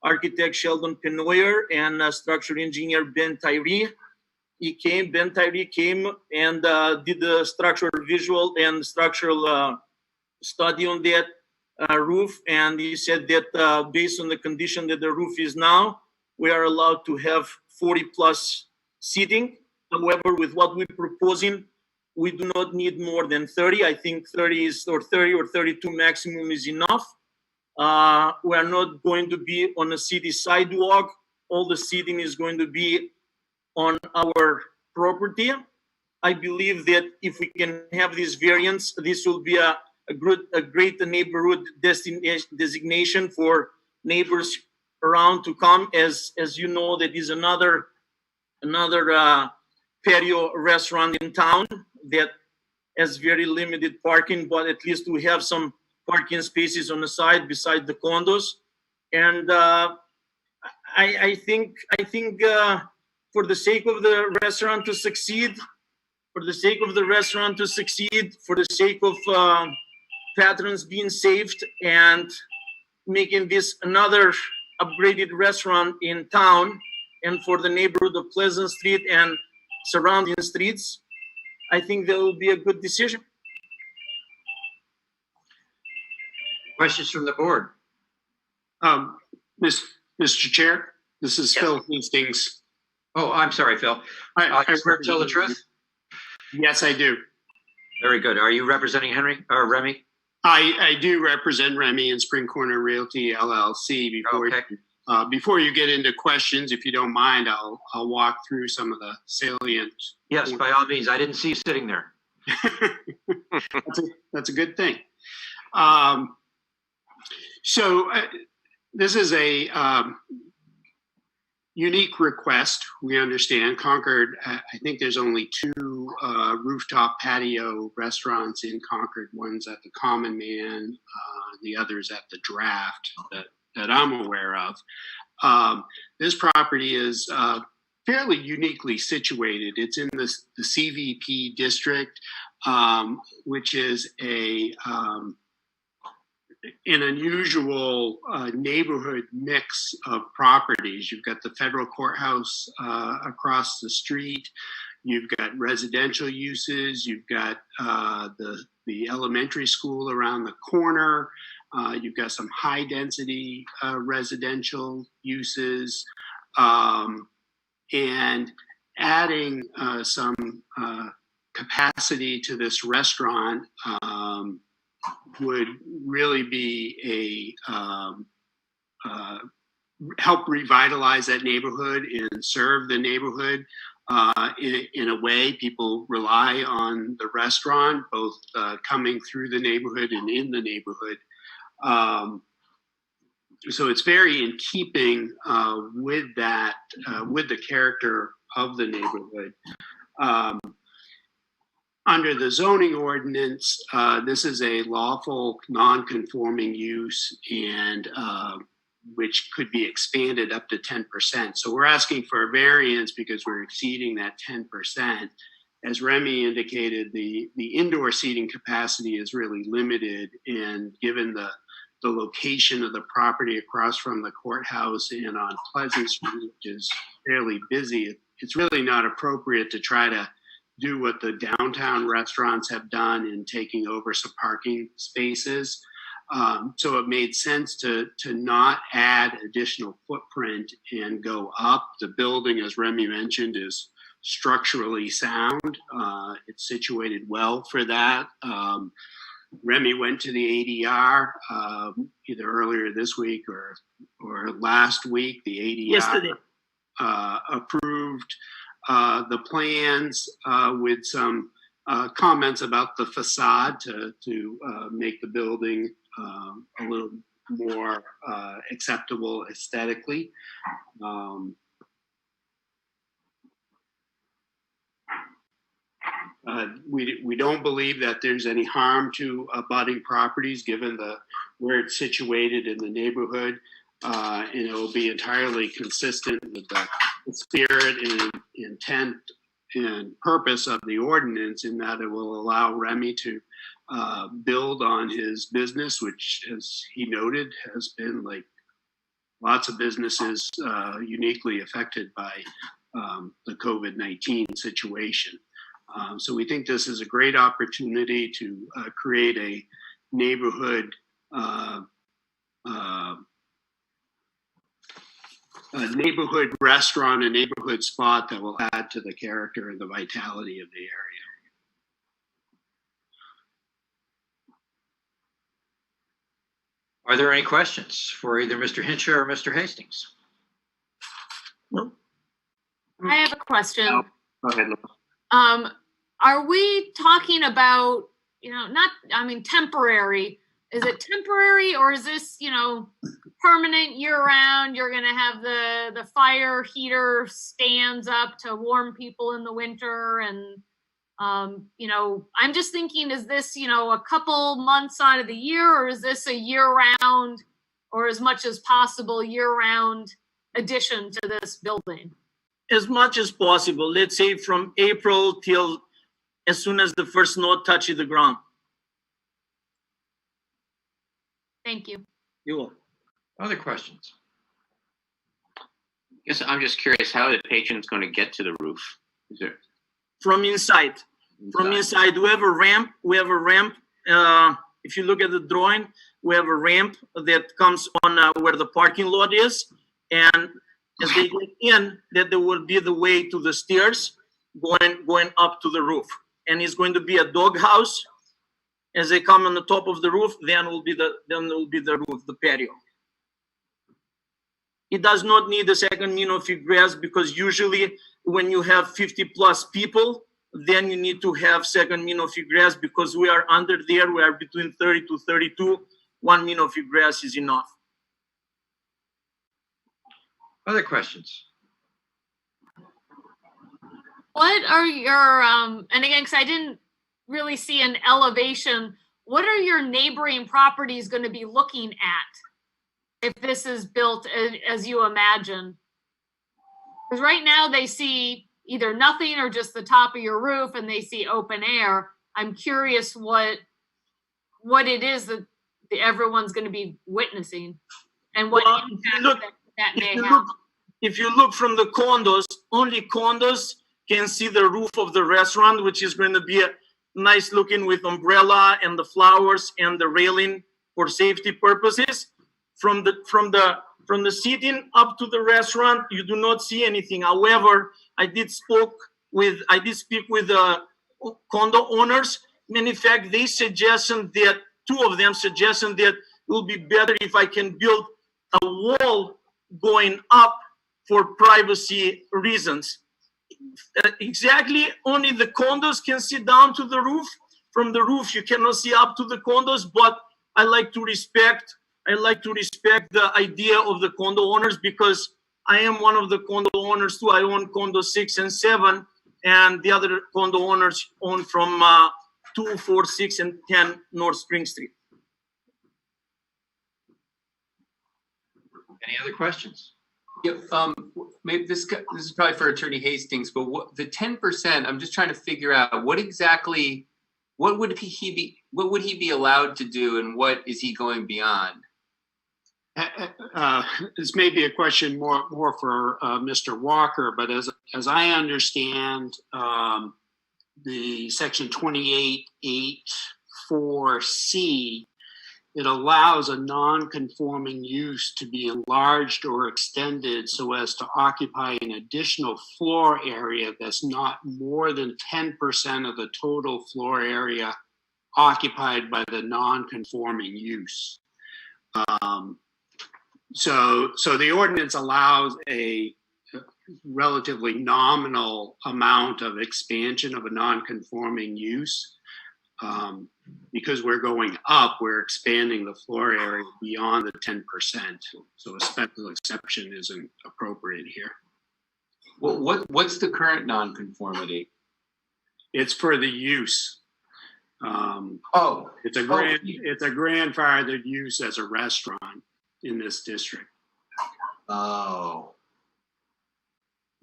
architect Sheldon Penoyer and structural engineer Ben Tyree. Ben Tyree came and did the structural visual and structural study on that roof, and he said that based on the condition that the roof is now, we are allowed to have 40 plus seating. However, with what we're proposing, we do not need more than 30. I think 30 or 32 maximum is enough. We are not going to be on a city sidewalk. All the seating is going to be on our property. I believe that if we can have this variance, this will be a great neighborhood designation for neighbors around to come. As you know, that is another patio restaurant in town that has very limited parking, but at least we have some parking spaces on the side beside the condos. And I think for the sake of the restaurant to succeed, for the sake of patrons being saved and making this another upgraded restaurant in town, and for the neighborhood of Pleasant Street and surrounding streets, I think that will be a good decision. Questions from the board? Mr. Chair, this is Phil Hastings. Oh, I'm sorry, Phil. I swear to tell the truth? Yes, I do. Very good. Are you representing Remy? I do represent Remy and Spring Corner Realty LLC. Before you get into questions, if you don't mind, I'll walk through some of the salient. Yes, by all means. I didn't see you sitting there. That's a good thing. So this is a unique request. We understand Concord. I think there's only 2 rooftop patio restaurants in Concord. One's at the Common Man, the other's at the Draft that I'm aware of. This property is fairly uniquely situated. It's in the CVP district, which is an unusual neighborhood mix of properties. You've got the federal courthouse across the street. You've got residential uses. You've got the elementary school around the corner. You've got some high density residential uses. And adding some capacity to this restaurant would really be help revitalize that neighborhood and serve the neighborhood in a way. People rely on the restaurant, both coming through the neighborhood and in the neighborhood. So it's very in keeping with that, with the character of the neighborhood. Under the zoning ordinance, this is a lawful non-conforming use, and which could be expanded up to 10%. So we're asking for a variance because we're exceeding that 10%. As Remy indicated, the indoor seating capacity is really limited, and given the location of the property across from the courthouse and on Pleasant Street, which is fairly busy, it's really not appropriate to try to do what the downtown restaurants have done in taking over some parking spaces. So it made sense to not add additional footprint and go up. The building, as Remy mentioned, is structurally sound. It's situated well for that. Remy went to the ADR either earlier this week or last week. The ADR Yesterday. Approved the plans with some comments about the facade to make the building a little more acceptable aesthetically. We don't believe that there's any harm to abutting properties given where it's situated in the neighborhood, and it will be entirely consistent with the spirit and intent and purpose of the ordinance, in that it will allow Remy to build on his business, which, as he noted, has been, like lots of businesses, uniquely affected by the COVID-19 situation. So we think this is a great opportunity to create a neighborhood restaurant, a neighborhood spot that will add to the character and the vitality of the area. Are there any questions for either Mr. Hinshaw or Mr. Hastings? No. I have a question. Go ahead, Laura. Are we talking about, temporary? Is it temporary, or is this, permanent year round? You're going to have the fire heater stands up to warm people in the winter. And, I'm just thinking, is this, a couple months out of the year, or is this a year round, or as much as possible year round addition to this building? As much as possible. Let's say from April till as soon as the first snow touches the ground. Thank you. You're welcome. Other questions? Yes, I'm just curious, how are the patrons going to get to the roof? Is there From inside. From inside, we have a ramp. If you look at the drawing, we have a ramp that comes on where the parking lot is, and as they get in, that there will be the way to the stairs going up to the roof, and it's going to be a dog house. As they come on the top of the roof, then will be the roof, the patio. It does not need a second means of egress, because usually when you have 50 plus people, then you need to have second means of egress, because we are under there. We are between 30 to 32. One means of egress is enough. Other questions? What are your, and again, because I didn't really see an elevation, what are your neighboring properties going to be looking at if this is built as you imagine? Because right now they see either nothing or just the top of your roof, and they see open air. I'm curious what it is that everyone's going to be witnessing, and what impact that may have. If you look from the condos, only condos can see the roof of the restaurant, which is going to be nice looking with umbrella and the flowers and the railing for safety purposes. From the seating up to the restaurant, you do not see anything. However, I did speak with the condo owners. In fact, they suggested that, two of them suggested that it will be better if I can build a wall going up for privacy reasons. Exactly, only the condos can see down to the roof. From the roof, you cannot see up to the condos, but I like to respect the idea of the condo owners, because I am one of the condo owners too. I own condo 6 and 7, and the other condo owners own from 2, 4, 6, and 10 North Spring Street. Any other questions? Yeah, maybe this is probably for Attorney Hastings, but what the 10%? I'm just trying to figure out what would he be allowed to do, and what is he going beyond? This may be a question more for Mr. Walker, but as I understand the section 28.8.4C, it allows a non-conforming use to be enlarged or extended so as to occupy an additional floor area that's not more than 10% of the total floor area occupied by the non-conforming use. So the ordinance allows a relatively nominal amount of expansion of a non-conforming use. Because we're going up, we're expanding the floor area beyond the 10%. So a special exception isn't appropriate here. Well, what's the current non-conformity? It's for the use. It's a grandfathered use as a restaurant in this district. Oh,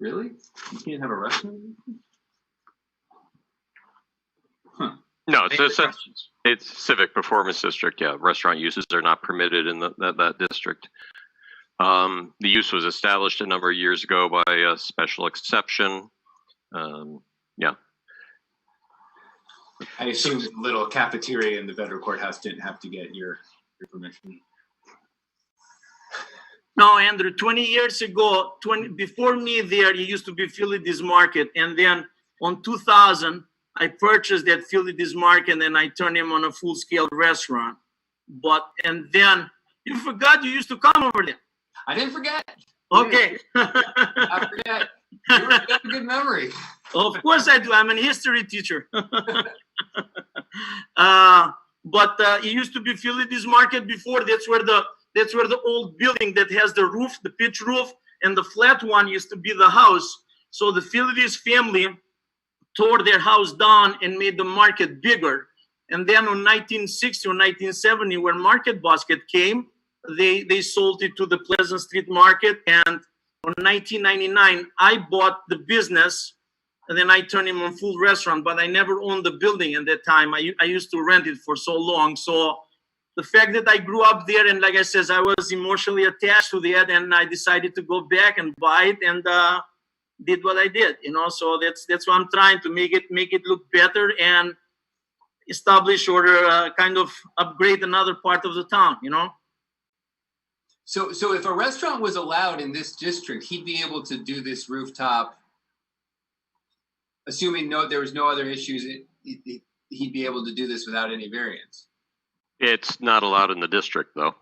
really? You can't have a restaurant? Huh. No, it's civic performance district. Yeah, restaurant uses are not permitted in that district. The use was established a number of years ago by a special exception. Yeah. I assume the little cafeteria in the federal courthouse didn't have to get your permission. No, Andrew, 20 years ago, before me there, it used to be Philly's Market. And then on 2000, I purchased that Philly's Market, and then I turned him on a full-scale restaurant. And then you forgot you used to come over there. I didn't forget. Okay. I forget. You got a good memory. Of course I do. I'm a history teacher. But it used to be Philly's Market before. That's where the old building that has the roof, the pitch roof, and the flat one used to be the house. So the Philly's family tore their house down and made the market bigger. And then in 1960 or 1970, when Market Basket came, they sold it to the Pleasant Street Market. And in 1999, I bought the business, and then I turned him on full restaurant, but I never owned the building at that time. I used to rent it for so long. So the fact that I grew up there, and like I said, I was emotionally attached to that, and I decided to go back and buy it, and did what I did, so that's why I'm trying to make it look better and establish or kind of upgrade another part of the town, So if a restaurant was allowed in this district, he'd be able to do this rooftop, assuming there was no other issues, he'd be able to do this without any variance. It's not allowed in the district, though.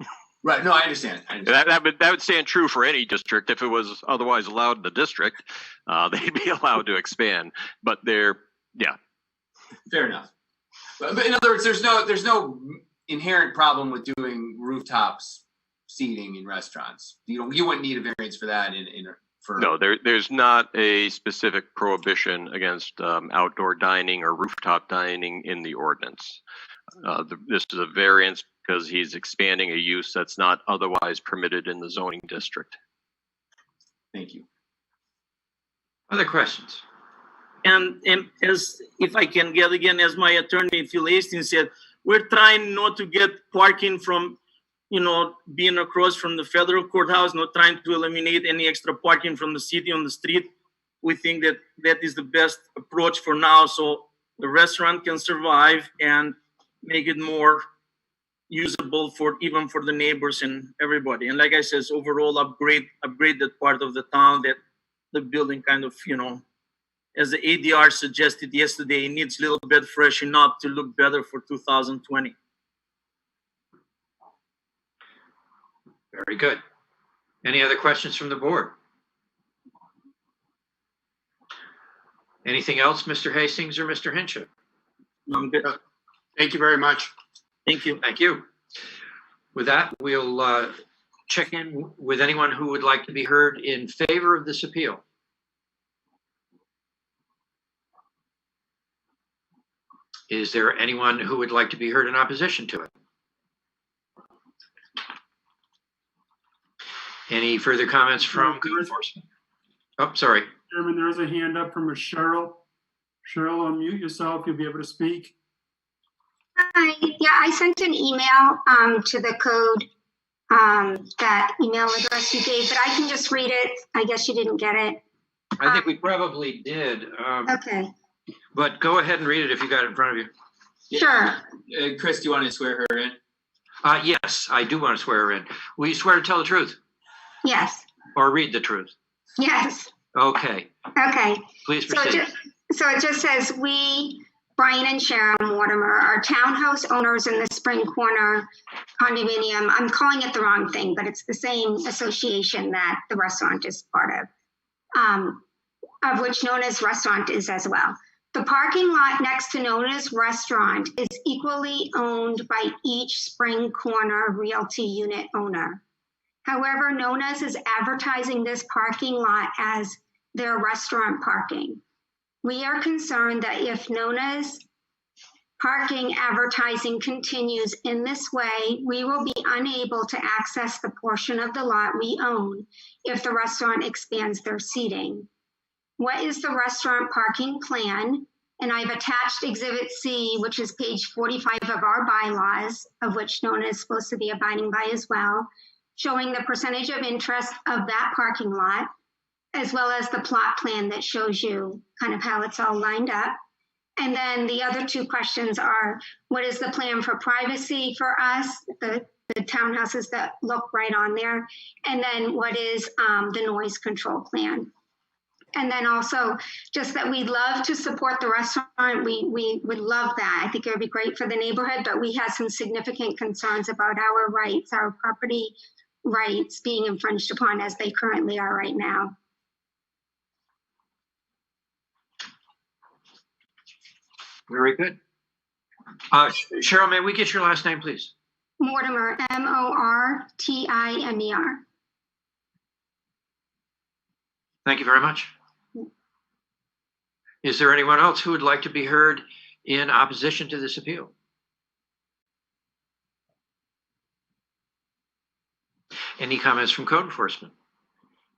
Right. No, I understand. That would stand true for any district. If it was otherwise allowed in the district, they'd be allowed to expand. But yeah. Fair enough. But in other words, there's no inherent problem with doing rooftops seating in restaurants. You wouldn't need a variance for that No, there's not a specific prohibition against outdoor dining or rooftop dining in the ordinance. This is a variance because he's expanding a use that's not otherwise permitted in the zoning district. Thank you. Other questions? And as if I can get again, as my attorney Phil Hastings said, we're trying not to get parking from, being across from the federal courthouse, not trying to eliminate any extra parking from the city on the street. We think that that is the best approach for now, so the restaurant can survive and make it more usable even for the neighbors and everybody. And like I said, overall upgrade that part of the town, that the building kind of, as the ADR suggested yesterday, it needs a little bit freshen up to look better for 2020. Very good. Any other questions from the board? Anything else, Mr. Hastings or Mr. Hinchett? I'm good. Thank you very much. Thank you. Thank you. With that, we'll check in with anyone who would like to be heard in favor of this appeal. Is there anyone who would like to be heard in opposition to it? Any further comments from code enforcement? Oh, sorry. Chairman, there's a hand up from a Cheryl. Cheryl, unmute yourself. You'll be able to speak. Hi. Yeah, I sent an email to the code, that email address you gave, but I can just read it. I guess you didn't get it. I think we probably did. Okay. But go ahead and read it if you got it in front of you. Sure. Chris, do you want to swear her in? Yes, I do want to swear her in. Will you swear to tell the truth? Yes. Or read the truth? Yes. Okay. Okay. Please proceed. So it just says, we, Brian and Sharon Mortimer, are townhouse owners in the Spring Corner condominium. I'm calling it the wrong thing, but it's the same association that the restaurant is part of which Nona's restaurant is as well. The parking lot next to Nona's restaurant is equally owned by each Spring Corner Realty unit owner. However, Nona's is advertising this parking lot as their restaurant parking. We are concerned that if Nona's parking advertising continues in this way, we will be unable to access the portion of the lot we own if the restaurant expands their seating. What is the restaurant parking plan? And I've attached Exhibit C, which is page 45 of our bylaws, of which Nona is supposed to be abiding by as well, showing the percentage of interest of that parking lot, as well as the plot plan that shows you kind of how it's all lined up. And then the other two questions are, what is the plan for privacy for us, the townhouses that look right on there? And then what is the noise control plan? And then also just that we'd love to support the restaurant. We would love that. I think it would be great for the neighborhood, but we have some significant concerns about our rights, our property rights being infringed upon as they currently are right now. Very good. Cheryl, may we get your last name, please? Mortimer, Mortimer. Thank you very much. Is there anyone else who would like to be heard in opposition to this appeal? Any comments from code enforcement?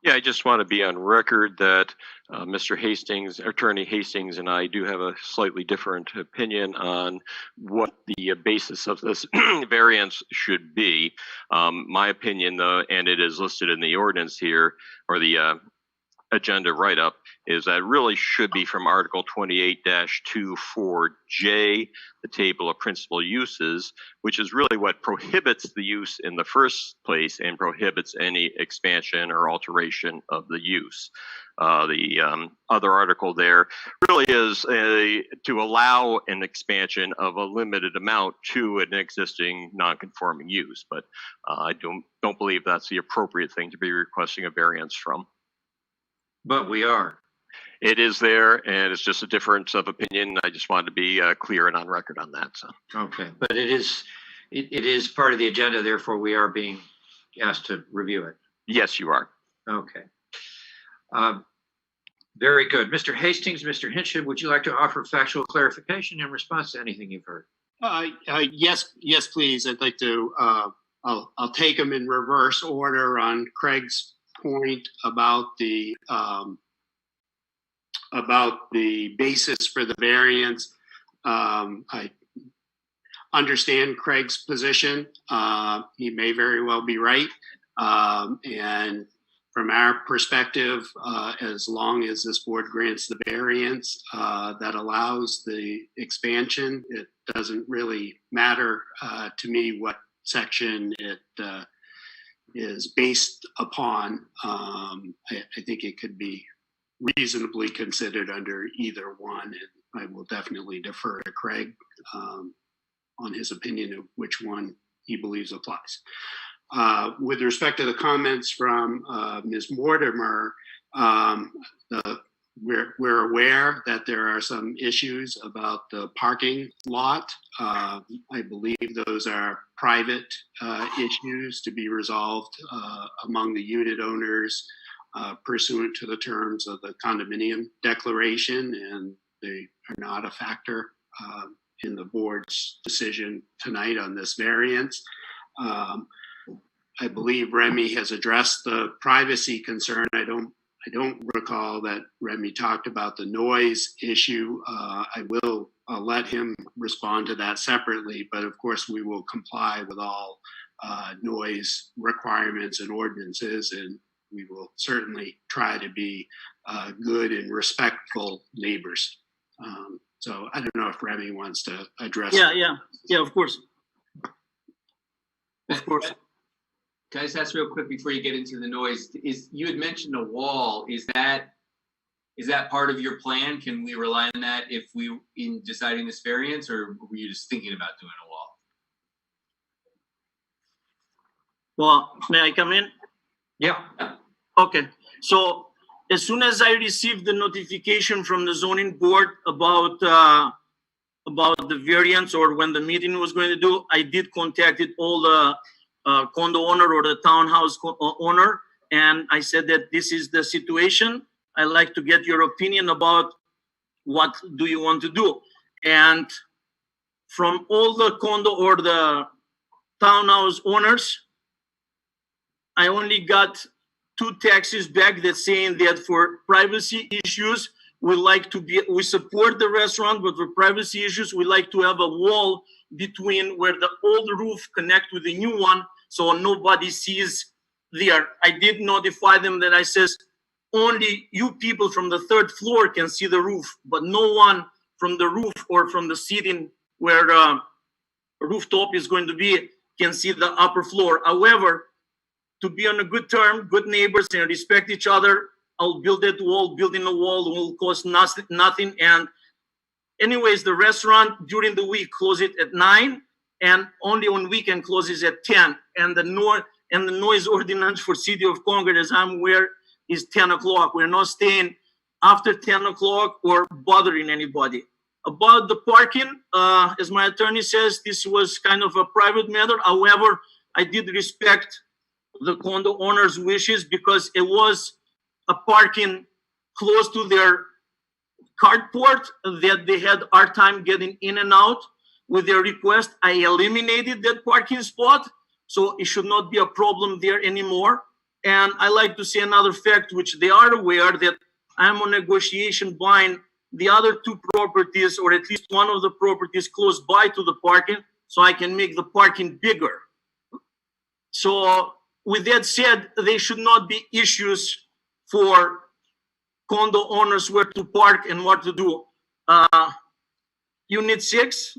Yeah, I just want to be on record that Mr. Hastings, Attorney Hastings, and I do have a slightly different opinion on what the basis of this variance should be. My opinion, though, and it is listed in the ordinance here, or the agenda write-up, is that it really should be from Article 28-24J, the table of principal uses, which is really what prohibits the use in the first place and prohibits any expansion or alteration of the use. The other article there really is to allow an expansion of a limited amount to an existing non-conforming use, but I don't believe that's the appropriate thing to be requesting a variance from. But we are. It is there, and it's just a difference of opinion. I just wanted to be clear and on record on that. So. Okay, but it is part of the agenda, therefore we are being asked to review it. Yes, you are. Okay. Very good. Mr. Hastings, Mr. Hinchett, would you like to offer factual clarification in response to anything you've heard? Yes, please. I'd like to, I'll take them in reverse order on Craig's point about the about the basis for the variance. I understand Craig's position. He may very well be right. And from our perspective, as long as this board grants the variance that allows the expansion, it doesn't really matter to me what section it is based upon. I think it could be reasonably considered under either one. And I will definitely defer to Craig on his opinion of which one he believes applies. With respect to the comments from Ms. Mortimer, we're aware that there are some issues about the parking lot. I believe those are private issues to be resolved among the unit owners pursuant to the terms of the condominium declaration, and they are not a factor in the board's decision tonight on this variance. I believe Remy has addressed the privacy concern. I don't recall that Remy talked about the noise issue. I will let him respond to that separately, but of course we will comply with all noise requirements and ordinances, and we will certainly try to be good and respectful neighbors. So I don't know if Remy wants to address. Yeah, of course. Of course. Can I just ask real quick before you get into the noise? You had mentioned a wall. Is that part of your plan? Can we rely on that in deciding this variance, or were you just thinking about doing a wall? Well, may I come in? Yeah. Okay. So as soon as I received the notification from the zoning board about the variance, or when the meeting was going to do, I did contact all the condo owner or the townhouse owner, and I said that this is the situation. I'd like to get your opinion about what do you want to do. And from all the condo or the townhouse owners, I only got 2 texts back that saying that for privacy issues, we support the restaurant, but for privacy issues, we like to have a wall between where the old roof connect with the new one, so nobody sees there. I did notify them that I says, only you people from the 3rd floor can see the roof, but no one from the roof or from the seating where the rooftop is going to be can see the upper floor. However, to be on a good term, good neighbors, and respect each other, I'll build that wall. Building a wall will cost nothing. And anyways, the restaurant during the week closes at 9, and only on weekend closes at 10. And the noise ordinance for City of Concord, as I'm aware, is 10 o'clock. We're not staying after 10 o'clock or bothering anybody. About the parking, as my attorney says, this was kind of a private matter. However, I did respect the condo owners' wishes because it was a parking close to their carport that they had a hard time getting in and out. With their request, I eliminated that parking spot, so it should not be a problem there anymore. And I like to say another fact, which they are aware, that I'm on negotiation buying the other 2 properties, or at least one of the properties close by to the parking, so I can make the parking bigger. So with that said, there should not be issues for condo owners where to park and what to do. Unit 6,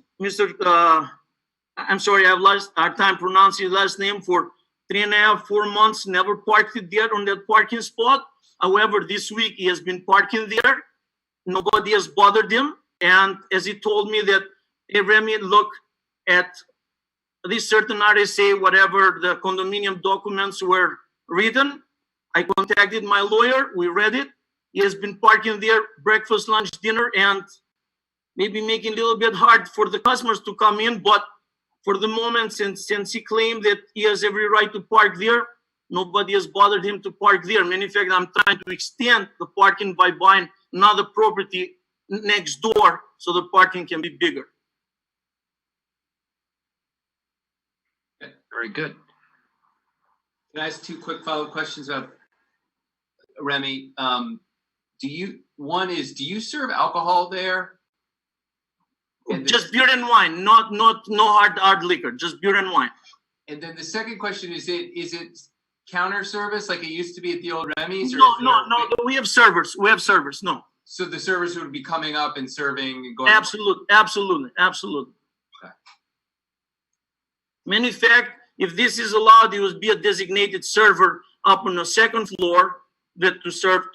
I'm sorry, I've lost our time pronouncing his last name. For 3.5, 4 months, never parked it there on that parking spot. However, this week he has been parking there. Nobody has bothered him. And as he told me that, hey, Remy, look at this certain RSA, whatever the condominium documents were written. I contacted my lawyer. We read it. He has been parking there, breakfast, lunch, dinner, and maybe making it a little bit hard for the customers to come in. But for the moment, since he claimed that he has every right to park there, nobody has bothered him to park there. In fact, I'm trying to extend the parking by buying another property next door so the parking can be bigger. Very good. Can I ask 2 quick follow-up questions of Remy? do you serve alcohol there? And Just beer and wine, no hard liquor, just beer and wine. And then the second question is it counter service like it used to be at the old Remy's? No, we have servers, no. So the servers would be coming up and serving and going. Absolutely. Okay. Matter of fact, if this is allowed, it would be a designated server up on the second floor that to serve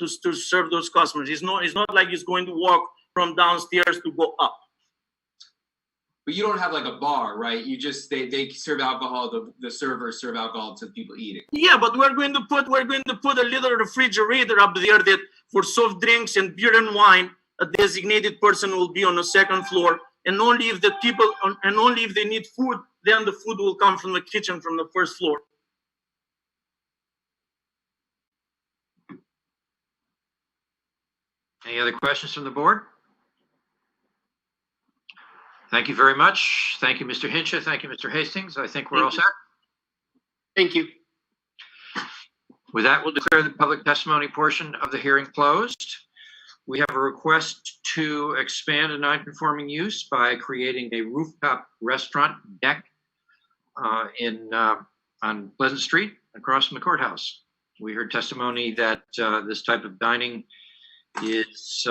those customers. It's not like it's going to walk from downstairs to go up. But you don't have like a bar, right? You just they serve alcohol. The servers serve alcohol to people eating. Yeah, but we're going to put a little refrigerator up there that for soft drinks and beer and wine, a designated person will be on the second floor, and only if they need food, then the food will come from the kitchen from the first floor. Any other questions from the board? Thank you very much. Thank you, Mr. Hinsha. Thank you, Mr. Hastings. I think we're all set. Thank you. With that, we'll declare the public testimony portion of the hearing closed. We have a request to expand a non-conforming use by creating a rooftop restaurant deck on Pleasant Street across from the courthouse. We heard testimony that this type of dining is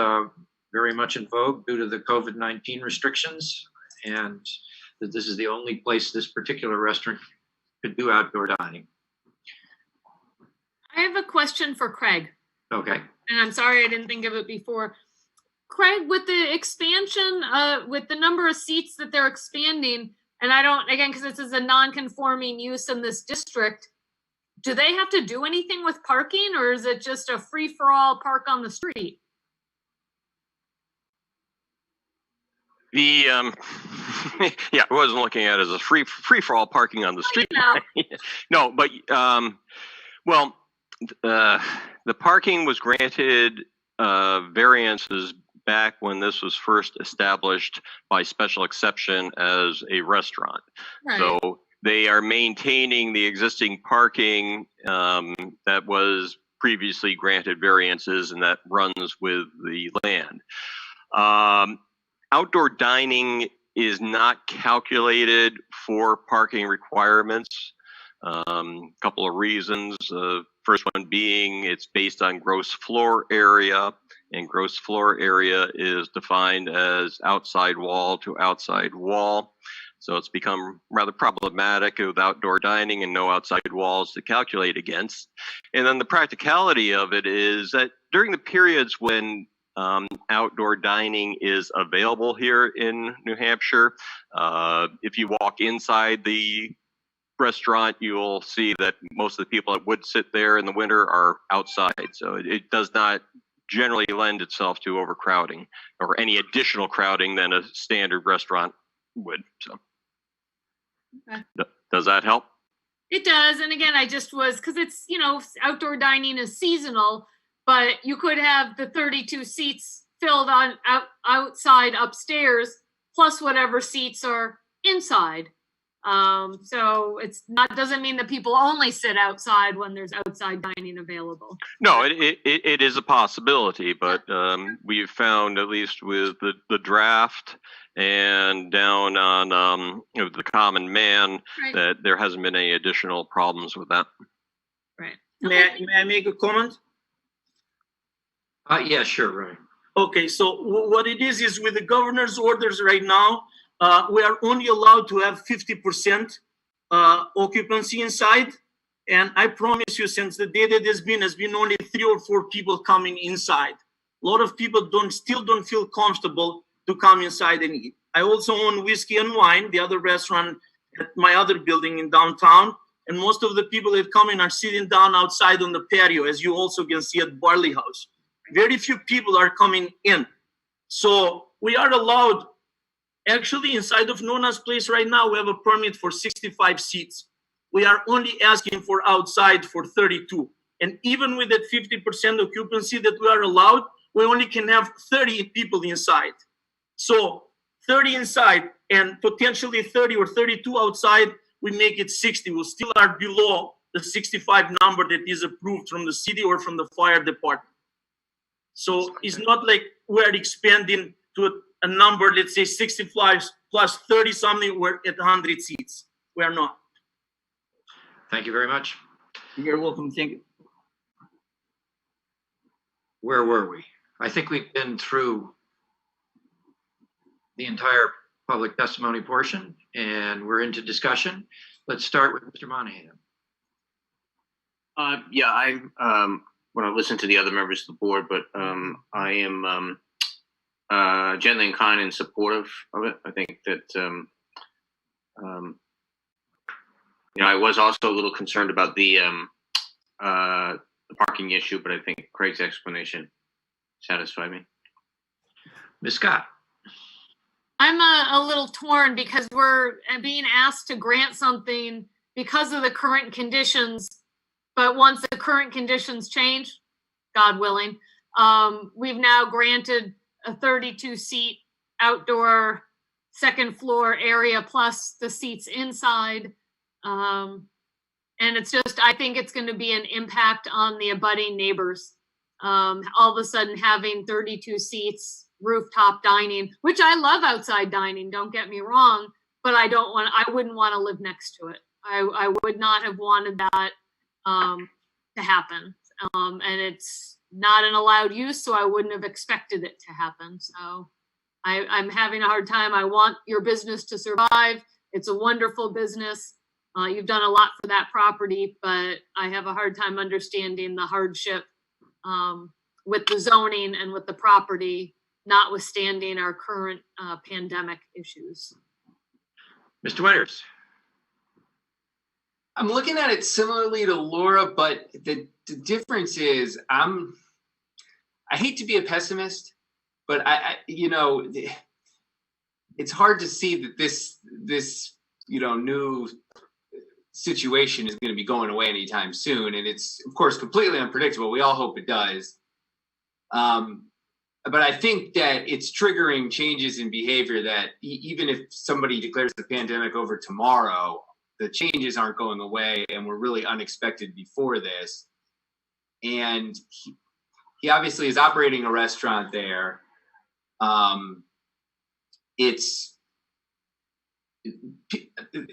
very much in vogue due to the COVID-19 restrictions, and that this is the only place this particular restaurant could do outdoor dining. I have a question for Craig. Okay. And I'm sorry I didn't think of it before. Craig, with the expansion, with the number of seats that they're expanding, and I don't, again, because this is a non-conforming use in this district, do they have to do anything with parking, or is it just a free-for-all park on the street? The yeah, I wasn't looking at it as a free for all parking on the street. No, but well, the parking was granted variances back when this was first established by special exception as a restaurant. Right. So they are maintaining the existing parking that was previously granted variances, and that runs with the land. Outdoor dining is not calculated for parking requirements. Couple of reasons. First one being it's based on gross floor area, and gross floor area is defined as outside wall to outside wall. So it's become rather problematic with outdoor dining and no outside walls to calculate against. And then the practicality of it is that during the periods when outdoor dining is available here in New Hampshire, if you walk inside the restaurant, you'll see that most of the people that would sit there in the winter are outside. So it does not generally lend itself to overcrowding or any additional crowding than a standard restaurant would. So okay. Does that help? It does. And again, I just was, because it's, you know, outdoor dining is seasonal, but you could have the 32 seats filled on outside upstairs, plus whatever seats are inside. So it's not, doesn't mean that people only sit outside when there's outside dining available. No, it is a possibility, but we've found, at least with the draft and down on the common man, right, that there hasn't been any additional problems with that. Right. May I make a comment? Yeah, sure, Ryan. Okay, so what it is with the governor's orders right now, we are only allowed to have 50% occupancy inside. And I promise you, since the day that has been only 3 or 4 people coming inside. A lot of people still don't feel comfortable to come inside and eat. I also own Whiskey and Wine, the other restaurant at my other building in downtown. And most of the people that come in are sitting down outside on the patio, as you also can see at Barley House. Very few people are coming in. So we are allowed, actually inside of Nona's place right now, we have a permit for 65 seats. We are only asking for outside for 32. And even with that 50% occupancy that we are allowed, we only can have 30 people inside. So 30 inside and potentially 30 or 32 outside, we make it 60. We still are below the 65 number that is approved from the city or from the fire department. So it's not like we're expanding to a number, let's say 65 plus 30 something, we're at 100 seats. We're not. Thank you very much. You're welcome. Thank you. Where were we? I think we've been through the entire public testimony portion, and we're into discussion. Let's start with Mr. Monahan. Yeah, I want to listen to the other members of the board, but I am generally inclined and supportive of it. I think that I was also a little concerned about the parking issue, but I think Craig's explanation satisfied me. Ms. Scott. I'm a little torn because we're being asked to grant something because of the current conditions. But once the current conditions change, God willing, we've now granted a 32-seat outdoor second floor area plus the seats inside. And it's just, I think it's going to be an impact on the abutting neighbors. All of a sudden having 32 seats, rooftop dining, which I love outside dining, don't get me wrong, but I wouldn't want to live next to it. I would not have wanted that to happen. And it's not an allowed use, so I wouldn't have expected it to happen. So I'm having a hard time. I want your business to survive. It's a wonderful business. You've done a lot for that property, but I have a hard time understanding the hardship with the zoning and with the property, notwithstanding our current pandemic issues. Mr. Winters. I'm looking at it similarly to Laura, but the difference is I hate to be a pessimist, but it's hard to see that this new situation is going to be going away anytime soon. And it's, of course, completely unpredictable. We all hope it does. But I think that it's triggering changes in behavior that even if somebody declares the pandemic over tomorrow, the changes aren't going away and were really unexpected before this. And he obviously is operating a restaurant there.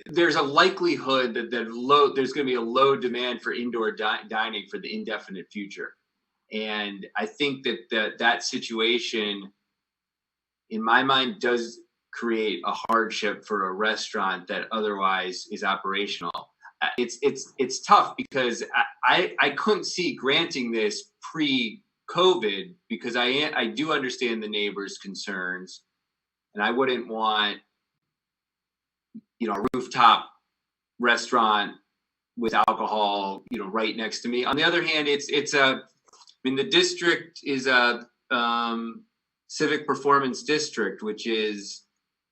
There's a likelihood that there's going to be a low demand for indoor dining for the indefinite future. And I think that situation, in my mind, does create a hardship for a restaurant that otherwise is operational. It's tough because I couldn't see granting this pre-COVID because I do understand the neighbors' concerns, and I wouldn't want a rooftop restaurant with alcohol right next to me. On the other hand, the district is a civic performance district, which is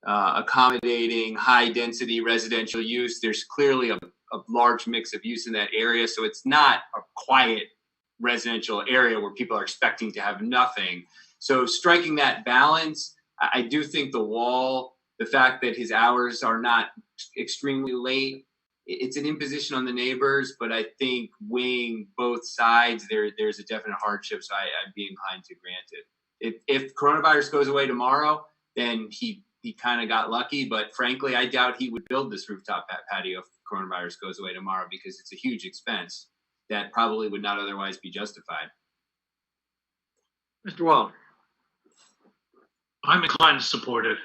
accommodating high density residential use. There's clearly a large mix of use in that area. So it's not a quiet residential area where people are expecting to have nothing. So striking that balance, I do think the fact that his hours are not extremely late, it's an imposition on the neighbors, but I think weighing both sides, there's a definite hardship. So I'd be inclined to grant it. If coronavirus goes away tomorrow, then he kind of got lucky. But frankly, I doubt he would build this rooftop patio if coronavirus goes away tomorrow because it's a huge expense that probably would not otherwise be justified. Mr. Waller. I'm inclined to support it.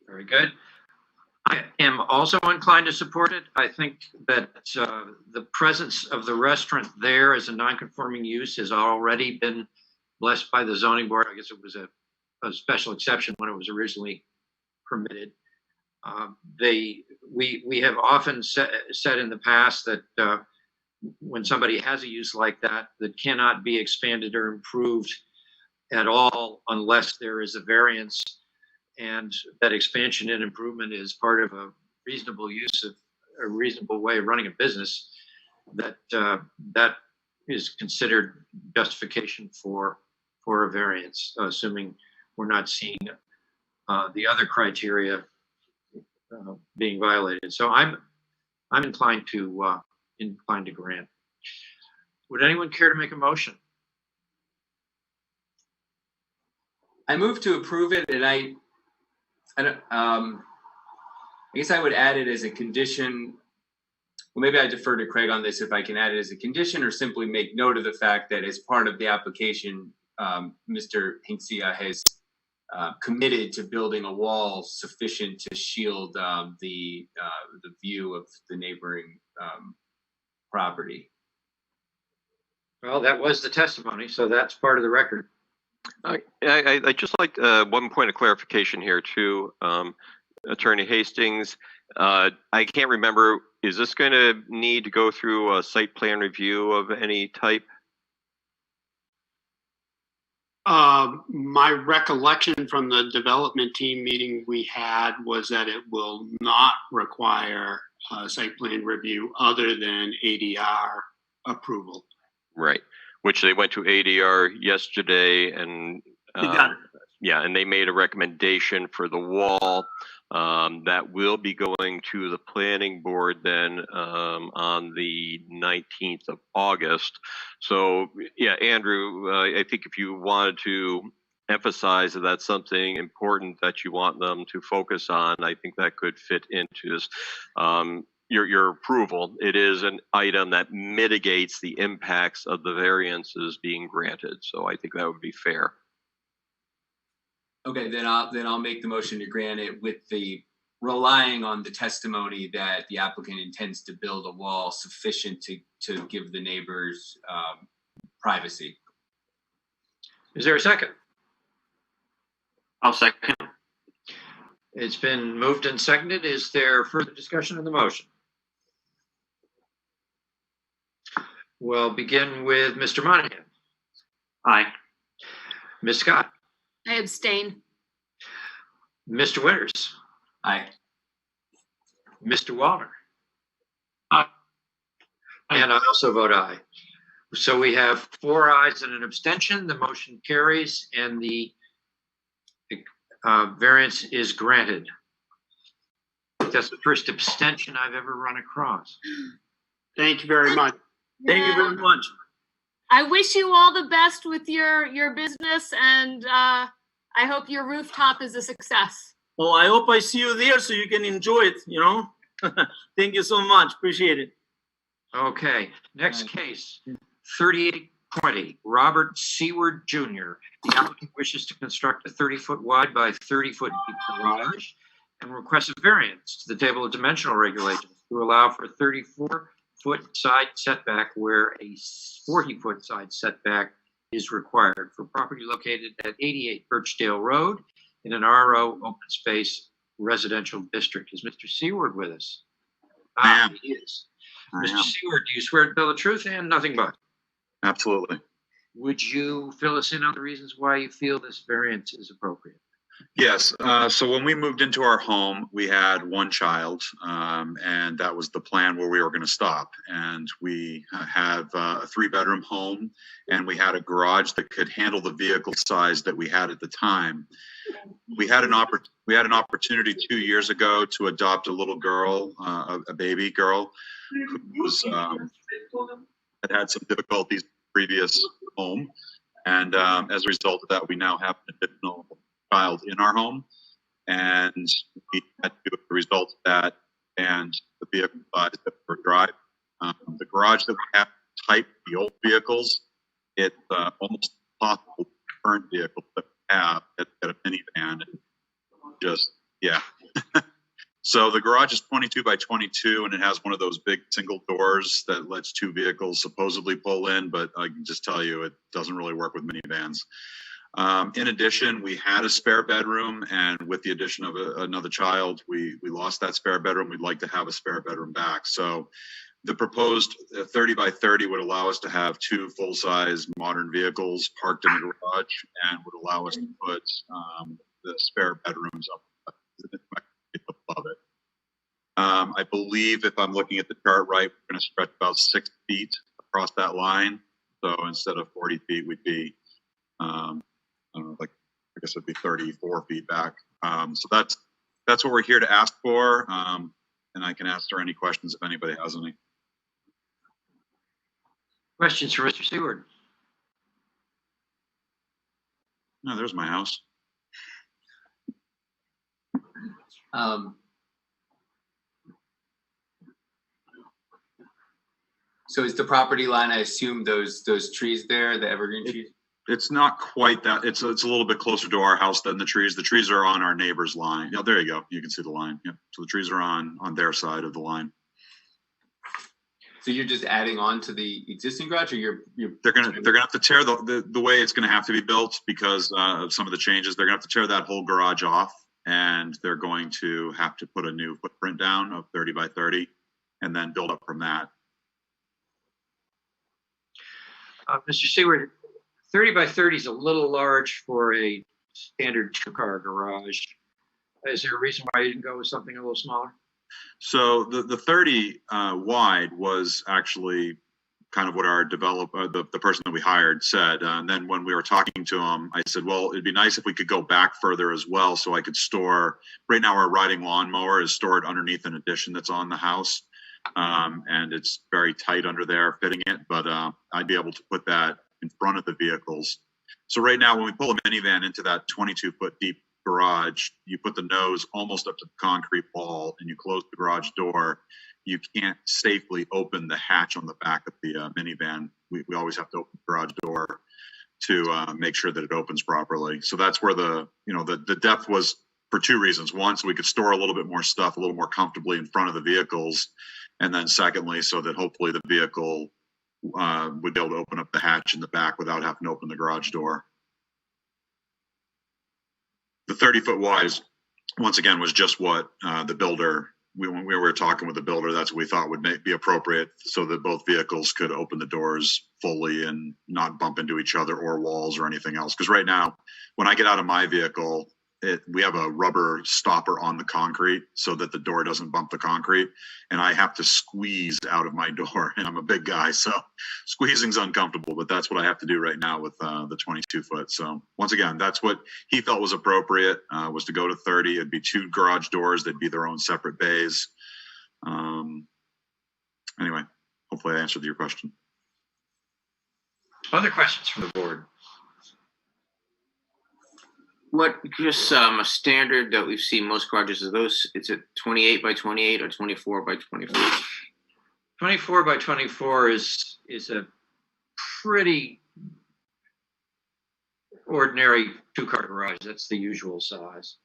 Very good. I am also inclined to support it. I think that the presence of the restaurant there as a non-conforming use has already been blessed by the zoning board. I guess it was a special exception when it was originally permitted. We have often said in the past that when somebody has a use like that cannot be expanded or improved at all unless there is a variance, and that expansion and improvement is part of a reasonable use of a reasonable way of running a business, that is considered justification for a variance, assuming we're not seeing the other criteria being violated. So I'm inclined to grant. Would anyone care to make a motion? I move to approve it, and I don't, I guess I would add it as a condition. Well, maybe I defer to Craig on this, if I can add it as a condition or simply make note of the fact that as part of the application, Mr. Hinksia has committed to building a wall sufficient to shield the view of the neighboring property. Well, that was the testimony, so that's part of the record. I just like one point of clarification here too, Attorney Hastings. I can't remember, is this going to need to go through a site plan review of any type? My recollection from the development team meeting we had was that it will not require a site plan review other than ADR approval. Right, which they went to ADR yesterday, and yeah, and they made a recommendation for the wall that will be going to the planning board then on the 19th of August. So yeah, Andrew, I think if you wanted to emphasize that that's something important that you want them to focus on, I think that could fit into this. Your approval. It is an item that mitigates the impacts of the variances being granted. So I think that would be fair. Okay, then I'll make the motion to grant it with the relying on the testimony that the applicant intends to build a wall sufficient to give the neighbors privacy. Is there a second? I'll second. It's been moved and seconded. Is there further discussion on the motion? We'll begin with Mr. Monahan. Aye. Ms. Scott. I abstain. Mr. Winters. Aye. Mr. Wallner. Aye. And I also vote aye. So we have 4 ayes and an abstention. The motion carries and the variance is granted. That's the first abstention I've ever run across. Thank you very much. Thank you very much. I wish you all the best with your business, and I hope your rooftop is a success. Well, I hope I see you there so you can enjoy it, you know? Thank you so much. Appreciate it. Okay, next case, 3820, Robert Seward Jr. The applicant wishes to construct a 30-foot wide by 30-foot deep garage and requests a variance to the table of dimensional regulations to allow for a 34-foot side setback where a 40-foot side setback is required for property located at 88 Birchdale Road in an RO open space residential district. Is Mr. Seward with us? I am. He is. Mr. Seward, do you swear to tell the truth and nothing but? Absolutely. Would you fill us in on the reasons why you feel this variance is appropriate? Yes. So when we moved into our home, we had one child, and that was the plan where we were going to stop. And we have a 3-bedroom home, and we had a garage that could handle the vehicle size that we had at the time. We had an opportunity 2 years ago to adopt a little girl, a baby girl, who was had some difficulties in the previous home, and as a result of that, we now have an additional child in our home, and we had to, as a result of that, and the vehicle size that we're driving, the garage that we have type the old vehicles, it's almost impossible to current vehicles that we have at a minivan, and just yeah. So the garage is 22 by 22, and it has one of those big single doors that lets 2 vehicles supposedly pull in, but I can just tell you it doesn't really work with minivans. In addition, we had a spare bedroom, and with the addition of another child, we lost that spare bedroom. We'd like to have a spare bedroom back. So the proposed 30 by 30 would allow us to have 2 full-size modern vehicles parked in the garage, and would allow us to put the spare bedrooms up above it. I believe, if I'm looking at the chart right, we're going to stretch about 6 feet across that line. So instead of 40 feet, we'd be I don't know, like, I guess it'd be 34 feet back. So that's what we're here to ask for. And I can answer any questions if anybody has any. Questions for Mr. Seward? No, there's my house. So is the property line, I assume those trees there, the evergreen trees? It's not quite that. It's a little bit closer to our house than the trees. The trees are on our neighbor's line. Yeah, there you go. You can see the line. Yeah. So the trees are on their side of the line. So you're just adding on to the existing garage, or you're They're gonna have to tear the way it's gonna have to be built because of some of the changes. They're gonna have to tear that whole garage off, and they're going to have to put a new footprint down of 30 by 30, and then build up from that. Mr. Seward, 30 by 30 is a little large for a standard two-car garage. Is there a reason why you didn't go with something a little smaller? So the 30 wide was actually kind of what our developer, the person that we hired said. And then when we were talking to him, I said, well, it'd be nice if we could go back further as well so I could store, right now our riding lawnmower is stored underneath an addition that's on the house. And it's very tight under there fitting it, but I'd be able to put that in front of the vehicles. So right now, when we pull a minivan into that 22-foot deep garage, you put the nose almost up to the concrete wall and you close the garage door. You can't safely open the hatch on the back of the minivan. We always have to open the garage door to make sure that it opens properly. So that's where the depth was for two reasons. One, so we could store a little bit more stuff a little more comfortably in front of the vehicles. And then secondly, so that hopefully the vehicle would be able to open up the hatch in the back without having to open the garage door. The 30-foot wide, once again, was just what the builder, when we were talking with the builder, that's what we thought would be appropriate so that both vehicles could open the doors fully and not bump into each other or walls or anything else. Because right now, when I get out of my vehicle, we have a rubber stopper on the concrete so that the door doesn't bump the concrete, and I have to squeeze out of my door, and I'm a big guy, so squeezing's uncomfortable, but that's what I have to do right now with the 22-foot. So once again, that's what he felt was appropriate, was to go to 30. It'd be two garage doors. They'd be their own separate bays. Anyway, hopefully I answered your question. Other questions from the board? What, just a standard that we've seen most garages of those, is it 28 by 28 or 24 by 24? 24 by 24 is a pretty ordinary two-car garage. That's the usual size.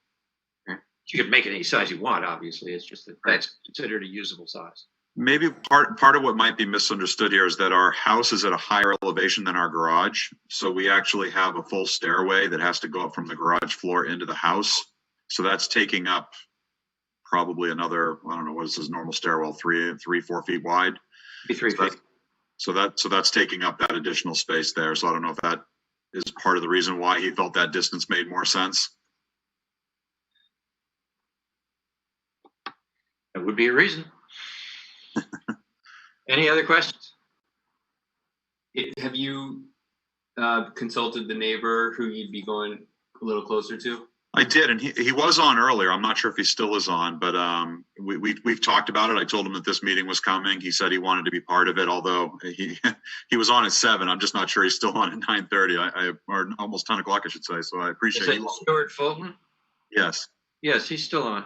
You can make it any size you want, obviously. It's just that it's considered a usable size. Maybe part of what might be misunderstood here is that our house is at a higher elevation than our garage. So we actually have a full stairway that has to go up from the garage floor into the house. So that's taking up probably another, I don't know, what is this normal stairwell, 4 feet wide? Be 3 feet. So that's taking up that additional space there. So I don't know if that is part of the reason why he felt that distance made more sense. That would be a reason. Any other questions? Have you consulted the neighbor who you'd be going a little closer to? I did, and he was on earlier. I'm not sure if he still is on, but we've talked about it. I told him that this meeting was coming. He said he wanted to be part of it, although he was on at 7. I'm just not sure he's still on at 9:30. Or almost 10 o'clock, I should say. So I appreciate it. Stuart Fulton? Yes. Yes, he's still on.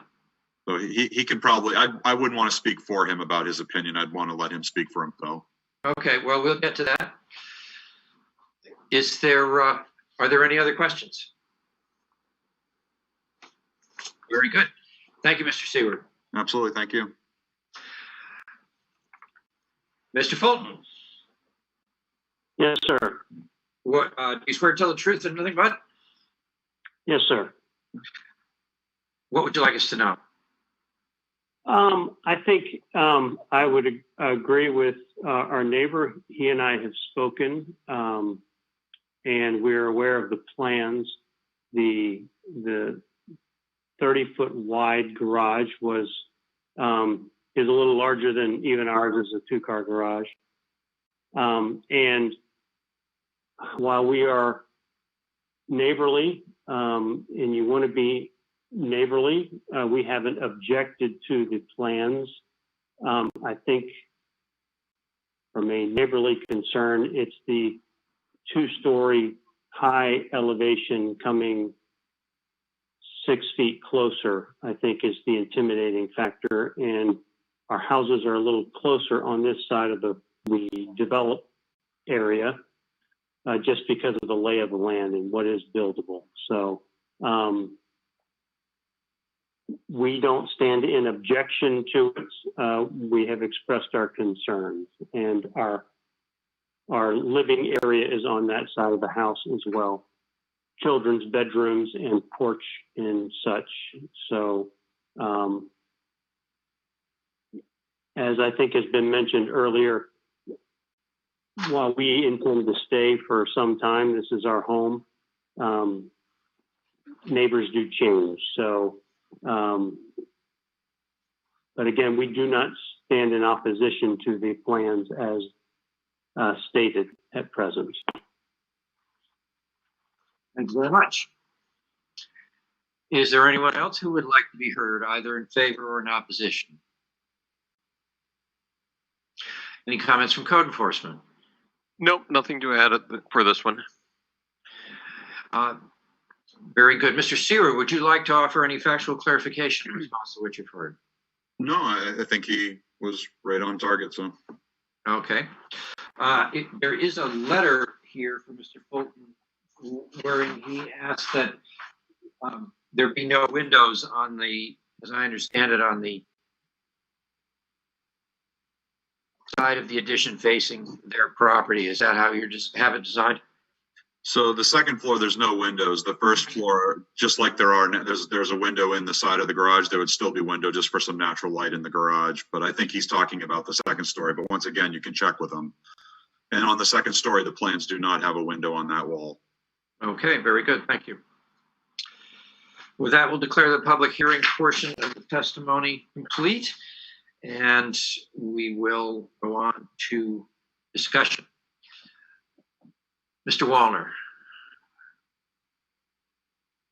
So he can probably, I wouldn't want to speak for him about his opinion. I'd want to let him speak for himself. Okay, well, we'll get to that. Is there, are there any other questions? Very good. Thank you, Mr. Seward. Absolutely, thank you. Mr. Fulton? Yes, sir. What, do you swear to tell the truth and nothing but? Yes, sir. What would you like us to know? I think I would agree with our neighbor. He and I have spoken, and we're aware of the plans. The 30-foot wide garage is a little larger than even ours is a two-car garage. And while we are neighborly, and you want to be neighborly, we haven't objected to the plans. I think from a neighborly concern, it's the 2-story high elevation coming 6 feet closer, I think, is the intimidating factor. And our houses are a little closer on this side of the developed area, just because of the lay of the land and what is buildable. So we don't stand in objection to it. We have expressed our concerns, and our living area is on that side of the house as well. Children's bedrooms and porch and such. So, as I think has been mentioned earlier, while we intend to stay for some time, this is our home, neighbors do change. So, but again, we do not stand in opposition to the plans as stated at present. Thank you very much. Is there anyone else who would like to be heard, either in favor or in opposition? Any comments from code enforcement? Nope, nothing to add for this one. Very good. Mr. Searer, would you like to offer any factual clarification in response to what you've heard? No, I think he was right on target, so. Okay. There is a letter here from Mr. Fulton wherein he asked that there be no windows on the, as I understand it, on the side of the addition facing their property. Is that how you just have it designed? So the second floor, there's no windows. The first floor, just like there are, there's a window in the side of the garage. There would still be window just for some natural light in the garage. But I think he's talking about the second story. But once again, you can check with him. And on the second story, the plans do not have a window on that wall. Okay, very good. Thank you. With that, we'll declare the public hearing portion of the testimony complete, and we will go on to discussion. Mr. Wallner.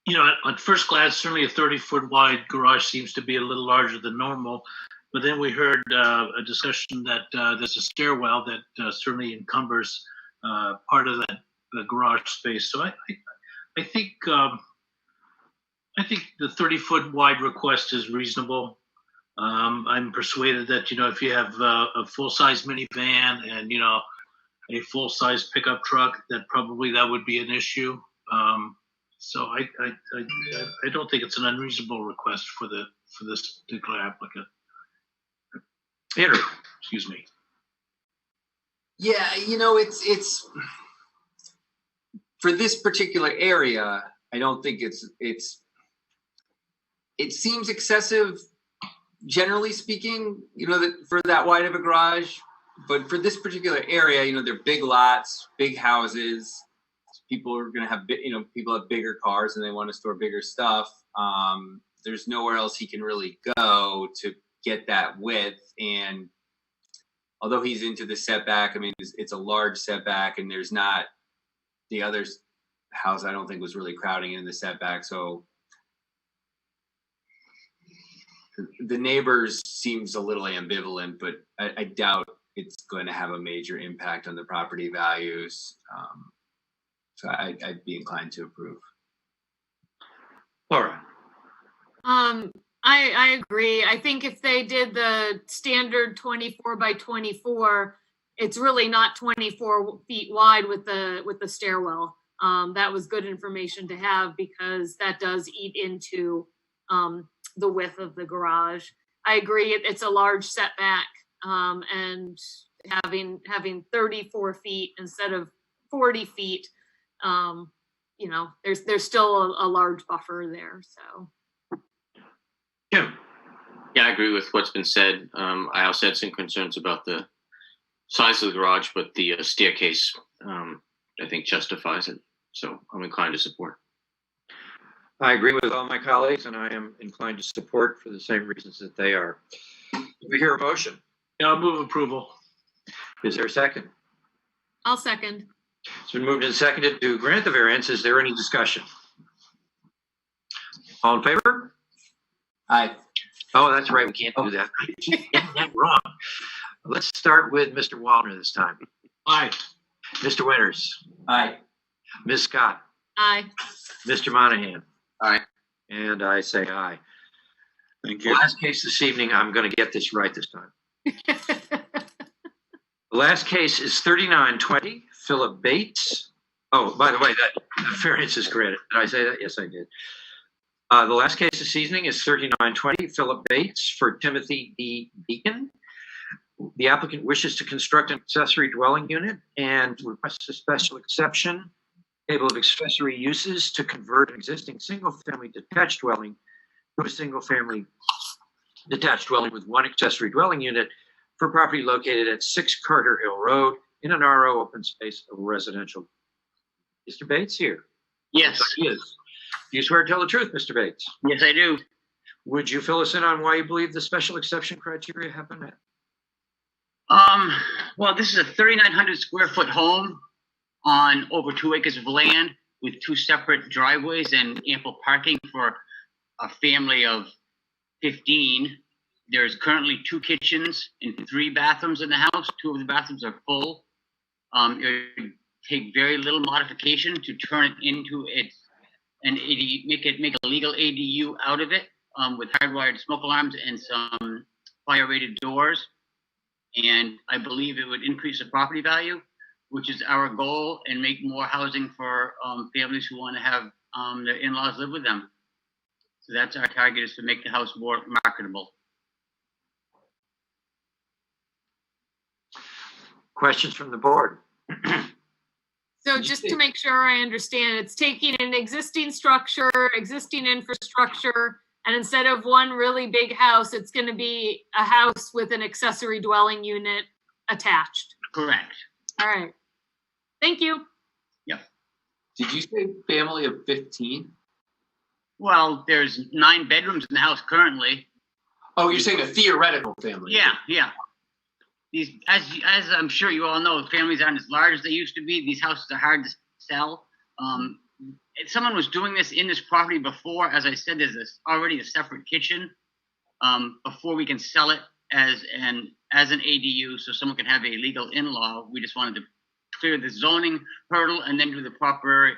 You know, at first glance, certainly a 30-foot wide garage seems to be a little larger than normal. But then we heard a discussion that there's a stairwell that certainly encumbers part of the garage space. So I think the 30-foot wide request is reasonable. I'm persuaded that, you know, if you have a full-size minivan and, you know, a full-size pickup truck, that would be an issue. So I don't think it's an unreasonable request for this particular applicant. Andrew, excuse me. Yeah, you know, it's for this particular area, I don't think it seems excessive, generally speaking, you know, that for that wide of a garage. But for this particular area, you know, they're big lots, big houses. People are going to have, you know, people have bigger cars and they want to store bigger stuff. There's nowhere else he can really go to get that width. And although he's into the setback, I mean, it's a large setback, and there's not, the other house I don't think was really crowding in the setback. So the neighbors seems a little ambivalent, but I doubt it's going to have a major impact on the property values. So I'd be inclined to approve. Laura. I agree. I think if they did the standard 24 by 24, it's really not 24 feet wide with the stairwell. That was good information to have, because that does eat into the width of the garage. I agree. It's a large setback, and having 34 feet instead of 40 feet, you know, there's still a large buffer there. So. Yeah. Yeah, I agree with what's been said. I also had some concerns about the size of the garage, but the staircase, I think, justifies it. So I'm inclined to support. I agree with all my colleagues, and I am inclined to support for the same reasons that they are. Do we hear a motion? Yeah, I'll move approval. Is there a second? I'll second. It's been moved and seconded to grant the variance. Is there any discussion? All in favor? Aye. Oh, that's right. We can't do that. I keep getting that wrong. Let's start with Mr. Wallner this time. Aye. Mr. Winters. Aye. Ms. Scott. Aye. Mr. Monahan. Aye. And I say aye. Thank The you. last case this evening, I'm going to get this right this time. The last case is 3920, Philip Bates. Oh, by the way, that variance is granted. Did I say that? Yes, I did. The last case this evening is 3920, Philip Bates for Timothy D. Deacon. The applicant wishes to construct an accessory dwelling unit and requests a special exception, table of accessory uses, to convert an existing single-family detached dwelling to a single-family detached dwelling with one accessory dwelling unit for property located at 6 Carter Hill Road in an RO open space of residential. Mr. Bates here? Yes. He is. Do you swear to tell the truth, Mr. Bates? Yes, I do. Would you fill us in on why you believe the special exception criteria have been met? Well, this is a 3,900 square foot home on over 2 acres of land with 2 separate driveways and ample parking for a family of 15. There's currently 2 kitchens and 3 bathrooms in the house. 2 of the bathrooms are full. It would take very little modification to turn it into an ADU, make a legal ADU out of it, with hardwired smoke alarms and some fire-rated doors. And I believe it would increase the property value, which is our goal, and make more housing for families who want to have their in-laws live with them. So that's our target, is to make the house more marketable. Questions from the board? So just to make sure I understand, it's taking an existing structure, existing infrastructure, and instead of one really big house, it's going to be a house with an accessory dwelling unit attached. Correct. All right. Thank you. Yep. Did you say family of 15? Well, there's 9 bedrooms in the house currently. Oh, you're saying a theoretical family? Yeah, yeah. These, as I'm sure you all know, families aren't as large as they used to be. These houses are hard to sell. Someone was doing this in this property before. As I said, there's already a separate kitchen before we can sell it as an ADU, so someone can have a legal in-law. We just wanted to clear the zoning hurdle and then do the proper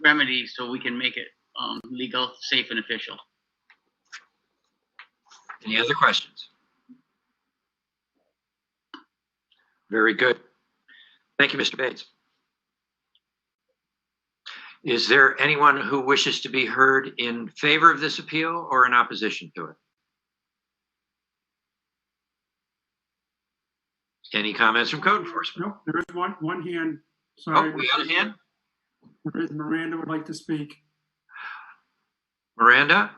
remedy so we can make it legal, safe, and official. Any other questions? Very good. Thank you, Mr. Bates. Is there anyone who wishes to be heard in favor of this appeal or in opposition to it? Any comments from code enforcement? No, there is one hand. Sorry. Oh, we have a hand? Miranda would like to speak. Miranda?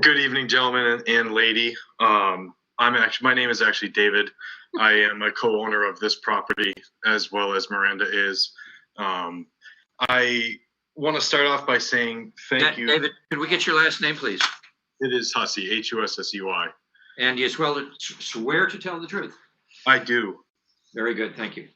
Good evening, gentlemen and lady. My name is actually David. I am a co-owner of this property, as well as Miranda is. I want to start off by saying thank you. David, could we get your last name, please? It is Hussey, Hussey. And you swear to tell the truth? I do. Very good, thank you.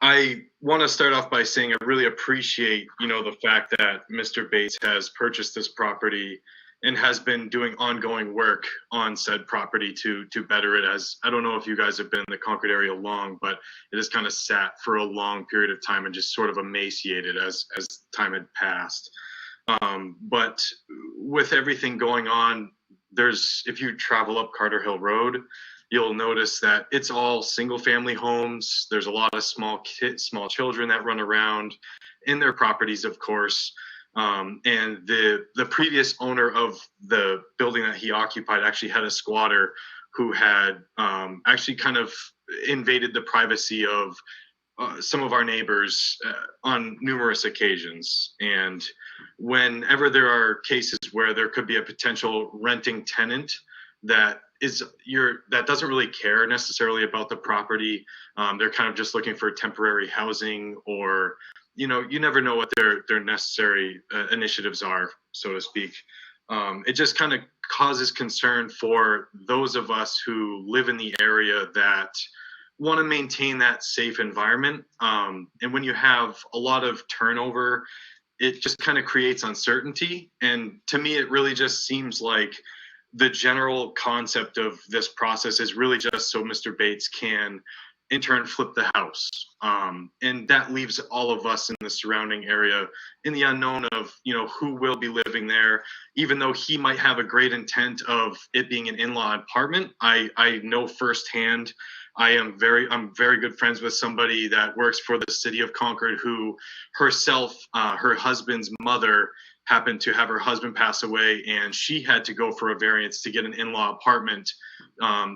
I want to start off by saying I really appreciate, the fact that Mr. Bates has purchased this property and has been doing ongoing work on said property to better it. As I don't know if you guys have been in the Concord area long, but it has kind of sat for a long period of time and just sort of emaciated as time had passed. But with everything going on, if you travel up Carter Hill Road, you'll notice that it's all single family homes. There's a lot of small children that run around in their properties, of course. And the previous owner of the building that he occupied actually had a squatter who had actually kind of invaded the privacy of some of our neighbors on numerous occasions. And whenever there are cases where there could be a potential renting tenant that doesn't really care necessarily about the property, they're kind of just looking for temporary housing, or you never know what their necessary initiatives are, so to speak. It just kind of causes concern for those of us who live in the area that want to maintain that safe environment. And when you have a lot of turnover, it just kind of creates uncertainty. And to me, it really just seems like the general concept of this process is really just so Mr. Bates can in turn flip the house. And that leaves all of us in the surrounding area in the unknown of, who will be living there. Even though he might have a great intent of it being an in-law apartment, I know firsthand. I'm very good friends with somebody that works for the city of Concord who herself, her husband's mother happened to have her husband pass away, and she had to go for a variance to get an in-law apartment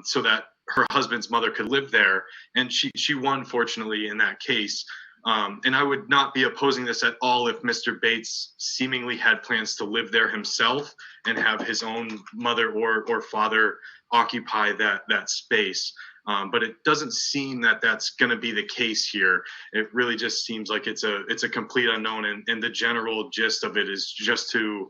so that her husband's mother could live there. And she won, fortunately, in that case. And I would not be opposing this at all if Mr. Bates seemingly had plans to live there himself and have his own mother or father occupy that space. But it doesn't seem that that's going to be the case here. It really just seems like it's a complete unknown, and the general gist of it is just to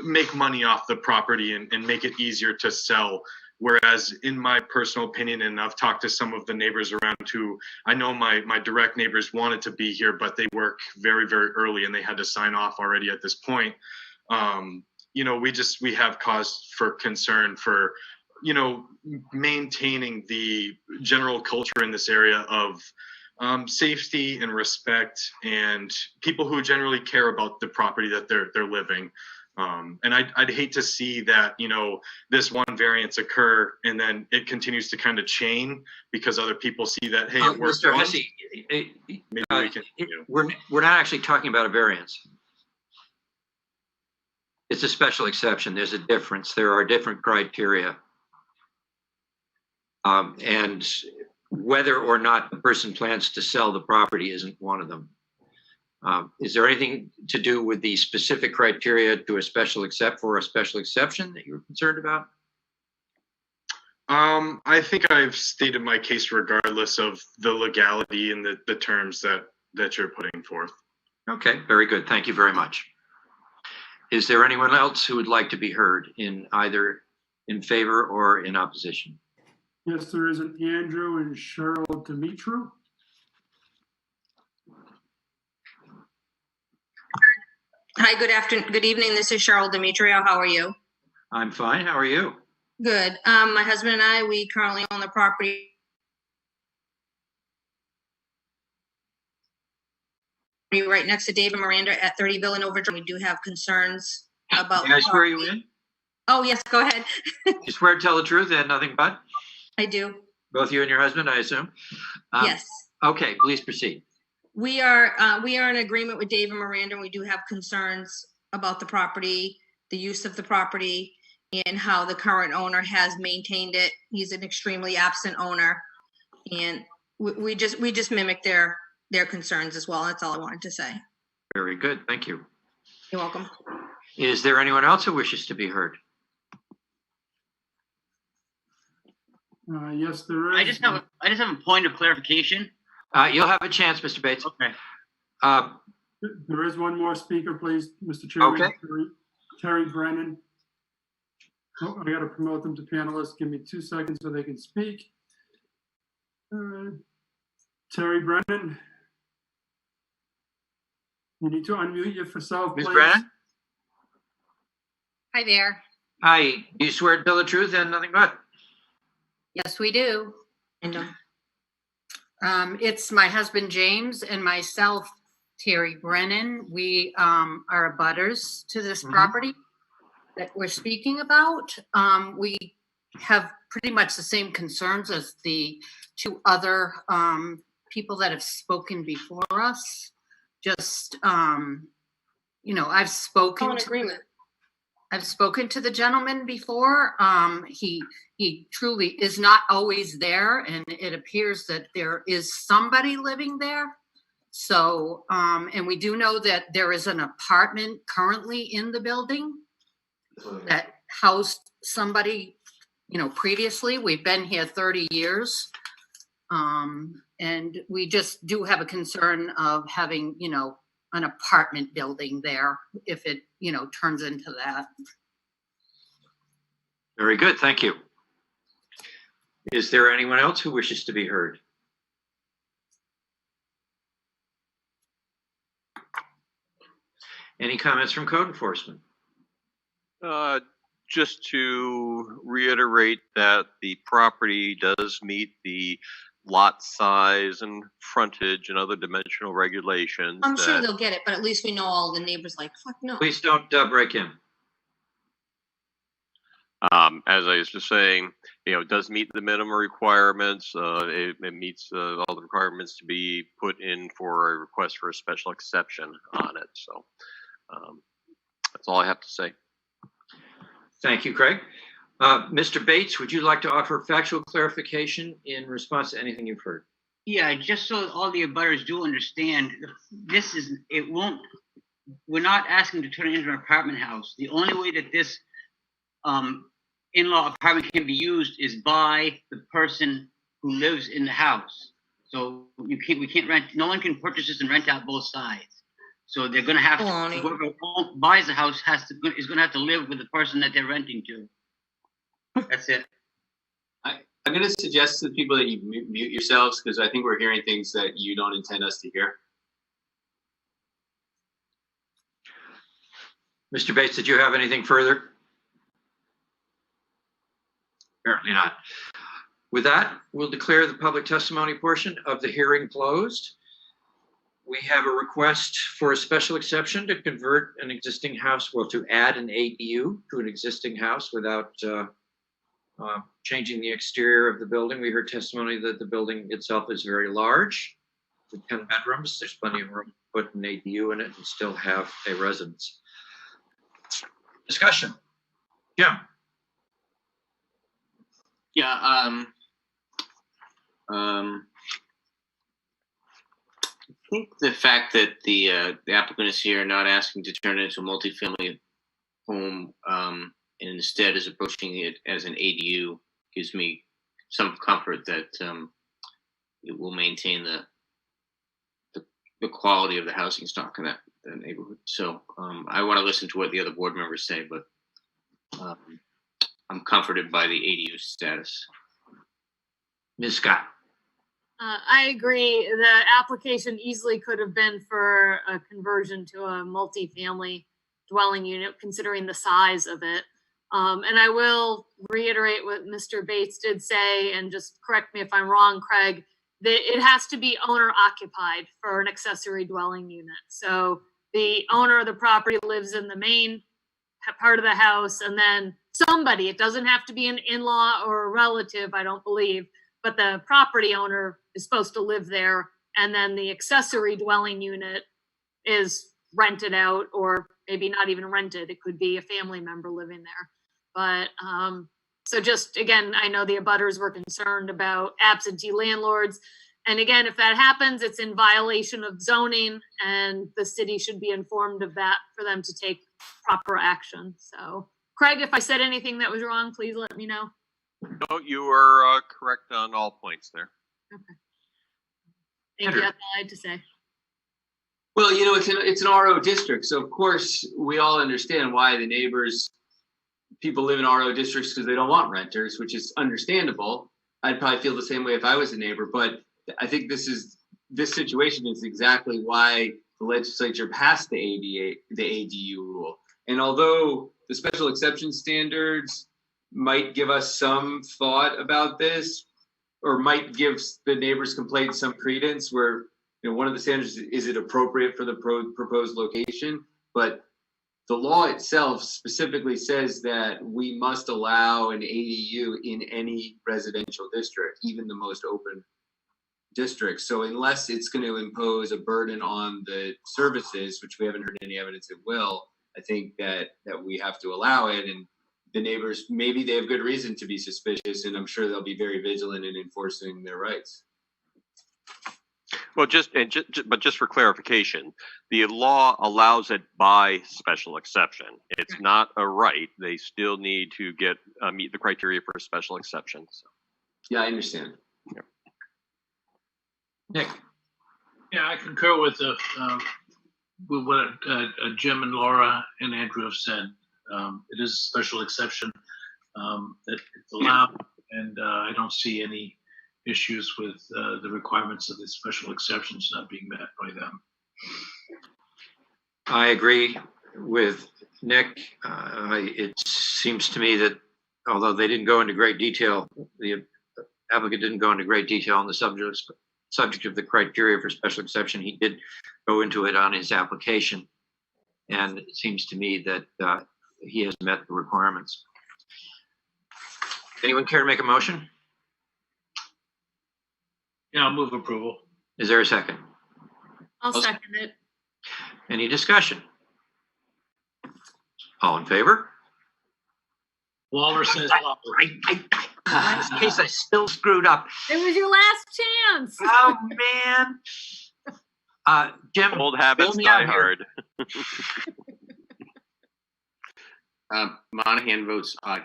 make money off the property and make it easier to sell. Whereas in my personal opinion, and I've talked to some of the neighbors around who I know my direct neighbors wanted to be here, but they work very, very early and they had to sign off already at this point. We have cause for concern for, maintaining the general culture in this area of safety and respect and people who generally care about the property that they're living. And I'd hate to see that, this one variance occur and then it continues to kind of chain because other people see that, hey, it worked. Mr. Hesse, maybe we can, we're not actually talking about a variance. It's a special exception. There's a difference. There are different criteria. And whether or not the person plans to sell the property isn't one of them. Is there anything to do with the specific criteria to a special exception that you're concerned about? I think I've stated my case regardless of the legality and the terms that you're putting forth. Okay, very good. Thank you very much. Is there anyone else who would like to be heard in either in favor or in opposition? Yes, there is an Andrew and Cheryl Dimitru. Hi, good evening. This is Cheryl Demetrio. How are you? I'm fine. How are you? Good. My husband and I, we currently own the property right next to Dave and Miranda at 30 Villanova Drive. We do have concerns about. Can I swear you in? Oh, yes, go ahead. You swear to tell the truth and nothing but? I do. Both you and your husband, I assume? Yes. Okay, please proceed. We are in agreement with Dave and Miranda, and we do have concerns about the property, the use of the property, and how the current owner has maintained it. He's an extremely absent owner, and we just mimic their concerns as well. That's all I wanted to say. Very good. Thank you. You're welcome. Is there anyone else who wishes to be heard? Yes, there is. I just have a point of clarification. You'll have a chance, Mr. Bates. Okay. There is one more speaker, please, Mr. Chairman. Okay. Terry Brennan. Oh, I got to promote them to panelists. Give me 2 seconds so they can speak. Terry Brennan. You need to unmute yourself, please. Ms. Brennan? Hi there. Hi. Do you swear to tell the truth and nothing but? Yes, we do. It's my husband, James, and myself, Terry Brennan. We are abutters to this property that we're speaking about. We have pretty much the same concerns as the two other people that have spoken before us. Just, I've spoken to the gentleman before. He truly is not always there, and it appears that there is somebody living there. So, and we do know that there is an apartment currently in the building that housed somebody, previously. We've been here 30 years. And we just do have a concern of having, an apartment building there if it, turns into that. Very good. Thank you. Is there anyone else who wishes to be heard? Any comments from code enforcement? Just to reiterate that the property does meet the lot size and frontage and other dimensional regulations. I'm sure that- they'll get it, but at least we know all the neighbors like, fuck no. Please don't break in. As I was just saying, it does meet the minimum requirements. It meets all the requirements to be put in for a request for a special exception on it. So that's all I have to say. Thank you, Craig. Mr. Bates, would you like to offer factual clarification in response to anything you've heard? Yeah, just so all the abutters do understand, we're not asking to turn it into an apartment house. The only way that this in-law apartment can be used is by the person who lives in the house. So we can't rent, no one can purchase this and rent out both sides. So they're gonna have to, whoever buys the house is gonna have to live with the person that they're renting to. That's it. I'm going to suggest to people that you mute yourselves because I think we're hearing things that you don't intend us to hear. Mr. Bates, did you have anything further? Apparently not. With that, we'll declare the public testimony portion of the hearing closed. We have a request for a special exception to convert an existing house, to add an ADU to an existing house without changing the exterior of the building. We heard testimony that the building itself is very large, with 10 bedrooms. There's plenty of room to put an ADU in it and still have a residence. Discussion. Jim. Yeah, I think the fact that the applicant is here not asking to turn it into a multifamily home and instead is approaching it as an ADU gives me some comfort that it will maintain the quality of the housing stock in that neighborhood. So I want to listen to what the other board members say, but I'm comforted by the ADU status. Ms. Scott. I agree. The application easily could have been for a conversion to a multifamily dwelling unit, considering the size of it. And I will reiterate what Mr. Bates did say, and just correct me if I'm wrong, Craig, that it has to be owner occupied for an accessory dwelling unit. So the owner of the property lives in the main part of the house, and then somebody, it doesn't have to be an in-law or a relative, I don't believe, but the property owner is supposed to live there, and then the accessory dwelling unit is rented out, or maybe not even rented. It could be a family member living there. But so just, again, I know the abutters were concerned about absentee landlords. And again, if that happens, it's in violation of zoning, and the city should be informed of that for them to take proper action. So Craig, if I said anything that was wrong, please let me know. No, you are correct on all points there. Okay. Thank you. That's all I had to say. Well, it's an RO district, so of course we all understand why the neighbors, people live in RO districts because they don't want renters, which is understandable. I'd probably feel the same way if I was a neighbor, but I think this situation is exactly why the legislature passed the ADU rule. And although the special exception standards might give us some thought about this, or might give the neighbor's complaint some credence, where one of the standards is it appropriate for the proposed location, but the law itself specifically says that we must allow an ADU in any residential district, even the most open districts. So unless it's going to impose a burden on the services, which we haven't heard any evidence it will, I think that we have to allow it. And the neighbors, maybe they have good reason to be suspicious, and I'm sure they'll be very vigilant in enforcing their rights. Well, just for clarification, the law allows it by special exception. It's not a right. They still need to meet the criteria for a special exception. So. Yeah, I understand. Yeah. Nick. Yeah, I concur with what Jim and Laura and Andrew have said. It is a special exception that it's allowed, and I don't see any issues with the requirements of the special exceptions not being met by them. I agree with Nick. It seems to me that although they didn't go into great detail, the applicant didn't go into great detail on the subject of the criteria for special exception. He did go into it on his application. And it seems to me that he has met the requirements. Anyone care to make a motion? Yeah, I'll move approval. Is there a second? I'll second it. Any discussion? All in favor? Walner says, in this case, I still screwed up. It was your last chance. Oh, man. Jim, Old habits bail me die out hard. Monahan votes aye.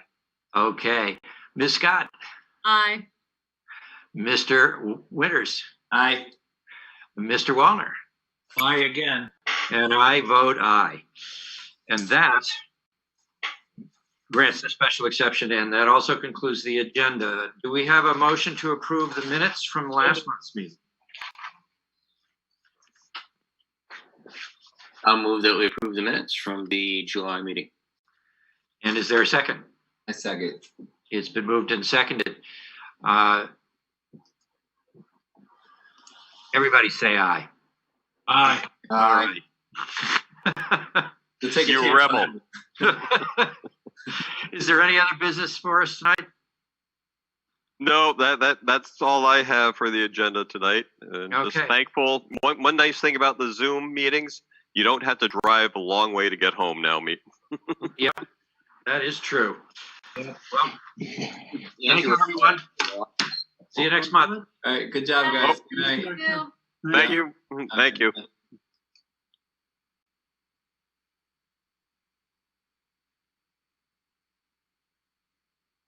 Okay. Ms. Scott? Aye. Mr. Winters? Aye. Mr. Wallner? aye again. And I vote aye. And that grants the special exception, and that also concludes the agenda. Do we have a motion to approve the minutes from last month's meeting? I'll move that we approve the minutes from the July meeting. And is there a second? I second. It's been moved and seconded. Everybody say aye. Aye. All right. You rebel. Is there any other business for us tonight? No, that's all I have for the agenda tonight. And just Okay. thankful. One nice thing about the Zoom meetings, you don't have to drive a long way to get home now, Yep, that is true. Yeah. Well, thank you, everyone. See you next month. All right, good job, guys. Good night. Thank you. Thank you.